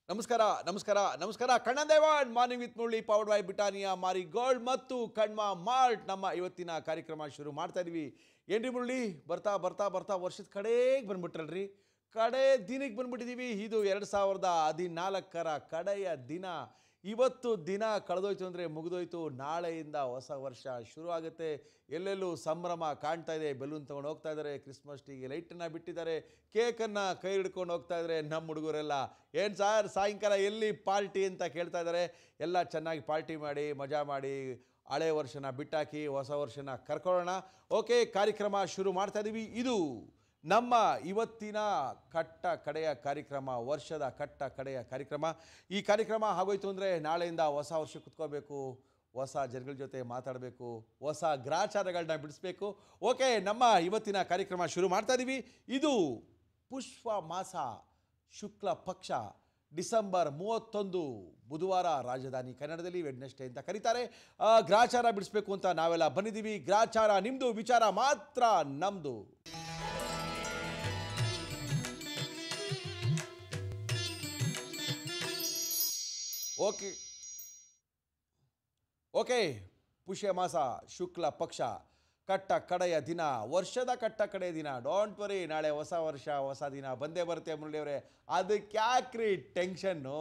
ನಮಸ್ಕಾರ ನಮಸ್ಕಾರ ನಮಸ್ಕಾರ Kannan Devan morning with Murali powered by Britannia Marie gold ಮತ್ತು ಕಣ್ಮ ಮಾಲ್ಟ್ ನಮ್ಮ ಇವತ್ತಿನ ಕಾರ್ಯಕ್ರಮ ಶುರು ಮಾಡ್ತಾ ಇದೀವಿ. ಏನ್ರಿ ಮುರಳಿ, ಬರ್ತಾ ಬರ್ತಾ ಬರ್ತಾ ವರ್ಷದ ಕಡೆಗೆ ಬಂದ್ಬಿಟ್ರಲ್ರಿ, ಕಡೆ ದಿನಕ್ಕೆ ಬಂದ್ಬಿಟ್ಟಿದ್ದೀವಿ. ಇದು 2014ರ ಕಡೆಯ ದಿನ. ಇವತ್ತು ದಿನ ಕಳೆದೋಯ್ತು ಅಂದರೆ ಮುಗಿದೋಯ್ತು. ನಾಳೆಯಿಂದ ಹೊಸ ವರ್ಷ ಶುರು ಆಗುತ್ತೆ. ಎಲ್ಲೆಲ್ಲೂ ಸಂಭ್ರಮ ಕಾಣ್ತಾ ಇದೆ. ಬೆಲೂನ್ ತೊಗೊಂಡು ಹೋಗ್ತಾ ಇದ್ದಾರೆ, ಕ್ರಿಸ್ಮಸ್ ಟ್ರೀಗೆ ಲೈಟನ್ನು ಬಿಟ್ಟಿದ್ದಾರೆ, ಕೇಕನ್ನು ಕೈ ಹಿಡ್ಕೊಂಡು ಹೋಗ್ತಾ ಇದ್ದಾರೆ ನಮ್ಮ ಹುಡುಗರೆಲ್ಲ. ಏನು ಸಾರ್ ಸಾಯಂಕಾಲ ಎಲ್ಲಿ ಪಾರ್ಟಿ ಅಂತ ಕೇಳ್ತಾ ಇದ್ದಾರೆ. ಎಲ್ಲ ಚೆನ್ನಾಗಿ ಪಾರ್ಟಿ ಮಾಡಿ ಮಜಾ ಮಾಡಿ ಹಳೆ ವರ್ಷನ ಬಿಟ್ಟಾಕಿ ಹೊಸ ವರ್ಷನ ಕರ್ಕೊಳ್ಳೋಣ. ಓಕೆ, ಕಾರ್ಯಕ್ರಮ ಶುರು ಮಾಡ್ತಾ ಇದ್ದೀವಿ. ಇದು ನಮ್ಮ ಇವತ್ತಿನ ಕಟ್ಟ ಕಡೆಯ ಕಾರ್ಯಕ್ರಮ, ವರ್ಷದ ಕಟ್ಟ ಕಡೆಯ ಕಾರ್ಯಕ್ರಮ. ಈ ಕಾರ್ಯಕ್ರಮ ಆಗೋಯ್ತು ಅಂದರೆ ನಾಳೆಯಿಂದ ಹೊಸ ವರ್ಷ ಕುತ್ಕೋಬೇಕು, ಹೊಸ ಜನಗಳ ಜೊತೆ ಮಾತಾಡಬೇಕು, ಹೊಸ ಗ್ರಾಚಾರಗಳನ್ನ ಬಿಡಿಸ್ಬೇಕು. ಓಕೆ, ನಮ್ಮ ಇವತ್ತಿನ ಕಾರ್ಯಕ್ರಮ ಶುರು ಮಾಡ್ತಾ ಇದ್ದೀವಿ. ಇದು ಪುಷ್ಪ ಮಾಸ ಶುಕ್ಲ ಪಕ್ಷ ಡಿಸೆಂಬರ್ 31 ಬುಧವಾರ, ರಾಜಧಾನಿ ಕನ್ನಡದಲ್ಲಿ ವೆಡ್ನೆಸ್ಡೇ ಅಂತ ಕರೀತಾರೆ. ಗ್ರಾಚಾರ ಬಿಡಿಸ್ಬೇಕು ಅಂತ ನಾವೆಲ್ಲ ಬಂದಿದ್ದೀವಿ. ಗ್ರಾಚಾರ ನಿಮ್ಮದು, ವಿಚಾರ ಮಾತ್ರ ನಮ್ಮದು. ಓಕೆ ಓಕೆ ಪುಷ್ಯ ಮಾಸ ಶುಕ್ಲ ಪಕ್ಷ ಕಟ್ಟ ಕಡೆಯ ದಿನ, ವರ್ಷದ ಕಟ್ಟ ಕಡೆಯ ದಿನ. ಡೋಂಟ್ ವರಿ, ನಾಳೆ ಹೊಸ ವರ್ಷ ಹೊಸ ದಿನ ಬಂದೇ ಬರುತ್ತೆ ಮುರಳಿಯವರೇ. ಅದಕ್ಕೆ ಯಾಕ್ರಿ ಟೆನ್ಷನ್ನು?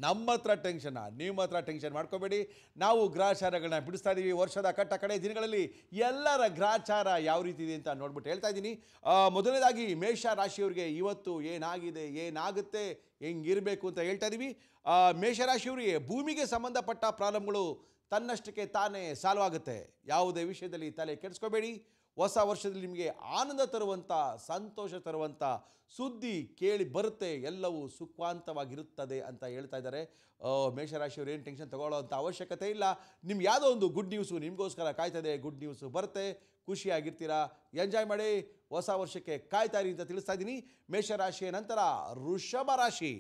ನಮ್ಮ ಹತ್ರ ಟೆನ್ಷನ್ನ, ನಿಮ್ಮ ಹತ್ರ ಟೆನ್ಷನ್ ಮಾಡ್ಕೋಬೇಡಿ. ನಾವು ಗ್ರಾಚಾರಗಳನ್ನ ಬಿಡಿಸ್ತಾ ಇದ್ದೀವಿ. ವರ್ಷದ ಕಟ್ಟ ಕಡೆಯ ದಿನಗಳಲ್ಲಿ ಎಲ್ಲರ ಗ್ರಾಚಾರ ಯಾವ ರೀತಿ ಇದೆ ಅಂತ ನೋಡ್ಬಿಟ್ಟು ಹೇಳ್ತಾ ಇದ್ದೀನಿ. ಮೊದಲನೇದಾಗಿ ಮೇಷ ರಾಶಿಯವರಿಗೆ ಇವತ್ತು ಏನಾಗಿದೆ, ಏನಾಗುತ್ತೆ, ಹೆಂಗಿರಬೇಕು ಅಂತ ಹೇಳ್ತಾ ಇದ್ದೀವಿ. ಮೇಷರಾಶಿಯವರಿಗೆ ಭೂಮಿಗೆ ಸಂಬಂಧಪಟ್ಟ ಪ್ರಾಬ್ಲಮ್ಗಳು ತನ್ನಷ್ಟಕ್ಕೆ ತಾನೇ ಸಾಲ್ವ್ ಆಗುತ್ತೆ. ಯಾವುದೇ ವಿಷಯದಲ್ಲಿ ತಲೆ ಕೆಡಿಸ್ಕೋಬೇಡಿ. ಹೊಸ ವರ್ಷದಲ್ಲಿ ನಿಮಗೆ ಆನಂದ ತರುವಂಥ, ಸಂತೋಷ ತರುವಂಥ ಸುದ್ದಿ ಕೇಳಿ ಬರುತ್ತೆ. ಎಲ್ಲವೂ ಸುಖಾಂತವಾಗಿರುತ್ತದೆ ಅಂತ ಹೇಳ್ತಾ ಇದ್ದಾರೆ. ಮೇಷರಾಶಿಯವರು ಏನು ಟೆನ್ಷನ್ ತಗೊಳ್ಳೋ ಅಂಥ ಅವಶ್ಯಕತೆ ಇಲ್ಲ. ನಿಮ್ಗೆ ಯಾವುದೋ ಒಂದು ಗುಡ್ ನ್ಯೂಸು ನಿಮಗೋಸ್ಕರ ಕಾಯ್ತದೆ. ಗುಡ್ ನ್ಯೂಸು ಬರುತ್ತೆ, ಖುಷಿಯಾಗಿರ್ತೀರಾ, ಎಂಜಾಯ್ ಮಾಡಿ, ಹೊಸ ವರ್ಷಕ್ಕೆ ಕಾಯ್ತಾ ಇರಿ ಅಂತ ತಿಳಿಸ್ತಾ ಇದ್ದೀನಿ. ಮೇಷರಾಶಿಯ ನಂತರ ವೃಷಭ ರಾಶಿ.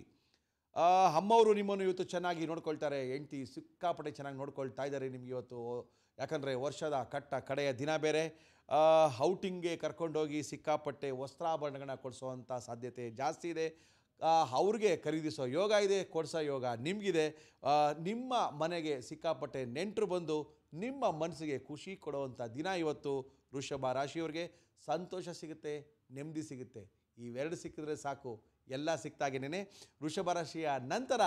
ಅಮ್ಮವರು ನಿಮ್ಮನ್ನು ಇವತ್ತು ಚೆನ್ನಾಗಿ ನೋಡ್ಕೊಳ್ತಾರೆ. ಹೆಂಡ್ತಿ ಸಿಕ್ಕಾಪಟ್ಟೆ ಚೆನ್ನಾಗಿ ನೋಡ್ಕೊಳ್ತಾ ಇದ್ದಾರೆ ನಿಮ್ಗೆ ಇವತ್ತು. ಯಾಕಂದರೆ ವರ್ಷದ ಕಟ್ಟ ಕಡೆಯ ದಿನ ಬೇರೆ. ಔಟಿಂಗ್ಗೆ ಕರ್ಕೊಂಡೋಗಿ ಸಿಕ್ಕಾಪಟ್ಟೆ ವಸ್ತ್ರಾಭರಣಗಳನ್ನ ಕೊಡಿಸೋವಂಥ ಸಾಧ್ಯತೆ ಜಾಸ್ತಿ ಇದೆ. ಅವ್ರಿಗೆ ಖರೀದಿಸೋ ಯೋಗ ಇದೆ, ಕೊಡಿಸೋ ಯೋಗ ನಿಮಗಿದೆ. ನಿಮ್ಮ ಮನೆಗೆ ಸಿಕ್ಕಾಪಟ್ಟೆ ನೆಂಟರು ಬಂದು ನಿಮ್ಮ ಮನಸ್ಸಿಗೆ ಖುಷಿ ಕೊಡುವಂಥ ದಿನ ಇವತ್ತು. ವೃಷಭ ರಾಶಿಯವ್ರಿಗೆ ಸಂತೋಷ ಸಿಗುತ್ತೆ, ನೆಮ್ಮದಿ ಸಿಗುತ್ತೆ. ಇವೆರಡು ಸಿಕ್ಕಿದ್ರೆ ಸಾಕು, ಎಲ್ಲ ಸಿಕ್ತಾಗೇನೆ. ವೃಷಭ ರಾಶಿಯ ನಂತರ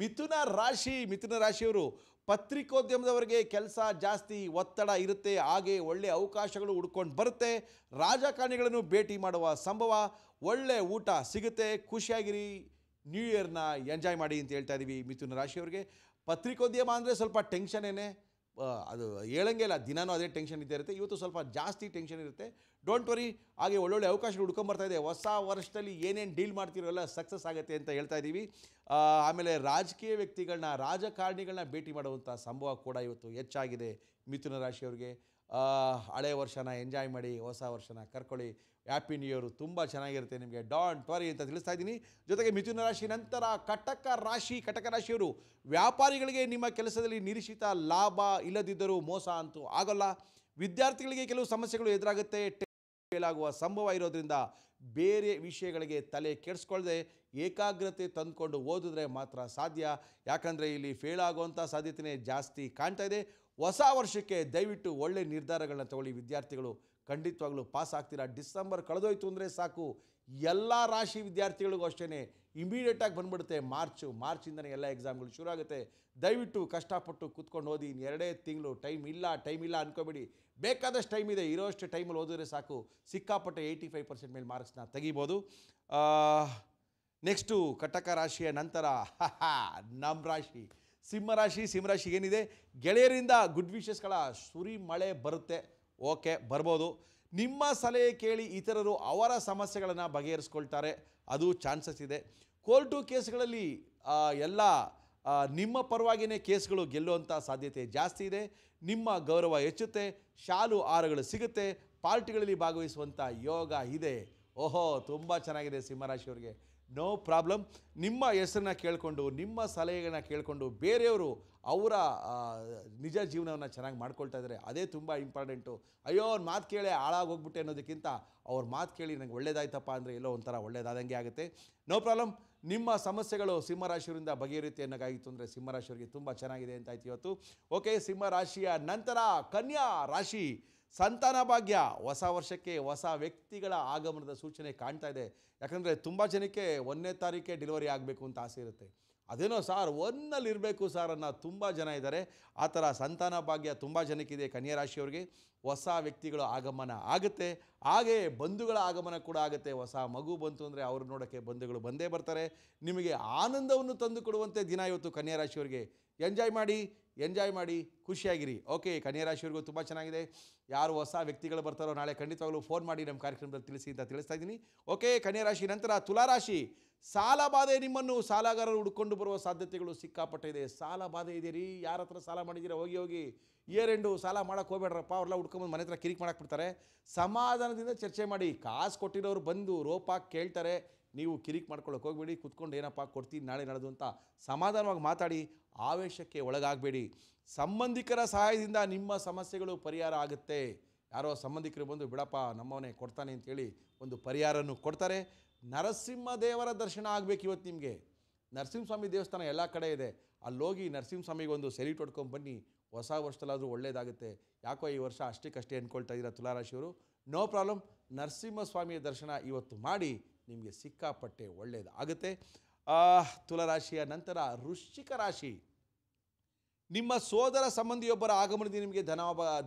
ಮಿಥುನ ರಾಶಿ. ಮಿಥುನ ರಾಶಿಯವರು ಪತ್ರಿಕೋದ್ಯಮದವರಿಗೆ ಕೆಲಸ ಜಾಸ್ತಿ, ಒತ್ತಡ ಇರುತ್ತೆ. ಹಾಗೆ ಒಳ್ಳೆಯ ಅವಕಾಶಗಳು ಹುಡ್ಕೊಂಡು ಬರುತ್ತೆ. ರಾಜಕಾರಣಿಗಳನ್ನು ಭೇಟಿ ಮಾಡುವ ಸಂಭವ, ಒಳ್ಳೆ ಊಟ ಸಿಗುತ್ತೆ. ಖುಷಿಯಾಗಿರಿ, ನ್ಯೂ ಇಯರ್ನ ಎಂಜಾಯ್ ಮಾಡಿ ಅಂತ ಹೇಳ್ತಾ ಇದ್ದೀವಿ ಮಿಥುನ ರಾಶಿಯವರಿಗೆ. ಪತ್ರಿಕೋದ್ಯಮ ಅಂದರೆ ಸ್ವಲ್ಪ ಟೆನ್ಷನ್ನೇ, ಅದು ಹೇಳಂಗೆ ಇಲ್ಲ, ದಿನಾನೂ ಅದೇ ಟೆನ್ಷನ್ ಇದ್ದೇ ಇರುತ್ತೆ. ಇವತ್ತು ಸ್ವಲ್ಪ ಜಾಸ್ತಿ ಟೆನ್ಷನ್ ಇರುತ್ತೆ. Don't worry. ಹಾಗೆ ಒಳ್ಳೊಳ್ಳೆ ಅವಕಾಶಗಳು ಹುಡ್ಕೊಂಬರ್ತಾ ಇದೆ. ಹೊಸ ವರ್ಷದಲ್ಲಿ ಏನೇನು ಡೀಲ್ ಮಾಡ್ತಿರೋ ಎಲ್ಲ ಸಕ್ಸಸ್ ಆಗುತ್ತೆ ಅಂತ ಹೇಳ್ತಾ ಇದ್ದೀವಿ. ಆಮೇಲೆ ರಾಜಕೀಯ ವ್ಯಕ್ತಿಗಳನ್ನ, ರಾಜಕಾರಣಿಗಳನ್ನ ಭೇಟಿ ಮಾಡುವಂಥ ಸಂಭವ ಕೂಡ ಇವತ್ತು ಹೆಚ್ಚಾಗಿದೆ ಮಿಥುನ ರಾಶಿಯವ್ರಿಗೆ. ಹಳೆ ವರ್ಷನ ಎಂಜಾಯ್ ಮಾಡಿ, ಹೊಸ ವರ್ಷನ ಕರ್ಕೊಳ್ಳಿ. ಹ್ಯಾಪಿ ನ್ಯೂ ಇಯರು ತುಂಬ ಚೆನ್ನಾಗಿರುತ್ತೆ ನಿಮಗೆ. ಡೋಂಟ್ ವರಿ ಅಂತ ತಿಳಿಸ್ತಾ ಇದ್ದೀನಿ. ಜೊತೆಗೆ ಮಿಥುನ ರಾಶಿ ನಂತರ ಕಟಕ ರಾಶಿ. ಕಟಕ ರಾಶಿಯವರು ವ್ಯಾಪಾರಿಗಳಿಗೆ ನಿಮ್ಮ ಕೆಲಸದಲ್ಲಿ ನಿರೀಕ್ಷಿತ ಲಾಭ ಇಲ್ಲದಿದ್ದರೂ ಮೋಸ ಅಂತೂ ಆಗೋಲ್ಲ. ವಿದ್ಯಾರ್ಥಿಗಳಿಗೆ ಕೆಲವು ಸಮಸ್ಯೆಗಳು ಎದುರಾಗುತ್ತೆ. ಫೇಲ್ ಆಗುವ ಸಂಭವ ಇರೋದ್ರಿಂದ ಬೇರೆ ವಿಷಯಗಳಿಗೆ ತಲೆ ಕೆಡಿಸ್ಕೊಳ್ಳದೆ ಏಕಾಗ್ರತೆ ತಂದುಕೊಂಡು ಓದಿದ್ರೆ ಮಾತ್ರ ಸಾಧ್ಯ. ಯಾಕಂದರೆ ಇಲ್ಲಿ ಫೇಲ್ ಆಗುವಂಥ ಸಾಧ್ಯತೆಯೇ ಜಾಸ್ತಿ ಕಾಣ್ತಾ ಇದೆ. ಹೊಸ ವರ್ಷಕ್ಕೆ ದಯವಿಟ್ಟು ಒಳ್ಳೆ ನಿರ್ಧಾರಗಳನ್ನ ತಗೊಳ್ಳಿ ವಿದ್ಯಾರ್ಥಿಗಳು. ಖಂಡಿತವಾಗ್ಲೂ ಪಾಸ್ ಆಗ್ತೀರಾ. ಡಿಸೆಂಬರ್ ಕಳೆದೋಯ್ತು ಅಂದರೆ ಸಾಕು, ಎಲ್ಲ ರಾಶಿ ವಿದ್ಯಾರ್ಥಿಗಳಿಗೂ ಅಷ್ಟೇ ಇಮಿಡಿಯೇಟಾಗಿ ಬಂದುಬಿಡುತ್ತೆ ಮಾರ್ಚಿಂದನೇ ಎಲ್ಲ ಎಕ್ಸಾಮ್ಗಳು ಶುರು ಆಗುತ್ತೆ. ದಯವಿಟ್ಟು ಕಷ್ಟಪಟ್ಟು ಕೂತ್ಕೊಂಡು ಓದಿ. ಇನ್ನು 2 ತಿಂಗಳು ಟೈಮ್ ಇಲ್ಲ ಅಂದ್ಕೋಬೇಡಿ. ಬೇಕಾದಷ್ಟು ಟೈಮ್ ಇದೆ. ಇರೋಷ್ಟು ಟೈಮಲ್ಲಿ ಓದಿದ್ರೆ ಸಾಕು, ಸಿಕ್ಕಾಪಟ್ಟೆ 85% ಮೇಲೆ ಮಾರ್ಕ್ಸ್ನ ತೆಗಿಬೋದು. ನೆಕ್ಸ್ಟು ಕಟಕ ರಾಶಿಯ ನಂತರ ನಮ್ಮ ರಾಶಿ ಸಿಂಹರಾಶಿ. ಸಿಂಹರಾಶಿಗೆ ಏನಿದೆ, ಗೆಳೆಯರಿಂದ ಗುಡ್ ವಿಶಸ್ಗಳ ಸುರಿ ಮಳೆ ಬರುತ್ತೆ. ಓಕೆ, ಬರ್ಬೋದು. ನಿಮ್ಮ ಸಲಹೆ ಕೇಳಿ ಇತರರು ಅವರ ಸಮಸ್ಯೆಗಳನ್ನು ಬಗೆಹರಿಸ್ಕೊಳ್ತಾರೆ, ಅದು ಚಾನ್ಸಸ್ ಇದೆ. ಕೋರ್ಟು ಕೇಸ್ಗಳಲ್ಲಿ ಎಲ್ಲ ನಿಮ್ಮ ಪರವಾಗಿಯೇ ಕೇಸ್ಗಳು ಗೆಲ್ಲುವಂಥ ಸಾಧ್ಯತೆ ಜಾಸ್ತಿ ಇದೆ. ನಿಮ್ಮ ಗೌರವ ಹೆಚ್ಚುತ್ತೆ. ಶಾಲು ಹಾರಗಳು ಸಿಗುತ್ತೆ. ಪಾರ್ಟಿಗಳಲ್ಲಿ ಭಾಗವಹಿಸುವಂಥ ಯೋಗ ಇದೆ. ಓಹೋ, ತುಂಬ ಚೆನ್ನಾಗಿದೆ ಸಿಂಹರಾಶಿಯವರಿಗೆ. No problem. ನಿಮ್ಮ ಹೆಸರನ್ನ ಕೇಳಿಕೊಂಡು, ನಿಮ್ಮ ಸಲಹೆಗಳನ್ನ ಕೇಳಿಕೊಂಡು ಬೇರೆಯವರು ಅವರ ನಿಜ ಜೀವನವನ್ನು ಚೆನ್ನಾಗಿ ಮಾಡ್ಕೊಳ್ತಾ ಇದ್ದಾರೆ. ಅದೇ ತುಂಬ ಇಂಪಾರ್ಟೆಂಟು. ಅಯ್ಯೋ ಅವ್ರ ಮಾತು ಕೇಳಿ ಹಾಳಾಗೋಗ್ಬಿಟ್ಟೆ ಅನ್ನೋದಕ್ಕಿಂತ ಅವ್ರ ಮಾತು ಕೇಳಿ ನನಗೆ ಒಳ್ಳೇದಾಯ್ತಪ್ಪ ಅಂದರೆ ಎಲ್ಲೋ ಒಂಥರ ಒಳ್ಳೇದಾದಂಗೆ ಆಗುತ್ತೆ. No problem. ನಿಮ್ಮ ಸಮಸ್ಯೆಗಳು ಸಿಂಹರಾಶಿಯವರಿಂದ ಬಗೆಹರಿಯುತ್ತೆ ಅನ್ನೋಕ್ಕಾಗಿತ್ತು ಅಂದರೆ ಸಿಂಹರಾಶಿಯವರಿಗೆ ತುಂಬ ಚೆನ್ನಾಗಿದೆ ಅಂತ ಆಯ್ತು ಇವತ್ತು. ಓಕೆ, ಸಿಂಹರಾಶಿಯ ನಂತರ ಕನ್ಯಾ ರಾಶಿ. ಸಂತಾನ ಭಾಗ್ಯ. ಹೊಸ ವರ್ಷಕ್ಕೆ ಹೊಸ ವ್ಯಕ್ತಿಗಳ ಆಗಮನದ ಸೂಚನೆ ಕಾಣ್ತಾ ಇದೆ. ಯಾಕಂದರೆ ತುಂಬ ಜನಕ್ಕೆ 1ನೇ ತಾರೀಕೆ ಡೆಲಿವರಿ ಆಗಬೇಕು ಅಂತ ಆಸೆ ಇರುತ್ತೆ. ಅದೇನೋ ಸಾರ್ 1ನಲ್ಲಿ ಇರಬೇಕು ಸಾರ್ ಅನ್ನೋ ತುಂಬ ಜನ ಇದ್ದಾರೆ. ಆ ಥರ ಸಂತಾನ ಭಾಗ್ಯ ತುಂಬ ಜನಕ್ಕಿದೆ. ಕನ್ಯಾ ರಾಶಿಯವರಿಗೆ ಹೊಸ ವ್ಯಕ್ತಿಗಳ ಆಗಮನ ಆಗುತ್ತೆ. ಹಾಗೆ ಬಂಧುಗಳ ಆಗಮನ ಕೂಡ ಆಗುತ್ತೆ. ಹೊಸ ಮಗು ಬಂತು ಅಂದರೆ ಅವ್ರು ನೋಡೋಕ್ಕೆ ಬಂಧುಗಳು ಬಂದೇ ಬರ್ತಾರೆ. ನಿಮಗೆ ಆನಂದವನ್ನು ತಂದು ಕೊಡುವಂತೆ ದಿನ ಇವತ್ತು ಕನ್ಯಾ ರಾಶಿಯವರಿಗೆ. ಎಂಜಾಯ್ ಮಾಡಿ ಖುಷಿಯಾಗಿರಿ. ಓಕೆ, ಕನ್ಯಾ ರಾಶಿಯವರಿಗೂ ತುಂಬ ಚೆನ್ನಾಗಿದೆ. ಯಾರು ಹೊಸ ವ್ಯಕ್ತಿಗಳು ಬರ್ತಾರೋ ನಾಳೆ ಖಂಡಿತವಾಗ್ಲೂ ಫೋನ್ ಮಾಡಿ ನಮ್ಮ ಕಾರ್ಯಕ್ರಮದಲ್ಲಿ ತಿಳಿಸಿ ಅಂತ ತಿಳಿಸ್ತಾ ಇದ್ದೀನಿ. ಓಕೆ, ಕನ್ಯಾ ರಾಶಿ ನಂತರ ತುಲಾರಾಶಿ. ಸಾಲ ಬಾಧೆ. ನಿಮ್ಮನ್ನು ಸಾಲಗಾರರು ಹುಡ್ಕೊಂಡು ಬರುವ ಸಾಧ್ಯತೆಗಳು ಸಿಕ್ಕಾಪಟ್ಟೆ ಇದೆ. ಸಾಲ ಬಾಧೆ ಇದೆ ರೀ. ಯಾರ ಹತ್ರ ಸಾಲ ಮಾಡಿದ್ದೀರಾ ಹೋಗಿ ಇಯರ್ ಎಂಡು ಸಾಲ ಮಾಡೋಕ್ಕೆ ಹೋಗ್ಬೇಡ್ರಪ್ಪ. ಅವ್ರೆಲ್ಲ ಹುಡ್ಕೊಂಬಂದು ಮನೆ ಹತ್ರ ಕಿರಿಕ್ ಮಾಡಕ್ಕೆ ಬಿಡ್ತಾರೆ. ಸಮಾಧಾನದಿಂದ ಚರ್ಚೆ ಮಾಡಿ. ಕಾಸು ಕೊಟ್ಟಿರೋರು ಬಂದು ರೋಪಾಗಿ ಕೇಳ್ತಾರೆ. ನೀವು ಕಿರಿಕ್ ಮಾಡ್ಕೊಳ್ಳೋಕೆ ಹೋಗ್ಬೇಡಿ. ಕುತ್ಕೊಂಡು ಏನಪ್ಪ ಕೊಡ್ತೀನಿ ನಾಳೆ ನಡೆದು ಅಂತ ಸಮಾಧಾನವಾಗಿ ಮಾತಾಡಿ. ಆವೇಶಕ್ಕೆ ಒಳಗಾಗಬೇಡಿ. ಸಂಬಂಧಿಕರ ಸಹಾಯದಿಂದ ನಿಮ್ಮ ಸಮಸ್ಯೆಗಳು ಪರಿಹಾರ ಆಗುತ್ತೆ. ಯಾರೋ ಸಂಬಂಧಿಕರು ಬಂದು ಬಿಡಪ್ಪ ನಮ್ಮವನೇ ಕೊಡ್ತಾನೆ ಅಂತೇಳಿ ಒಂದು ಪರಿಹಾರನೂ ಕೊಡ್ತಾರೆ. ನರಸಿಂಹದೇವರ ದರ್ಶನ ಆಗಬೇಕು ಇವತ್ತು ನಿಮಗೆ. ನರಸಿಂಹಸ್ವಾಮಿ ದೇವಸ್ಥಾನ ಎಲ್ಲ ಕಡೆ ಇದೆ. ಅಲ್ಲೋಗಿ ನರಸಿಂಹಸ್ವಾಮಿಗೆ ಒಂದು ಸೆಲ್ಯೂಟ್ ಹೊಡ್ಕೊಂಡು ಬನ್ನಿ. ಹೊಸ ವರ್ಷದಲ್ಲಾದರೂ ಒಳ್ಳೆಯದಾಗುತ್ತೆ. ಯಾಕೋ ಈ ವರ್ಷ ಅಷ್ಟಕ್ಕಷ್ಟೇ ಅಂದ್ಕೊಳ್ತಾ ಇದ್ದೀರಾ ತುಲಾರಾಶಿಯವರು. No problem. ನರಸಿಂಹಸ್ವಾಮಿಯ ದರ್ಶನ ಇವತ್ತು ಮಾಡಿ. ನಿಮಗೆ ಸಿಕ್ಕಾಪಟ್ಟೆ ಒಳ್ಳೆಯದಾಗುತ್ತೆ. ತುಲಾರಾಶಿಯ ನಂತರ ವೃಶ್ಚಿಕ ರಾಶಿ. ನಿಮ್ಮ ಸೋದರ ಸಂಬಂಧಿಯೊಬ್ಬರ ಆಗಮನದಿಂದ ನಿಮಗೆ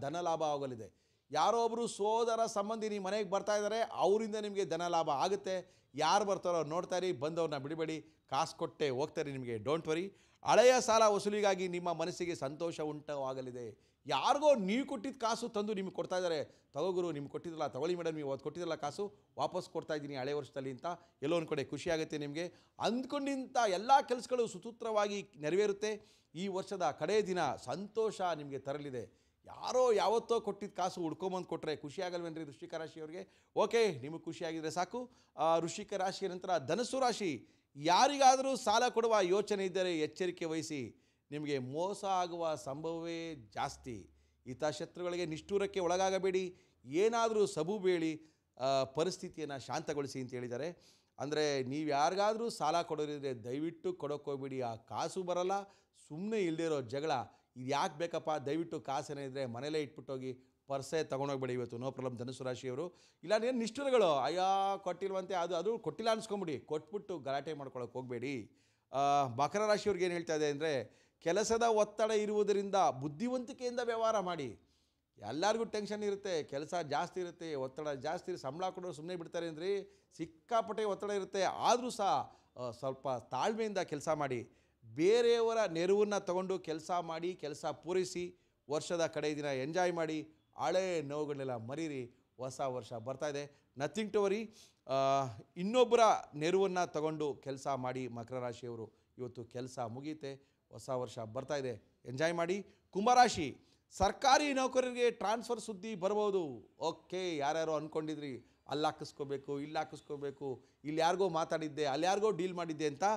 ಧನ ಲಾಭ ಆಗಲಿದೆ. ಯಾರೋ ಒಬ್ಬರು ಸೋದರ ಸಂಬಂಧಿ ನಿಮ್ಮ ಮನೆಗೆ ಬರ್ತಾ ಇದ್ದಾರೆ. ಅವರಿಂದ ನಿಮಗೆ ಧನ ಲಾಭ ಆಗುತ್ತೆ. ಯಾರು ಬರ್ತಾರೋ ನೋಡ್ತಾ ಇರಿ. ಬಂದವ್ರನ್ನ ಬಿಡಬೇಡಿ. ಕಾಸು ಕೊಟ್ಟೆ ಹೋಗ್ತಾರೆ ನಿಮಗೆ. Don't worry. ಹಳೆಯ ಸಾಲ ವಸೂಲಿಗಾಗಿ ನಿಮ್ಮ ಮನಸ್ಸಿಗೆ ಸಂತೋಷ ಉಂಟಾಗಲಿದೆ. ಯಾರಿಗೋ ನೀವು ಕೊಟ್ಟಿದ್ದ ಕಾಸು ತಂದು ನಿಮಗೆ ಕೊಡ್ತಾ ಇದ್ದಾರೆ. ತಗೋಗುರು ನಿಮ್ಗೆ ಕೊಟ್ಟಿದ್ರಲ್ಲ, ತಗೊಳ್ಳಿ ಮೇಡಮ್, ನೀವು ಅದು ಕೊಟ್ಟಿದ್ರಲ್ಲ ಕಾಸು ವಾಪಸ್ ಕೊಡ್ತಾ ಇದ್ದೀನಿ ಹಳೆ ವರ್ಷದಲ್ಲಿ ಅಂತ ಎಲ್ಲೋ ಒಂದು ಕಡೆ ಖುಷಿಯಾಗುತ್ತೆ ನಿಮಗೆ. ಅಂದ್ಕೊಂಡಿಂಥ ಎಲ್ಲ ಕೆಲಸಗಳು ಸುಸೂತ್ರವಾಗಿ ನೆರವೇರುತ್ತೆ. ಈ ವರ್ಷದ ಕಡೆಯ ದಿನ ಸಂತೋಷ ನಿಮಗೆ ತರಲಿದೆ. ಯಾರೋ ಯಾವತ್ತೋ ಕೊಟ್ಟಿದ್ದ ಕಾಸು ಹುಡ್ಕೊಂಬಂದು ಕೊಟ್ಟರೆ ಖುಷಿ ಆಗಲ್ವೇನ್ರಿ ವೃಶ್ಚಿಕ ರಾಶಿಯವರಿಗೆ? ಓಕೆ, ನಿಮಗೆ ಖುಷಿಯಾಗಿದ್ದರೆ ಸಾಕು. ವೃಶ್ಚಿಕ ರಾಶಿಯ ನಂತರ ಧನಸ್ಸು ರಾಶಿ. ಯಾರಿಗಾದರೂ ಸಾಲ ಕೊಡುವ ಯೋಚನೆ ಇದ್ದರೆ ಎಚ್ಚರಿಕೆ ವಹಿಸಿ. ನಿಮಗೆ ಮೋಸ ಆಗುವ ಸಂಭವವೇ ಜಾಸ್ತಿ. ಹಿತಶತ್ರುಗಳಿಗೆ ನಿಷ್ಠೂರಕ್ಕೆ ಒಳಗಾಗಬೇಡಿ. ಏನಾದರೂ ಸಬು ಬೇಳಿ ಪರಿಸ್ಥಿತಿಯನ್ನು ಶಾಂತಗೊಳಿಸಿ ಅಂತ ಹೇಳಿದ್ದಾರೆ. ಅಂದರೆ ನೀವು ಯಾರಿಗಾದರೂ ಸಾಲ ಕೊಡೋರಿದ್ರೆ ದಯವಿಟ್ಟು ಕೊಡೋಕೆ ಹೋಗ್ಬೇಡಿ. ಆ ಕಾಸು ಬರಲ್ಲ. ಸುಮ್ಮನೆ ಇಲ್ಲದೇ ಇರೋ ಜಗಳ ಇದು ಯಾಕೆ ಬೇಕಪ್ಪ? ದಯವಿಟ್ಟು ಕಾಸೇನೇ ಇದ್ದರೆ ಮನೇಲೇ ಇಟ್ಬಿಟ್ಟೋಗಿ, ಪರ್ಸೇ ತೊಗೊಂಡೋಗ್ಬೇಡಿ ಇವತ್ತು. ನೋ ಪ್ರಾಬ್ಲಮ್ ಧನುಸು ರಾಶಿಯವರು. ಇಲ್ಲ ಏನು ನಿಷ್ಠುರಗಳು, ಅಯ್ಯೋ ಕೊಟ್ಟಿಲ್ವಂತೆ, ಅದು ಕೊಟ್ಟಿಲ್ಲ ಅನ್ಸ್ಕೊಂಬಿಡಿ. ಕೊಟ್ಬಿಟ್ಟು ಗಲಾಟೆ ಮಾಡ್ಕೊಳಕ್ಕೆ ಹೋಗಬೇಡಿ. ಮಕರ ರಾಶಿಯವ್ರಿಗೆ ಏನು ಹೇಳ್ತಾ ಇದೆ ಅಂದರೆ, ಕೆಲಸದ ಒತ್ತಡ ಇರುವುದರಿಂದ ಬುದ್ಧಿವಂತಿಕೆಯಿಂದ ವ್ಯವಹಾರ ಮಾಡಿ. ಎಲ್ಲರಿಗೂ ಟೆನ್ಷನ್ ಇರುತ್ತೆ, ಕೆಲಸ ಜಾಸ್ತಿ ಇರುತ್ತೆ, ಒತ್ತಡ ಜಾಸ್ತಿ ಇರುತ್ತೆ. ಸಂಬಳ ಕೊಡೋರು ಸುಮ್ಮನೆ ಬಿಡ್ತಾರೆ ಅಂದರೆ ಸಿಕ್ಕಾಪಟ್ಟೆ ಒತ್ತಡ ಇರುತ್ತೆ. ಆದರೂ ಸಹ ಸ್ವಲ್ಪ ತಾಳ್ಮೆಯಿಂದ ಕೆಲಸ ಮಾಡಿ. ಬೇರೆಯವರ ನೆರವನ್ನು ತಗೊಂಡು ಕೆಲಸ ಮಾಡಿ, ಕೆಲಸ ಪೂರೈಸಿ. ವರ್ಷದ ಕಡೆ ದಿನ ಎಂಜಾಯ್ ಮಾಡಿ. ಹಳೆ ನೋವುಗಳನ್ನೆಲ್ಲ ಮರೀರಿ. ಹೊಸ ವರ್ಷ ಬರ್ತಾಯಿದೆ. Nothing to worry. ಇನ್ನೊಬ್ಬರ ನೆರವನ್ನು ತಗೊಂಡು ಕೆಲಸ ಮಾಡಿ. ಮಕರ ರಾಶಿಯವರು ಇವತ್ತು ಕೆಲಸ ಮುಗಿಯುತ್ತೆ. ಹೊಸ ವರ್ಷ ಬರ್ತಾಯಿದೆ. ಎಂಜಾಯ್ ಮಾಡಿ. ಕುಂಭರಾಶಿ. ಸರ್ಕಾರಿ ನೌಕರರಿಗೆ ಟ್ರಾನ್ಸ್ಫರ್ ಸುದ್ದಿ ಬರ್ಬೋದು. ಓಕೆ, ಯಾರ್ಯಾರೋ ಅಂದ್ಕೊಂಡಿದ್ರಿ ಅಲ್ಲಿ ಹಾಕಿಸ್ಕೋಬೇಕು, ಇಲ್ಲಿ ಹಾಕಿಸ್ಕೋಬೇಕು, ಇಲ್ಲಿ ಯಾರಿಗೋ ಮಾತಾಡಿದ್ದೆ, ಅಲ್ಲಿ ಯಾರಿಗೋ ಡೀಲ್ ಮಾಡಿದ್ದೆ ಅಂತ.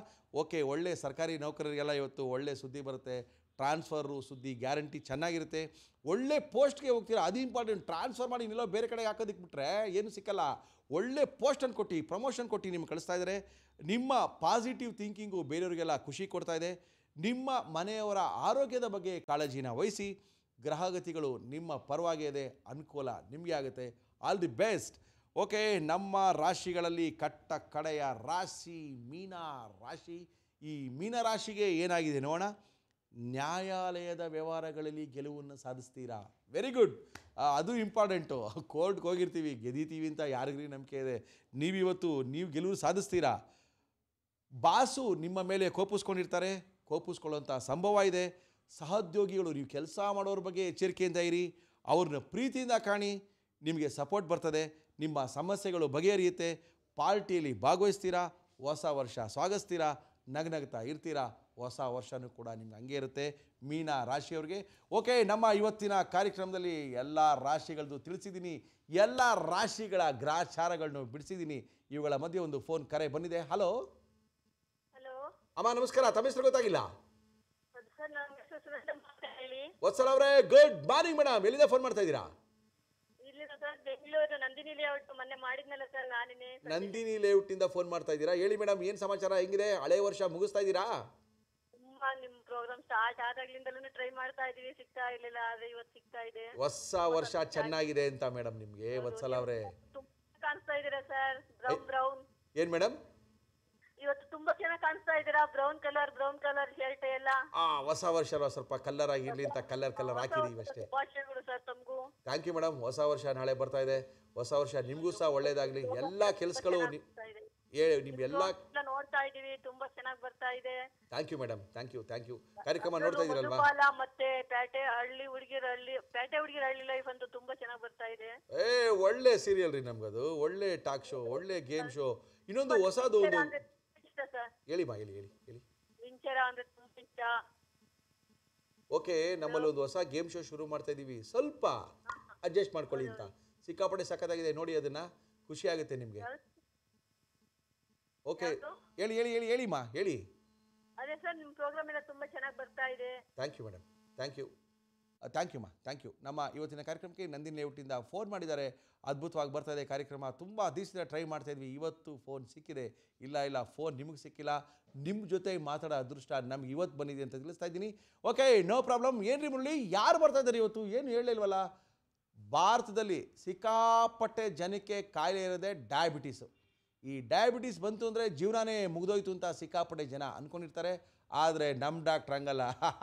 ಓಕೆ, ಒಳ್ಳೆ ಸರ್ಕಾರಿ ನೌಕರರಿಗೆಲ್ಲ ಇವತ್ತು ಒಳ್ಳೆ ಸುದ್ದಿ ಬರುತ್ತೆ. ಟ್ರಾನ್ಸ್ಫರು ಸುದ್ದಿ ಗ್ಯಾರಂಟಿ ಚೆನ್ನಾಗಿರುತ್ತೆ. ಒಳ್ಳೆ ಪೋಸ್ಟ್ಗೆ ಹೋಗ್ತೀರಾ, ಅದು ಇಂಪಾರ್ಟೆಂಟ್. ಟ್ರಾನ್ಸ್ಫರ್ ಮಾಡಿ ನಿಲ್ಲೋ ಬೇರೆ ಕಡೆಗೆ ಹಾಕೋದಕ್ಕೆ ಬಿಟ್ಟರೆ ಏನು ಸಿಕ್ಕಲ್ಲ. ಒಳ್ಳೆ ಪೋಸ್ಟನ್ನು ಕೊಟ್ಟು, ಪ್ರಮೋಷನ್ ಕೊಟ್ಟು ನಿಮ್ಗೆ ಕಳಿಸ್ತಾ ಇದ್ದಾರೆ. ನಿಮ್ಮ ಪಾಸಿಟಿವ್ ಥಿಂಕಿಂಗು ಬೇರೆಯವರಿಗೆಲ್ಲ ಖುಷಿ ಕೊಡ್ತಾ ಇದೆ. ನಿಮ್ಮ ಮನೆಯವರ ಆರೋಗ್ಯದ ಬಗ್ಗೆ ಕಾಳಜಿನ ವಹಿಸಿ. ಗ್ರಹಗತಿಗಳು ನಿಮ್ಮ ಪರವಾಗಿ ಇದೆ. ಅನುಕೂಲ ನಿಮಗೆ ಆಗುತ್ತೆ. All the best. ಓಕೆ, ನಮ್ಮ ರಾಶಿಗಳಲ್ಲಿ ಕಟ್ಟ ಕಡೆಯ ರಾಶಿ ಮೀನ ರಾಶಿ. ಈ ಮೀನ ರಾಶಿಗೆ ಏನಾಗಿದೆ ನೋಡೋಣ. ನ್ಯಾಯಾಲಯದ ವ್ಯವಹಾರಗಳಲ್ಲಿ ಗೆಲುವನ್ನು ಸಾಧಿಸ್ತೀರಾ. Very good. ಅದು ಇಂಪಾರ್ಟೆಂಟು. ಕೋರ್ಟ್ಗೆ ಹೋಗಿರ್ತೀವಿ, ಗೆದ್ದೀತೀವಿ ಅಂತ ಯಾರಿಗ್ರಿ ನಂಬಿಕೆ ಇದೆ? ನೀವು ಗೆಲುವು ಸಾಧಿಸ್ತೀರಾ. ಬಾಸು ನಿಮ್ಮ ಮೇಲೆ ಕೋಪಿಸ್ಕೊಂಡಿರ್ತಾರೆ. ಕೋಪಿಸ್ಕೊಳ್ಳೋಂಥ ಸಂಭವ ಇದೆ. ಸಹೋದ್ಯೋಗಿಗಳು, ನೀವು ಕೆಲಸ ಮಾಡೋರ ಬಗ್ಗೆ ಎಚ್ಚರಿಕೆಯಿಂದ ಇರಿ. ಅವ್ರನ್ನ ಪ್ರೀತಿಯಿಂದ ಕಾಣಿ. ನಿಮಗೆ ಸಪೋರ್ಟ್ ಬರ್ತದೆ. ನಿಮ್ಮ ಸಮಸ್ಯೆಗಳು ಬಗೆಹರಿಯುತ್ತೆ. ಪಾರ್ಟಿಯಲ್ಲಿ ಭಾಗವಹಿಸ್ತೀರಾ. ಹೊಸ ವರ್ಷ ಸ್ವಾಗತಿಸ್ತೀರಾ. ನಗ್ನಗ್ತಾ ಇರ್ತೀರಾ. ಹೊಸ ವರ್ಷನೂ ಕೂಡ ನಿಮ್ಗೆ ಹಂಗೆ ಇರುತ್ತೆ ಮೀನ ರಾಶಿಯವ್ರಿಗೆ. ಓಕೆ, ನಮ್ಮ ಇವತ್ತಿನ ಕಾರ್ಯಕ್ರಮದಲ್ಲಿ ಎಲ್ಲ ರಾಶಿಗಳದ್ದು ತಿಳಿಸಿದ್ದೀನಿ, ಎಲ್ಲ ರಾಶಿಗಳ ಗ್ರಾಚಾರಗಳನ್ನು ಬಿಡಿಸಿದ್ದೀನಿ. ಇವುಗಳ ಮಧ್ಯೆ ಒಂದು ಫೋನ್ ಕರೆ ಬಂದಿದೆ. ಹಲೋ ಹಲೋ ಅಮ್ಮ, ನಮಸ್ಕಾರ. ತಮ್ಮ ಹೆಸರು ಗೊತ್ತಾಗಿಲ್ಲ? ಸರ್, ನನ್ನ ಹೆಸರು ಸುನಂದ ಅಂತ ಹೇಳಿ. ವತ್ಸಲ ಅವರೇ, ಗುಡ್ ಮಾರ್ನಿಂಗ್ ಮೇಡಮ್. ಎಲ್ಲಿಂದ ಫೋನ್ ಮಾಡ್ತಾ ಇದ್ದೀರಾ? ಇಲ್ಲಿಂದ ಸರ್, ಬೆಂಗಳೂರು ನಂದಿನಿ ಲೇಔಟ್ ಮೊನ್ನೆ ಮಾಡಿದ್ನಲ್ಲ ಸರ್, ನಾನೇ. ನಂದಿನಿ ಲೇಔಟಿಂದ ಫೋನ್ ಮಾಡ್ತಾ ಇದ್ದೀರಾ? ಹೇಳಿ ಮೇಡಮ್, ಏನು ಸಮಾಚಾರ? ಹೆಂಗಿದೆ? ಹಳೆ ವರ್ಷ ಮುಗಿಸ್ತಾ ಇದ್ದೀರಾ? ತುಂಬಾ ನಿಮ್ ಪ್ರೋಗ್ರಾಮ್ ಸ್ಟಾರ್ಟ್ ಆದಾಗ್ಲಿಂದಲೂ ಟ್ರೈ ಮಾಡ್ತಾ ಇದೀವಿ, ಸಿಗ್ತಾ ಇರ್ಲಿಲ್ಲ, ಆದ್ರೆ ಇವತ್ತು ಸಿಗ್ತಾ ಇದೆ. ಹೊಸ ವರ್ಷ ಚೆನ್ನಾಗಿದೆ ಅಂತ ಮೇಡಮ್ ನಿಮಗೆ ವತ್ಸಲ ಅವರೇ ತುಂಬಾ ಕಾಣಿಸ್ತಾ ಇದೀರಾ ಸರ್, ಬ್ರೌನ್. ಏನು ಮೇಡಮ್? ಇವತ್ತು ತುಂಬಾ ಚೆನ್ನಾಗಿ ಕಾಣಿಸ್ತಾ ಇದೀರಾ, ಬ್ರೌನ್ ಕಲರ್ ಶರ್ಟ್ ಎಲ್ಲ. ಹೊಸ ವರ್ಷ ಸ್ವಲ್ಪ ಕಲರ್ ಆಗಿರ್ಲಿ ಅಂತ ಕಲರ್ ಹಾಕಿದೀವಿ ಅಷ್ಟೇ. ಭಾಷೆಗಳು ಸರ್ ತಮಗೂ. Thank you madam. ಹೊಸ ವರ್ಷ ನಾಳೆ ಬರ್ತಾ ಇದೆ. ಹೊಸ ವರ್ಷ ನಿಮಗೂ ಸಹ ಒಳ್ಳೇದಾಗ್ಲಿ. ಎಲ್ಲ ಕೆಲಸಗಳು ನಿಮ್ಗೆಲ್ಲ ನೋಡ್ತಾ ಇದೀವಿ, ತುಂಬಾ ಚೆನ್ನಾಗಿ ಬರ್ತಾ ಇದೆ. Thank you madam, thank you. ಕಾರ್ಯಕ್ರಮ ನೋಡ್ತಾ ಇದೀರಲ್ವಾ? ಮತ್ತೆ ಪೇಟೆ ಹುಡುಗಿರ ಹಳ್ಳಿ ಲೈಫ್ ಅಂತೂ ತುಂಬಾ ಚೆನ್ನಾಗಿ ಬರ್ತಾ ಇದೆ. ಒಳ್ಳೆ ಸೀರಿಯಲ್ ರೀ ನಮ್ಗದು. ಒಳ್ಳೆ ಟಾಕ್ ಶೋ, ಒಳ್ಳೆ ಗೇಮ್ ಶೋ. ಇನ್ನೊಂದು ಹೊಸದು ಒಂದು ಹೇಳಿ ಮಾ, ಹೇಳಿ. ವಿಂಚರ ಅಂದ್ರೆ ತುಂಬಾ ಇಷ್ಟ. ಓಕೆ, ನಮ್ಮಲ್ಲಿ ಒಂದು ಹೊಸ ಗೇಮ್ ಶೋ ಶುರು ಮಾಡ್ತಾ ಇದೀವಿ, ಸ್ವಲ್ಪ ಅಡ್ಜಸ್ಟ್ ಮಾಡ್ಕೊಳ್ಳಿ ಅಂತ. ಸಿಕ್ಕಾಪಟ್ಟೆ ಸಖತ್ತಾಗಿದೆ, ನೋಡಿ ಅದನ್ನ, ಖುಷಿ ಆಗುತ್ತೆ ನಿಮ್ಗೆ. ಓಕೆ, ಹೇಳಿ ಮಾ, ಹೇಳಿ. ಅದೇ ಸರ್, ನಿಮ್ಮ ಪ್ರೋಗ್ರಾಮ್ ಎಲ್ಲ ತುಂಬಾ ಚೆನ್ನಾಗಿ ಬರ್ತಾ ಇದೆ. Thank you madam, thank you ಮಾ, ಥ್ಯಾಂಕ್ ಯು. ನಮ್ಮ ಇವತ್ತಿನ ಕಾರ್ಯಕ್ರಮಕ್ಕೆ ನಂದಿನಿ ಲೇಔಟಿಂದ ಫೋನ್ ಮಾಡಿದ್ದಾರೆ. ಅದ್ಭುತವಾಗಿ ಬರ್ತಾ ಇದೆ ಕಾರ್ಯಕ್ರಮ. ತುಂಬ ದಿವಸದಿಂದ ಟ್ರೈ ಮಾಡ್ತಾ ಇದ್ವಿ, ಇವತ್ತು ಫೋನ್ ಸಿಕ್ಕಿದೆ. ಇಲ್ಲ, ಫೋನ್ ನಿಮಗೆ ಸಿಕ್ಕಿಲ್ಲ, ನಿಮ್ಮ ಜೊತೆ ಮಾತಾಡೋ ಅದೃಷ್ಟ ನಮ್ಗೆ ಇವತ್ತು ಬಂದಿದೆ ಅಂತ ತಿಳಿಸ್ತಾ ಇದ್ದೀನಿ. Okay, no problem. ಏನ್ರಿ ಮುರಳಿ, ಯಾರು ಬರ್ತಾ ಇದ್ದಾರೆ ಇವತ್ತು? ಏನು ಹೇಳಿಲ್ವಲ್ಲ. ಭಾರತದಲ್ಲಿ ಸಿಕ್ಕಾಪಟ್ಟೆ ಜನಕ್ಕೆ ಕಾಯಿಲೆ ಇರೋದೇ ಡಯಾಬಿಟೀಸು. ಈ ಡಯಾಬಿಟೀಸ್ ಬಂತು ಅಂದರೆ ಜೀವನನೇ ಮುಗಿದೋಯ್ತು ಅಂತ ಸಿಕ್ಕಾಪಟ್ಟೆ ಜನ ಅಂದ್ಕೊಂಡಿರ್ತಾರೆ. ಆದರೆ ನಮ್ಮ ಡಾಕ್ಟ್ರ್ ಹಂಗಲ್ಲ.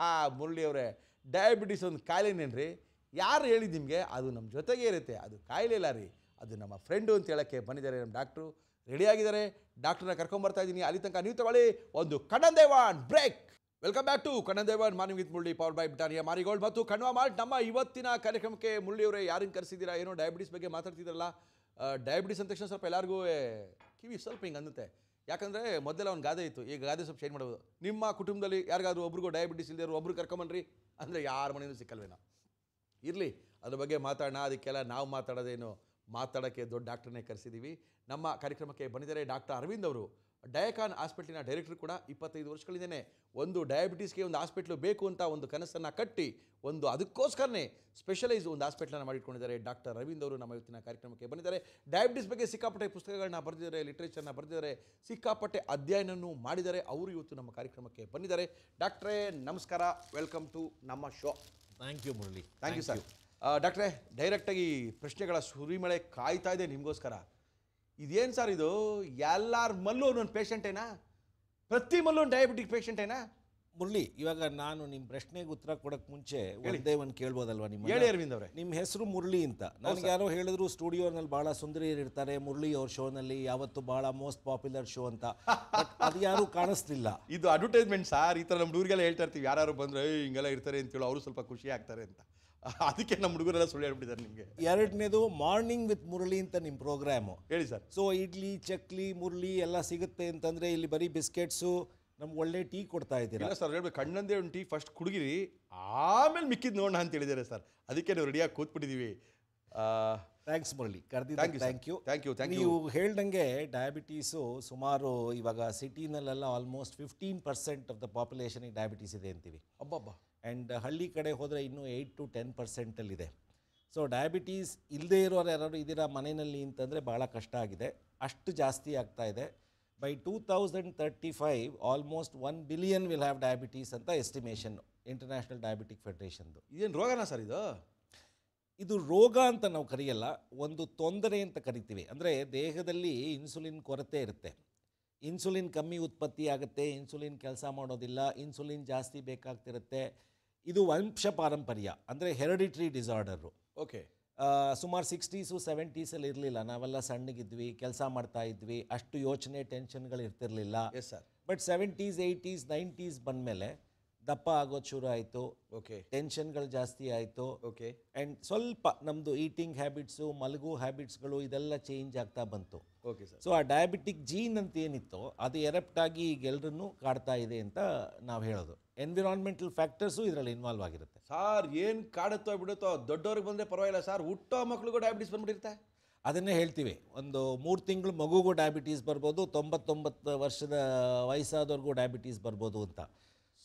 ಮುರಳಿ ಅವರೇ, ಡಯಾಬಿಟೀಸ್ ಒಂದು ಕಾಯಿಲೆನೇನ್ರಿ? ಯಾರು ಹೇಳಿದ್ದು ನಿಮಗೆ? ಅದು ನಮ್ಮ ಜೊತೆಗೆ ಇರುತ್ತೆ, ಅದು ಕಾಯಿಲೆ ಇಲ್ಲ ರೀ, ಅದು ನಮ್ಮ ಫ್ರೆಂಡು ಅಂತ ಹೇಳೋಕ್ಕೆ ಬಂದಿದ್ದಾರೆ ನಮ್ಮ ಡಾಕ್ಟ್ರು. ರೆಡಿಯಾಗಿದ್ದಾರೆ, ಡಾಕ್ಟ್ರನ್ನ ಕರ್ಕೊಂಬರ್ತಾ ಇದ್ದೀನಿ. ಅಲ್ಲಿ ತನಕ ನೀವು ತಗೊಳ್ಳಿ ಒಂದು Kannan Devan break. Welcome back to Kannan Devan morning with Murali, power by Britannia marigold ಮತ್ತು ಕಣ್ವಾ ಮಾರ್ಟ್. ನಮ್ಮ ಇವತ್ತಿನ ಕಾರ್ಯಕ್ರಮಕ್ಕೆ ಮುರಳಿ ಅವರೇ ಯಾರನ್ನು ಕರೆಸಿದ್ದೀರಾ? ಏನೋ ಡಯಾಬಿಟೀಸ್ ಬಗ್ಗೆ ಮಾತಾಡ್ತಿದ್ರಲ್ಲ. ಡಯಾಬಿಟೀಸ್ ಅಂದ ತಕ್ಷಣ ಸ್ವಲ್ಪ ಎಲ್ಲರಿಗೂ ಕಿವಿ ಸ್ವಲ್ಪ ಹಿಂಗೆ ಅನ್ನುತ್ತೆ. ಯಾಕಂದರೆ ಮೊದಲೆಲ್ಲ ಒಂದು ಗಾದೆ ಇತ್ತು, ಈಗ ಗಾದೆ ಸ್ವಲ್ಪ ಚೇಂಜ್ ಮಾಡ್ಬೋದು. ನಿಮ್ಮ ಕುಟುಂಬದಲ್ಲಿ ಯಾರಿಗಾದ್ರೂ ಒಬ್ರಿಗೂ ಡಯಾಬಿಟೀಸ್ ಇಲ್ಲದೆ ಒಬ್ರು ಕರ್ಕೊಂಬನ್ರಿ ಅಂದರೆ ಯಾರ ಮನೆಯೂ ಸಿಕ್ಕಲ್ವೇನೋ. ಇರಲಿ, ಅದ್ರ ಬಗ್ಗೆ ಮಾತಾಡೋಣ. ಅದಕ್ಕೆಲ್ಲ ನಾವು ಮಾತಾಡೋದೇನು, ಮಾತಾಡೋಕ್ಕೆ ದೊಡ್ಡ ಡಾಕ್ಟ್ರನ್ನೇ ಕರೆಸಿದ್ದೀವಿ. ನಮ್ಮ ಕಾರ್ಯಕ್ರಮಕ್ಕೆ ಬಂದಿದ್ದಾರೆ ಡಾಕ್ಟರ್ ಅರವಿಂದ್ ಅವರು. ಡಯಾಕಾನ್ ಹಾಸ್ಪಿಟ್ಲಿನ ಡೈರೆಕ್ಟರ್ ಕೂಡ. 25 ವರ್ಷಗಳಿಂದನೇ ಒಂದು ಡಯಾಬಿಟೀಸ್ಗೆ ಒಂದು ಹಾಸ್ಪಿಟ್ಲು ಬೇಕು ಅಂತ ಒಂದು ಕನಸನ್ನು ಕಟ್ಟಿ ಅದಕ್ಕೋಸ್ಕರನೇ ಸ್ಪೆಷಲೈಸ್ ಒಂದು ಹಾಸ್ಪಿಟ್ಲನ್ನು ಮಾಡಿಟ್ಕೊಂಡಿದ್ದಾರೆ ಡಾಕ್ಟರ್ ಅರವಿಂದ್ ಅವರು. ನಮ್ಮ ಇವತ್ತಿನ ಕಾರ್ಯಕ್ರಮಕ್ಕೆ ಬಂದಿದ್ದಾರೆ. ಡಯಾಬಿಟೀಸ್ ಬಗ್ಗೆ ಸಿಕ್ಕಾಪಟ್ಟೆ ಪುಸ್ತಕಗಳನ್ನ ಬರೆದಿದ್ದಾರೆ, ಲಿಟ್ರೇಚರ್ನ ಬರೆದಿದ್ದಾರೆ, ಸಿಕ್ಕಾಪಟ್ಟೆ ಅಧ್ಯಯನವನ್ನು ಮಾಡಿದ್ದಾರೆ. ಅವರು ಇವತ್ತು ನಮ್ಮ ಕಾರ್ಯಕ್ರಮಕ್ಕೆ ಬಂದಿದ್ದಾರೆ. ಡಾಕ್ಟ್ರೇ ನಮಸ್ಕಾರ, ವೆಲ್ಕಮ್ ಟು ನಮ್ಮ show. Thank you Murali. Thank you sir. ಡಾಕ್ಟ್ರೇ, ಡೈರೆಕ್ಟಾಗಿ ಪ್ರಶ್ನೆಗಳ ಸುರಿಮಳೆ ಕಾಯ್ತಾ ಇದೆ ನಿಮಗೋಸ್ಕರ. ಇದೇನು ಸರ್ ಇದು? ಎಲ್ಲರ ಮಲ್ಲೂ ಒಂದೊಂದು ಪೇಷಂಟೇನಾ? ಪ್ರತಿ ಮಲ್ಲೂ ಒಂದು ಡಯಾಬಿಟಿಕ್ ಪೇಷಂಟೇನಾ? ಮುರಳಿ, ಇವಾಗ ನಾನು ನಿಮ್ಮ ಪ್ರಶ್ನೆಗೆ ಉತ್ತರ ಕೊಡೋಕ್ಕೆ ಮುಂಚೆ ಒಂದೇ ಒಂದು ಕೇಳ್ಬೋದಲ್ವಾ? ಹೇಳಿ ಅರವಿಂದ್ ಅವರೇ. ನಿಮ್ಮ ಹೆಸರು ಮುರಳಿ ಅಂತ. ನನಗೆ ಯಾರೋ ಹೇಳಿದ್ರು ಸ್ಟುಡಿಯೋನಲ್ಲಿ ಭಾಳ ಸುಂದರಿಯರು ಇರ್ತಾರೆ, ಮುರಳಿ ಅವ್ರ ಶೋನಲ್ಲಿ ಯಾವತ್ತು ಭಾಳ ಮೋಸ್ಟ್ ಪಾಪ್ಯುಲರ್ ಶೋ ಅಂತ. ಅದು ಯಾರೂ ಕಾಣಿಸ್ತಿಲ್ಲ. ಇದು ಅಡ್ವರ್ಟೈಸ್ಮೆಂಟ್ ಸಾರ್. ಈ ಥರ ನಮ್ಮ ಹುಡುಗರೆಲ್ಲ ಹೇಳ್ತಾ ಇರ್ತೀವಿ, ಯಾರು ಬಂದರೆ ಹಿಂಗೆಲ್ಲ ಇರ್ತಾರೆ ಅಂತೇಳಿ ಅವರು ಸ್ವಲ್ಪ ಖುಷಿ ಆಗ್ತಾರೆ ಅಂತ. ಅದಕ್ಕೆ ನಮ್ಮ ಹುಡುಗರೆಲ್ಲ ಸುಳ್ಳು ಹೇಳ್ಬಿಟ್ಟಿದ್ದಾರೆ ನಿಮಗೆ. ಎರಡನೇದು ಮಾರ್ನಿಂಗ್ ವಿತ್ ಮುರಳಿ ಅಂತ ನಿಮ್ಮ ಪ್ರೋಗ್ರಾಮು. ಹೇಳಿ ಸರ್. ಸೊ ಇಡ್ಲಿ, ಚಕ್ಲಿ, ಮುರಳಿ ಎಲ್ಲ ಸಿಗುತ್ತೆ ಅಂತಂದರೆ ಇಲ್ಲಿ ಬರೀ ಬಿಸ್ಕೆಟ್ಸು, ನಮ್ಗೆ ಒಳ್ಳೆ ಟೀ ಕೊಡ್ತಾ ಇದ್ದೀರಾ? ಇಲ್ಲ ಸರ್, ಹೇಳ್ಬೇಕು, ಕಣ್ಣಂದೇ ಒಂದು ಟೀ ಫಸ್ಟ್ ಕುಡುಗಿರಿ, ಆಮೇಲೆ ಮಿಕ್ಕಿದ್ದು ನೋಡೋಣ ಅಂತ ಹೇಳಿದ್ದಾರೆ ಸರ್. ಅದಕ್ಕೆ ನಾವು ರೆಡಿಯಾಗಿ ಕೂತ್ಬಿಟ್ಟಿದ್ದೀವಿ. ಥ್ಯಾಂಕ್ಸ್ ಮುರಳಿ, ಕರೆದಿದ್ದಕ್ಕೆ ಥ್ಯಾಂಕ್ ಯು. Thank you. ನೀವು ಹೇಳ್ದಂಗೆ ಡಯಾಬಿಟೀಸು ಸುಮಾರು ಇವಾಗ ಸಿಟಿನಲ್ಲೆಲ್ಲ ಆಲ್ಮೋಸ್ಟ್ 15% ಆಫ್ ದ ಪಾಪ್ಯುಲೇಷನಿಗೆ ಡಯಾಬಿಟೀಸ್ ಇದೆ ಅಂತೀವಿ. ಅಬ್ಬಬ್ಬ. ಆ್ಯಂಡ್ ಹಳ್ಳಿ ಕಡೆ ಹೋದರೆ ಇನ್ನೂ 8 to 10%ಅಲ್ಲಿದೆ. ಸೊ ಡಯಾಬಿಟೀಸ್ ಇಲ್ಲದೇ ಇರೋರು ಯಾರು ಇದ್ದೀರಾ ಮನೆಯಲ್ಲಿ ಅಂತಂದರೆ ಭಾಳ ಕಷ್ಟ ಆಗಿದೆ, ಅಷ್ಟು ಜಾಸ್ತಿ ಆಗ್ತಾ ಇದೆ. By 2035 almost 1 billion will have diabetes ಅಂತ ಎಸ್ಟಿಮೇಷನ್ ಇಂಟರ್ನ್ಯಾಷನಲ್ ಡಯಾಬಿಟಿಕ್ ಫೆಡರೇಷನ್ದು. ಇದೇನು ರೋಗನಾ ಸರ್ ಇದು? ಇದು ರೋಗ ಅಂತ ನಾವು ಕರೆಯಲ್ಲ, ಒಂದು ತೊಂದರೆ ಅಂತ ಕರಿತೀವಿ. ಅಂದರೆ ದೇಹದಲ್ಲಿ ಇನ್ಸುಲಿನ್ ಕೊರತೆ ಇರುತ್ತೆ, ಇನ್ಸುಲಿನ್ ಕಮ್ಮಿ ಉತ್ಪತ್ತಿ ಆಗುತ್ತೆ, ಇನ್ಸುಲಿನ್ ಕೆಲಸ ಮಾಡೋದಿಲ್ಲ, ಇನ್ಸುಲಿನ್ ಜಾಸ್ತಿ ಬೇಕಾಗ್ತಿರುತ್ತೆ. ಇದು ವಂಶ ಪಾರಂಪರ್ಯ, ಅಂದರೆ ಹೆರಿಡಿಟ್ರಿ ಡಿಸಾರ್ಡರು. ಓಕೆ. ಸುಮಾರು 60s 70s ಇರಲಿಲ್ಲ, ನಾವೆಲ್ಲ ಸಣ್ಣಗಿದ್ವಿ, ಕೆಲಸ ಮಾಡ್ತಾ ಇದ್ವಿ, ಅಷ್ಟು ಯೋಚನೆ ಟೆನ್ಷನ್ಗಳು ಇರ್ತಿರಲಿಲ್ಲ. Yes sir. But 70s 80s 90s ಬಂದಮೇಲೆ ದಪ್ಪ ಆಗೋದು ಶುರು ಆಯಿತು, ಓಕೆ ಟೆನ್ಷನ್ಗಳು ಜಾಸ್ತಿ ಆಯಿತು, ಓಕೆ ಆ್ಯಂಡ್ ಸ್ವಲ್ಪ ನಮ್ಮದು ಈಟಿಂಗ್ ಹ್ಯಾಬಿಟ್ಸು, ಮಲಗು ಹ್ಯಾಬಿಟ್ಸ್ಗಳು ಇದೆಲ್ಲ ಚೇಂಜ್ ಆಗ್ತಾ ಬಂತು. Okay sir. ಸೊ ಆ ಡಯಾಬಿಟಿಕ್ ಜೀನ್ ಅಂತ ಏನಿತ್ತು ಅದು ಎರಪ್ಟ್ ಆಗಿ ಈಗ ಎಲ್ಲರನ್ನೂ ಕಾಡ್ತಾ ಇದೆ ಅಂತ ನಾವು ಹೇಳೋದು. ಎನ್ವಿರಾನ್ಮೆಂಟಲ್ ಫ್ಯಾಕ್ಟರ್ಸು ಇದರಲ್ಲಿ ಇನ್ವಾಲ್ವ್ ಆಗಿರುತ್ತೆ. ಸಾರ್ ಏನು ಕಾಡುತ್ತೋ ಬಿಡುತ್ತೋ ದೊಡ್ಡವ್ರಿಗೆ ಬಂದರೆ ಪರವಾಗಿಲ್ಲ ಸರ್, ಹುಟ್ಟೋ ಮಕ್ಳಿಗೂ ಡಯಾಬಿಟಿಸ್ ಬಂದ್ಬಿಟ್ಟಿರುತ್ತೆ. ಅದನ್ನೇ ಹೇಳ್ತೀವಿ, ಒಂದು 3 ತಿಂಗಳು ಮಗುಗೂ ಡಯಾಬಿಟೀಸ್ ಬರ್ಬೋದು, 99 ವರ್ಷದ ವಯಸ್ಸಾದವ್ರಿಗೂ ಡಯಾಬಿಟೀಸ್ ಬರ್ಬೋದು ಅಂತ.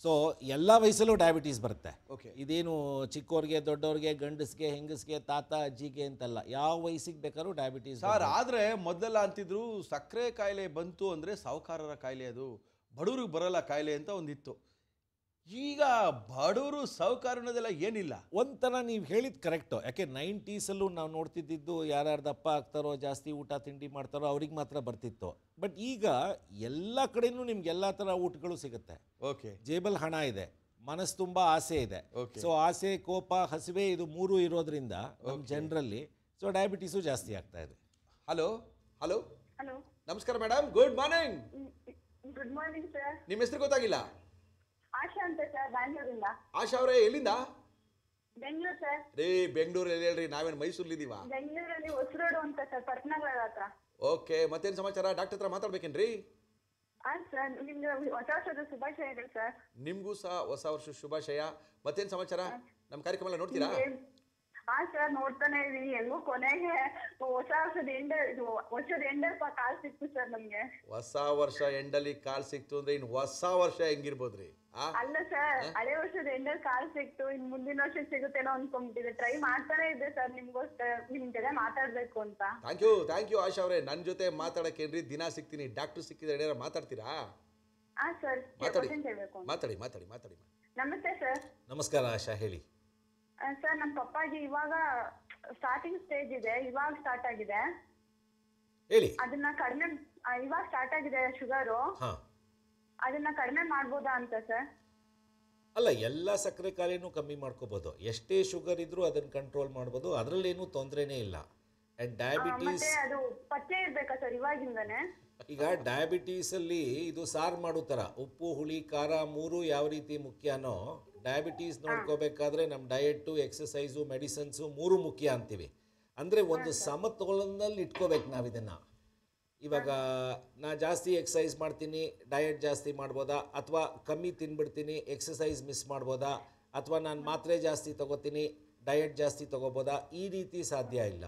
ಸೊ ಎಲ್ಲ ವಯಸ್ಸಲ್ಲೂ ಡಯಾಬಿಟೀಸ್ ಬರುತ್ತೆ. ಓಕೆ. ಇದೇನು ಚಿಕ್ಕವ್ರಿಗೆ, ದೊಡ್ಡವ್ರಿಗೆ, ಗಂಡಸ್ಗೆ, ಹೆಂಗಸ್ಗೆ, ತಾತ ಅಜ್ಜಿಗೆ ಅಂತಲ್ಲ, ಯಾವ ವಯಸ್ಸಿಗೆ ಬೇಕಾದ್ರೂ ಡಯಾಬಿಟೀಸ್. ಸರ್ ಆದರೆ ಮೊದಲೆಲ್ಲ ಅಂತಿದ್ರು ಸಕ್ಕರೆ ಕಾಯಿಲೆ ಬಂತು ಅಂದರೆ ಸಾಹುಕಾರರ ಕಾಯಿಲೆ, ಅದು ಬಡವ್ರಿಗೆ ಬರಲ್ಲ ಕಾಯಿಲೆ ಅಂತ ಒಂದಿತ್ತು. ಈಗ ಬಡವರು ಸಾಹುಕಾರ ಅನ್ನೋದೆಲ್ಲ ಏನಿಲ್ಲ. ಒಂಥರ ನೀವು ಹೇಳಿದ ಕರೆಕ್ಟು. ಯಾಕೆ 90ಸಲ್ಲೂ ನಾವು ನೋಡ್ತಿದ್ದಿದ್ದು ಯಾರ್ಯಾರು ದಪ್ಪ ಆಗ್ತಾರೋ, ಜಾಸ್ತಿ ಊಟ ತಿಂಡಿ ಮಾಡ್ತಾರೋ ಅವ್ರಿಗೆ ಮಾತ್ರ ಬರ್ತಿತ್ತು. ಬಟ್ ಈಗ ಎಲ್ಲ ಕಡೆಯೂ ನಿಮ್ಗೆ ಎಲ್ಲ ಥರ ಊಟಗಳು ಸಿಗುತ್ತೆ. ಓಕೆ. ಜೇಬಲ್ ಹಣ ಇದೆ, ಮನಸ್ಸು ತುಂಬ ಆಸೆ ಇದೆ. Okay. ಸೊ ಆಸೆ, ಕೋಪ, ಹಸಿವೆ ಇದು 3 ಇರೋದ್ರಿಂದ ನಮ್ಮ ಜನರಲ್ಲಿ ಸೊ ಡಯಾಬಿಟೀಸು ಜಾಸ್ತಿ ಆಗ್ತಾ ಇದೆ. ಹಲೋ ಹಲೋ ಹಲೋ, ನಮಸ್ಕಾರ madam, good morning. Good morning sir. ನಿಮ್ಮ ಹೆಸರು ಗೊತ್ತಾಗಿಲ್ಲ? ಆಶಾ ಅಂತ ಸರ್, ಬ್ಯಾಂಗ್ಳೂರಿಂದ. ಆಶಾ ಅವರೇ, ಎಲ್ಲಿಂದ? ಬೆಂಗಳೂರು ಸರ್. ರೀ ಬೆಂಗಳೂರಲ್ಲಿ ಹೇಳ್ರಿ, ನಾವೇನು ಮೈಸೂರಲ್ಲಿದ್ದೀವ? ಬೆಂಗಳೂರಲ್ಲಿ ಹೊಸರೋಡು ಅಂತ ಸರ್, ಪಟ್ನಗಳ ಹತ್ರ. ಓಕೆ, ಮತ್ತೇನು ಸಮಾಚಾರ? ಡಾಕ್ಟರ್ ಹತ್ರ ಮಾತಾಡ್ಬೇಕೇನ್ರಿ? ಸರ್, ನಿಮ್ಗೆ ಹೊಸ ವರ್ಷದ ಶುಭಾಶಯಗಳು ಸರ್. ನಿಮಗೂ ಸಹ ಹೊಸ ವರ್ಷ ಶುಭಾಶಯ. ಮತ್ತೇನು ಸಮಾಚಾರ? ನಮ್ಮ ಕಾರ್ಯಕ್ರಮ ಎಲ್ಲ ನೋಡ್ತೀರಾ? ಸರ್, ನೋಡ್ತಾನೆ ಇದೀನಿ. ಹೆಂಗೂ ಕೊನೆಗೆ ವರ್ಷದ ಎಂಡಲ್ ಕಾಲ್ ಸಿಕ್ತು ಸರ್ ನಮ್ಗೆ. ಹೊಸ ವರ್ಷ ಎಂಡಲ್ಲಿ ಕಾಲ್ ಸಿಕ್ತು ಅಂದ್ರೆ ಇನ್ನು ಹೊಸ ವರ್ಷ ಹೆಂಗಿರ್ಬೋದ್ರಿ? ಅಲ್ಲ ಸರ್, ಹಳೆ ವರ್ಷದ ಎಂಡಲ್ ಕಾಲ್ ಸಿಕ್ತು, ಇನ್ ಮುಂದಿನ ವರ್ಷ ಸಿಗುತ್ತೇನೋ ಅನ್ಕೊಂಡ್ಬಿಟ್ಟಿದೆ. ಟ್ರೈ ಮಾಡ್ತಾನೆ ಇದ್ದೆ ಸರ್ ನಿಮ್ಗೋಸ್ಕರ, ನಿಮ್ ಜೊತೆ ಮಾತಾಡ್ಬೇಕು ಅಂತ. ಥ್ಯಾಂಕ್ ಯು ಆಶಾ ಅವರೇ. ನನ್ನ ಜೊತೆ ಮಾತಾಡಕ್ಕೇನ್ರಿ, ದಿನ ಸಿಗ್ತೀನಿ. ಡಾಕ್ಟರ್ ಸಿಕ್ಕಿದ್ರೆ ಏನಾರ ಮಾತಾಡ್ತೀರಾ? ಸರ್, ಹೇಳ್ಬೇಕು. ಮಾತಾಡಿ. ನಮಸ್ತೆ ಸರ್. ನಮಸ್ಕಾರ ಆಶಾ, ಹೇಳಿ. ಸರ್, ನಮ್ಮ ಪಪ್ಪಾಗಿ ಇವಾಗ ಸ್ಟಾರ್ಟಿಂಗ್ ಸ್ಟೇಜ್ ಇದೆ, ಇವಾಗ ಸ್ಟಾರ್ಟ್ ಆಗಿದೆ. ಹೇಳಿ. ಅದನ್ನ ಕಡಿಮೆ, ಇವಾಗ ಸ್ಟಾರ್ಟ್ ಆಗಿದೆ ಶುಗರು, ಅದನ್ನ ಕಡಿಮೆ ಮಾಡ್ಬೋದಾ ಅಂತ ಸರ್? ಅಲ್ಲ, ಎಲ್ಲ ಸಕ್ಕರೆ ಕಾಯಿಲೆನೂ ಕಮ್ಮಿ ಮಾಡ್ಕೋಬೋದು. ಎಷ್ಟೇ ಶುಗರ್ ಇದ್ರೂ ಅದನ್ನು ಕಂಟ್ರೋಲ್ ಮಾಡ್ಬೋದು, ಅದರಲ್ಲೇನೂ ತೊಂದರೆನೇ ಇಲ್ಲ. ಆ್ಯಂಡ್ ಡಯಾಬಿಟೀಸ್ ಅದು ಪಥ್ಯ ಇರ್ಬೇಕಾ ಸರ್ ಇವಾಗಿಂದನೇ? ಈಗ ಡಯಾಬಿಟೀಸಲ್ಲಿ ಇದು ಸಾರು ಮಾಡೋ ಥರ ಉಪ್ಪು, ಹುಳಿ, ಖಾರ 3 ಯಾವ ರೀತಿ ಮುಖ್ಯನೋ, ಡಯಾಬಿಟೀಸ್ ನೋಡ್ಕೋಬೇಕಾದ್ರೆ ನಮ್ಮ ಡಯೆಟ್ಟು, ಎಕ್ಸಸೈಸು, ಮೆಡಿಸನ್ಸು 3 ಮುಖ್ಯ ಅಂತೀವಿ. ಅಂದರೆ ಒಂದು ಸಮತೋಲನದಲ್ಲಿ ಇಟ್ಕೋಬೇಕು ನಾವು ಇದನ್ನು. ಇವಾಗ ನಾ ಜಾಸ್ತಿ ಎಕ್ಸಸೈಸ್ ಮಾಡ್ತೀನಿ, ಡಯೆಟ್ ಜಾಸ್ತಿ ಮಾಡ್ಬೋದಾ? ಅಥವಾ ಕಮ್ಮಿ ತಿನ್ಬಿಡ್ತೀನಿ, ಎಕ್ಸಸೈಸ್ ಮಿಸ್ ಮಾಡ್ಬೋದಾ? ಅಥವಾ ನಾನು ಮಾತ್ರೆ ಜಾಸ್ತಿ ತೊಗೋತೀನಿ, ಡಯೆಟ್ ಜಾಸ್ತಿ ತೊಗೋಬೋದಾ? ಈ ರೀತಿ ಸಾಧ್ಯ ಇಲ್ಲ.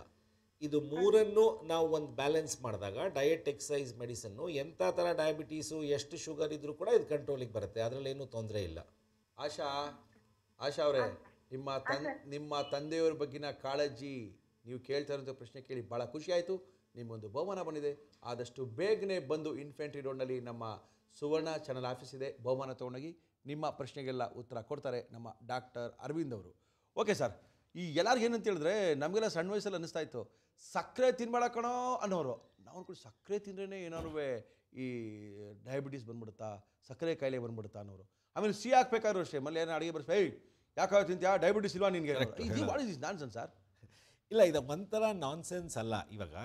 ಇದು 3ಅನ್ನೂ ನಾವು ಒಂದು ಬ್ಯಾಲೆನ್ಸ್ ಮಾಡಿದಾಗ ಡಯೆಟ್, ಎಕ್ಸಸೈಸ್, ಮೆಡಿಸನ್ನು ಎಂಥ ಥರ ಡಯಾಬಿಟೀಸು, ಎಷ್ಟು ಶುಗರ್ ಇದ್ದರೂ ಕೂಡ ಇದು ಕಂಟ್ರೋಲಿಗೆ ಬರುತ್ತೆ, ಅದರಲ್ಲೇನೂ ತೊಂದರೆ ಇಲ್ಲ. ಆಶಾ ಅವರೇ, ನಿಮ್ಮ ತಂದೆಯವರ ಬಗ್ಗಿನ ಕಾಳಜಿ ನೀವು ಕೇಳ್ತಾ ಇರೋಂಥ ಪ್ರಶ್ನೆ ಕೇಳಿ ಭಾಳ ಖುಷಿ ಆಯಿತು. ನಿಮ್ಮೊಂದು ಬಹುಮಾನ ಬಂದಿದೆ. ಆದಷ್ಟು ಬೇಗನೆ ಬಂದು ಇನ್ಫೆಂಟ್ರಿ ರೋಡ್ನಲ್ಲಿ ನಮ್ಮ ಸುವರ್ಣ ಚಾನಲ್ ಆಫೀಸ್ ಇದೆ. ಬಹುಮಾನ ತೊಗೊಂಡೋಗಿ ನಿಮ್ಮ ಪ್ರಶ್ನೆಗೆಲ್ಲ ಉತ್ತರ ಕೊಡ್ತಾರೆ ನಮ್ಮ ಡಾಕ್ಟರ್ ಅರವಿಂದ್ ಅವರು. ಓಕೆ ಸರ್, ಈ ಎಲ್ಲರಿಗೂ ಏನಂತ ಹೇಳಿದ್ರೆ, ನಮಗೆಲ್ಲ ಸಣ್ಣ ವಯಸ್ಸಲ್ಲಿ ಅನ್ನಿಸ್ತಾ ಇತ್ತು ಸಕ್ಕರೆ ತಿನ್ಬೇಡ ಕಣೋ ಅನ್ನೋರು. ನಾವು ಕೂಡ ಸಕ್ಕರೆ ತಿಂದ್ರೇ ಏನಾರು ಈ ಡಯಾಬಿಟೀಸ್ ಬಂದ್ಬಿಡುತ್ತಾ, ಸಕ್ಕರೆ ಕಾಯಿಲೆ ಬಂದ್ಬಿಡುತ್ತಾ ಅನ್ನೋರು. ಆಮೇಲೆ ಸಿಹಿ ಹಾಕ್ಬೇಕಾದ್ರು ಅಷ್ಟೇ, ಮళ్ళీ ಏನೋ ಅಡುಗೆ ಬರ್ಸಿ, ಯಾಕೆ ತಿಂತ್ಯಾ, ಡಯಾಬಿಟೀಸ್ ಇಲ್ವಾ ನಿನಗೆ? What is nonsense sir? ಇಲ್ಲ, ಇದು ಒಂಥರ ನಾನ್ಸೆನ್ಸ್ ಅಲ್ಲ. ಇವಾಗ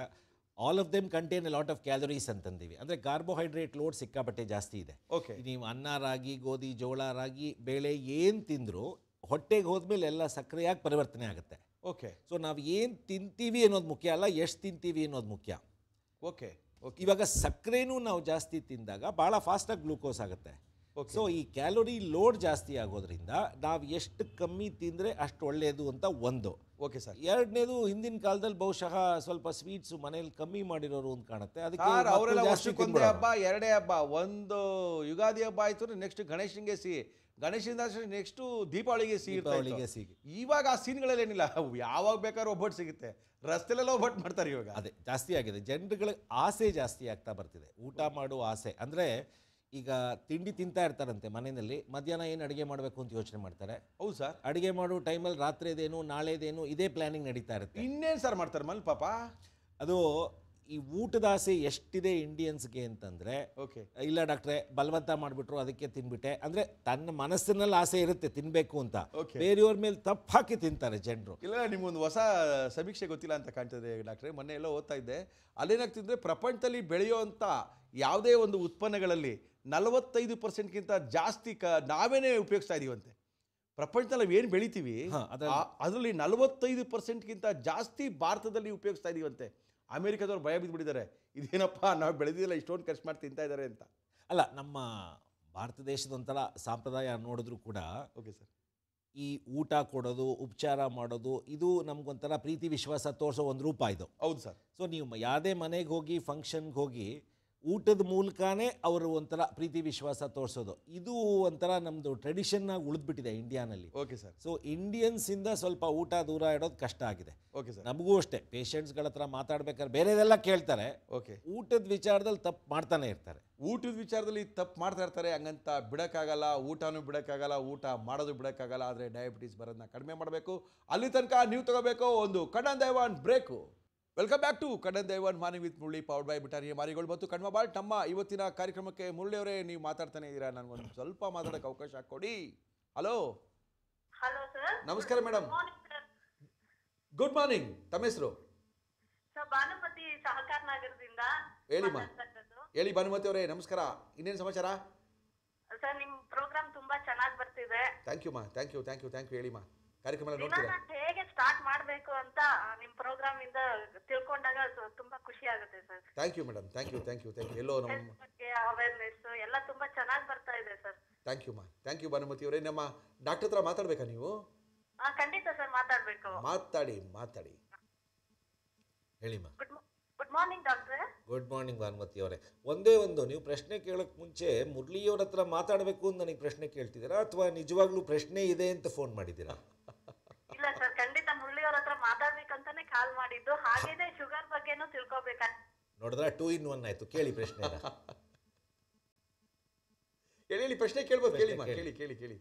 all of them contain a lot of calories ಅಂತಂದೀವಿ. ಅಂದರೆ ಕಾರ್ಬೋಹೈಡ್ರೇಟ್ ಲೋಡ್ ಸಿಕ್ಕಾಪಟ್ಟೆ ಜಾಸ್ತಿ ಇದೆ. ಓಕೆ. ನೀವು ಅನ್ನ, ರಾಗಿ, ಗೋಧಿ, ಜೋಳ, ರಾಗಿ, ಬೇಳೆ ಏನು ತಿಂದರೂ ಹೊಟ್ಟೆಗೆ ಹೋದ್ಮೇಲೆ ಎಲ್ಲ ಸಕ್ಕರೆಯಾಗಿ ಪರಿವರ್ತನೆ ಆಗುತ್ತೆ. ಓಕೆ. ಸೊ ನಾವು ಏನು ತಿಂತೀವಿ ಅನ್ನೋದು ಮುಖ್ಯ ಅಲ್ಲ, ಎಷ್ಟು ತಿಂತೀವಿ ಅನ್ನೋದು ಮುಖ್ಯ. ಓಕೆ. ಇವಾಗ ಸಕ್ಕರೆನೂ ನಾವು ಜಾಸ್ತಿ ತಿಂದಾಗ ಭಾಳ ಫಾಸ್ಟಾಗಿ ಗ್ಲೂಕೋಸ್ ಆಗುತ್ತೆ. ಸೊ ಈ ಕ್ಯಾಲೋರಿ ಲೋಡ್ ಜಾಸ್ತಿ ಆಗೋದ್ರಿಂದ ನಾವು ಎಷ್ಟು ಕಮ್ಮಿ ತಿಂದರೆ ಅಷ್ಟು ಒಳ್ಳೆಯದು ಅಂತ ಒಂದು. Okay sir. ಎರಡನೇದು, ಹಿಂದಿನ ಕಾಲದಲ್ಲಿ ಬಹುಶಃ ಸ್ವಲ್ಪ ಸ್ವೀಟ್ಸು ಮನೇಲಿ ಕಮ್ಮಿ ಮಾಡಿರೋರು ಅಂತ ಕಾಣುತ್ತೆ. ಅದಕ್ಕೆ ಅವರೆಲ್ಲ ವರ್ಷಕ್ಕೊಂದೇ ಹಬ್ಬ, 2 ಹಬ್ಬ, ಒಂದು ಯುಗಾದಿ ಹಬ್ಬ ಆಯಿತು, ನೆಕ್ಸ್ಟ್ ಗಣೇಶನಿಗೆ ಸಿಹಿ, ಗಣೇಶನಿಂದ ನೆಕ್ಸ್ಟು ದೀಪಾವಳಿಗೆ ಸಿಹಿ. ಇವಾಗ ಆ ಸೀನ್ಗಳಲ್ಲೇನಿಲ್ಲ, ಯಾವಾಗ ಬೇಕಾದ್ರೂ ಒಬ್ಬಟ್ಟು ಸಿಗುತ್ತೆ, ರಸ್ತೆಲೆಲ್ಲ ಒಬ್ಬಟ್ಟು ಮಾಡ್ತಾರೆ ಇವಾಗ. ಅದೇ ಜಾಸ್ತಿ ಆಗಿದೆ, ಜನರುಗಳಿಗೆ ಆಸೆ ಜಾಸ್ತಿ ಆಗ್ತಾ ಬರ್ತಿದೆ, ಊಟ ಮಾಡುವ ಆಸೆ. ಅಂದರೆ ಈಗ ತಿಂಡಿ ತಿಂತಾ ಇರ್ತಾರಂತೆ ಮನೆಯಲ್ಲಿ, ಮಧ್ಯಾಹ್ನ ಏನು ಅಡುಗೆ ಮಾಡಬೇಕು ಅಂತ ಯೋಚನೆ ಮಾಡ್ತಾರೆ. ಹೌದು ಸರ್. ಅಡುಗೆ ಮಾಡೋ ಟೈಮಲ್ಲಿ ರಾತ್ರಿದೇನು ನಾಳೆದೇನು ಇದೇ ಪ್ಲಾನಿಂಗ್ ನಡೀತಾ ಇರುತ್ತೆ. ಇನ್ನೇನು ಸರ್ ಮಾಡ್ತಾರೆ ಮನೇಲಿ ಪಾಪ. ಅದು ಈ ಊಟದ ಆಸೆ ಎಷ್ಟಿದೆ ಇಂಡಿಯನ್ಸ್ಗೆ ಅಂತಂದರೆ, ಓಕೆ, ಇಲ್ಲ ಡಾಕ್ಟ್ರೆ ಬಲವಂತ ಮಾಡಿಬಿಟ್ರು ಅದಕ್ಕೆ ತಿನ್ಬಿಟ್ಟೆ, ಅಂದರೆ ತನ್ನ ಮನಸ್ಸಿನಲ್ಲಿ ಆಸೆ ಇರುತ್ತೆ ತಿನ್ನಬೇಕು ಅಂತ, ಬೇರೆಯವ್ರ ಮೇಲೆ ತಪ್ಪು ಹಾಕಿ ತಿಂತಾರೆ ಜನರು. ಇಲ್ಲ, ನಿಮಗೊಂದು ಹೊಸ ಸಮೀಕ್ಷೆ ಗೊತ್ತಿಲ್ಲ ಅಂತ ಕಾಣ್ತದೆ ಡಾಕ್ಟ್ರೆ. ಮೊನ್ನೆ ಎಲ್ಲೋ ಓದ್ತಾ ಇದ್ದೆ, ಅಲ್ಲೇನಾಗ್ತಿದ್ರೆ ಪ್ರಪಂಚದಲ್ಲಿ ಬೆಳೆಯುವಂಥ ಯಾವುದೇ ಒಂದು ಉತ್ಪನ್ನಗಳಲ್ಲಿ 45%ಗಿಂತ ಜಾಸ್ತಿ ನಾವೇನೇ ಉಪಯೋಗಿಸ್ತಾ ಇದೀವಂತೆ. ಪ್ರಪಂಚದಲ್ಲಿ ನಾವು ಏನು ಬೆಳಿತೀವಿ ಅದರಲ್ಲಿ 45%ಗಿಂತ ಜಾಸ್ತಿ ಭಾರತದಲ್ಲಿ ಉಪಯೋಗಿಸ್ತಾ ಇದೀವಂತೆ. ಅಮೆರಿಕದವ್ರು ಭಯ ಬಿದ್ದುಬಿಟ್ಟಿದ್ದಾರೆ, ಇದೇನಪ್ಪ ನಾವು ಬೆಳೆದಿಲ್ಲ ಇಷ್ಟೊಂದು ಖರ್ಚು ಮಾಡಿ ತಿಂತಾ ಇದ್ದಾರೆ ಅಂತ. ಅಲ್ಲ, ನಮ್ಮ ಭಾರತ ದೇಶದ ಒಂಥರ ಸಂಪ್ರದಾಯ ನೋಡಿದ್ರು ಕೂಡ ಓಕೆ ಸರ್, ಈ ಊಟ ಕೊಡೋದು, ಉಪಚಾರ ಮಾಡೋದು, ಇದು ನಮಗೊಂಥರ ಪ್ರೀತಿ ವಿಶ್ವಾಸ ತೋರಿಸೋ ಒಂದು ರೂಪ ಇದು. ಹೌದು ಸರ್. ಸೊ ನೀವು ಯಾವುದೇ ಮನೆಗೆ ಹೋಗಿ, ಫಂಕ್ಷನ್ಗೆ ಹೋಗಿ, ಊಟದ ಮೂಲಕನೇ ಅವರು ಒಂಥರ ಪ್ರೀತಿ ವಿಶ್ವಾಸ ತೋರಿಸೋದು. ಇದು ಒಂಥರ ನಮ್ಮದು ಟ್ರೆಡಿಷನ್ನಾಗಿ ಉಳಿದ್ಬಿಟ್ಟಿದೆ ಇಂಡಿಯಾನಲ್ಲಿ. Okay sir. ಸೊ ಇಂಡಿಯನ್ಸಿಂದ ಸ್ವಲ್ಪ ಊಟ ದೂರ ಇಡೋದು ಕಷ್ಟ ಆಗಿದೆ. Okay sir. ನಮಗೂ ಅಷ್ಟೇ, ಪೇಷಂಟ್ಸ್ಗಳ ಹತ್ರ ಮಾತಾಡ್ಬೇಕಾದ್ರೆ ಬೇರೆದೆಲ್ಲ ಕೇಳ್ತಾರೆ, ಓಕೆ, ಊಟದ ವಿಚಾರದಲ್ಲಿ ತಪ್ಪು ಮಾಡ್ತಾನೆ ಇರ್ತಾರೆ. ಊಟದ ವಿಚಾರದಲ್ಲಿ ತಪ್ಪು ಮಾಡ್ತಾ ಇರ್ತಾರೆ. ಹಂಗಂತ ಬಿಡೋಕ್ಕಾಗಲ್ಲ, ಊಟನೂ ಬಿಡೋಕ್ಕಾಗಲ್ಲ, ಊಟ ಮಾಡೋದು ಬಿಡೋಕ್ಕಾಗಲ್ಲ. ಆದರೆ ಡಯಾಬಿಟೀಸ್ ಬರೋದನ್ನ ಕಡಿಮೆ ಮಾಡಬೇಕು. ಅಲ್ಲಿ ತನಕ ನೀವು ತಗೋಬೇಕು ಒಂದು Kannan Devan break. Welcome back to Kannan Devan morning with Murali, powered by Britannia Marigold ಮತ್ತು ಕಣ್ಮ ಬಾಲ್ಟ್. ನಮ್ಮ ಇವತ್ತಿನ ಕಾರ್ಯಕ್ರಮಕ್ಕೆ ಮುರಳಿ ಅವರೇ ನೀವು ಮಾತಾಡ್ತಾನೆ ಇದ್ದೀರಾ, ನನಗೊಂದು ಸ್ವಲ್ಪ ಮಾತಾಡೋಕ್ಕೆ ಅವಕಾಶ ಕೊಡಿ. ಹಲೋ. Hello sir. ನಮಸ್ಕಾರ ಮೇಡಮ್. Good morning. ತಮ್ಮ ಹೆಸರು? ಸರ್ ಭಾನುಮತಿ, ಸಹಕಾರ ನಗರದಿಂದ. ಹೇಳಿ ಭಾನುಮತಿ ಅವರೇ, ನಮಸ್ಕಾರ. ಇನ್ನೇನು ಸಮಾಚಾರ? ಸರ್ ನಿಮ್ಮ ಪ್ರೋಗ್ರಾಮ್ ತುಂಬಾ ಚೆನ್ನಾಗಿ ಬರ್ತಿದೆ. ಥ್ಯಾಂಕ್ ಯು ಮಾ, thank you thank you thank you. ಹೇಳಿ ಮಾ, ಕಾರ್ಯಕ್ರಮ ನೋಡ್ತೀರಾ? ಹೇಗೆ ಸ್ಟಾರ್ಟ್ ಮಾಡಬೇಕು ಅಂತ ನಿಮ್ಮ ಪ್ರೋಗ್ರಾಮ್ ಇಂದ ತಿಳ್ಕೊಂಡಾಗ ತುಂಬಾ ಖುಷಿ ಆಗುತ್ತೆ sir. Thank you madam, thank you thank you thank you. ಎಲ್ಲೋ ನಮ್ಮ ಬಗ್ಗೆ ಅವೇರ್ನೆಸ್ ಎಲ್ಲ ತುಂಬಾ ಚೆನ್ನಾಗಿ ಬರ್ತಾ ಇದೆ ಸರ್. ಥ್ಯಾಂಕ್ ಯು ಮಾ, ಥ್ಯಾಂಕ್ ಯು ಭಾನುಮತಿ ಅವರೇ. ನಮ್ಮ ಡಾಕ್ಟರ್ ಹತ್ರ ಮಾತಾಡ್ಬೇಕಾ ನೀವು? ಖಂಡಿತ ಸರ್, ಮಾತಾಡ್ಬೇಕು. ಮಾತಾಡಿ ಹೇಳಿ ಮಾ. ಗುಡ್ ಮಾರ್ನಿಂಗ್ ಡಾಕ್ಟ್ರೆ. ಗುಡ್ ಮಾರ್ನಿಂಗ್ ಭಾನುಮತಿ ಅವರೇ. ಒಂದೇ ಒಂದು, ನೀವು ಪ್ರಶ್ನೆ ಕೇಳೋಕ್ಕೆ ಮುಂಚೆ ಮುರಳಿಯವ್ರ ಹತ್ರ ಮಾತಾಡಬೇಕು ಅಂತ ನನಗೆ ಪ್ರಶ್ನೆ ಕೇಳ್ತಿದ್ದೀರಾ ಅಥವಾ ನಿಜವಾಗ್ಲೂ ಪ್ರಶ್ನೆ ಇದೆ ಅಂತ ಫೋನ್ ಮಾಡಿದ್ದೀರಾ? ಇಲ್ಲ ಸರ್, ಖಂಡಿತ ಮುರಳಿ ಅವ್ರ ಹತ್ರ ಮಾತಾಡ್ಬೇಕಂತಾನೆ ಕಾಲ್ ಮಾಡಿದ್ದು. ಹಾಗೇನೆ ಶುಗರ್ ಬಗ್ಗೆನೂ ತಿಳ್ಕೊಬೇಕಾ. ನೋಡಿದ್ರ 2 in 1 ಆಯ್ತು. ಕೇಳಿ ಪ್ರಶ್ನೆ. ಹೇಳಿ ಪ್ರಶ್ನೆ ಕೇಳ್ಬೋದು. ಕೇಳಿ ಮಾ, ಕೇಳಿ.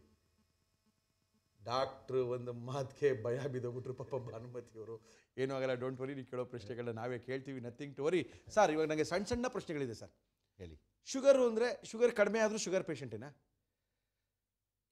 ಡಾಕ್ಟ್ರು ಒಂದು ಮಾತಿಗೆ ಭಯ ಬಿದ್ದೋಗ್ಬಿಟ್ರು ಪಾಪ ಭಾನುಮತಿಯವರು. ಏನೂ ಆಗಲ್ಲ, ಡೋಂಟ್ ವರಿ. ನೀವು ಕೇಳೋ ಪ್ರಶ್ನೆಗಳನ್ನ ನಾವೇ ಕೇಳ್ತೀವಿ, ನಥಿಂಗ್ ಟು ವರಿ. ಸರ್, ಇವಾಗ ನನಗೆ ಸಣ್ಣ ಪ್ರಶ್ನೆಗಳಿದೆ ಸರ್. ಹೇಳಿ. ಶುಗರು ಅಂದರೆ ಶುಗರ್ ಕಡಿಮೆ ಆದರೂ ಶುಗರ್ ಪೇಷಂಟೇನಾ?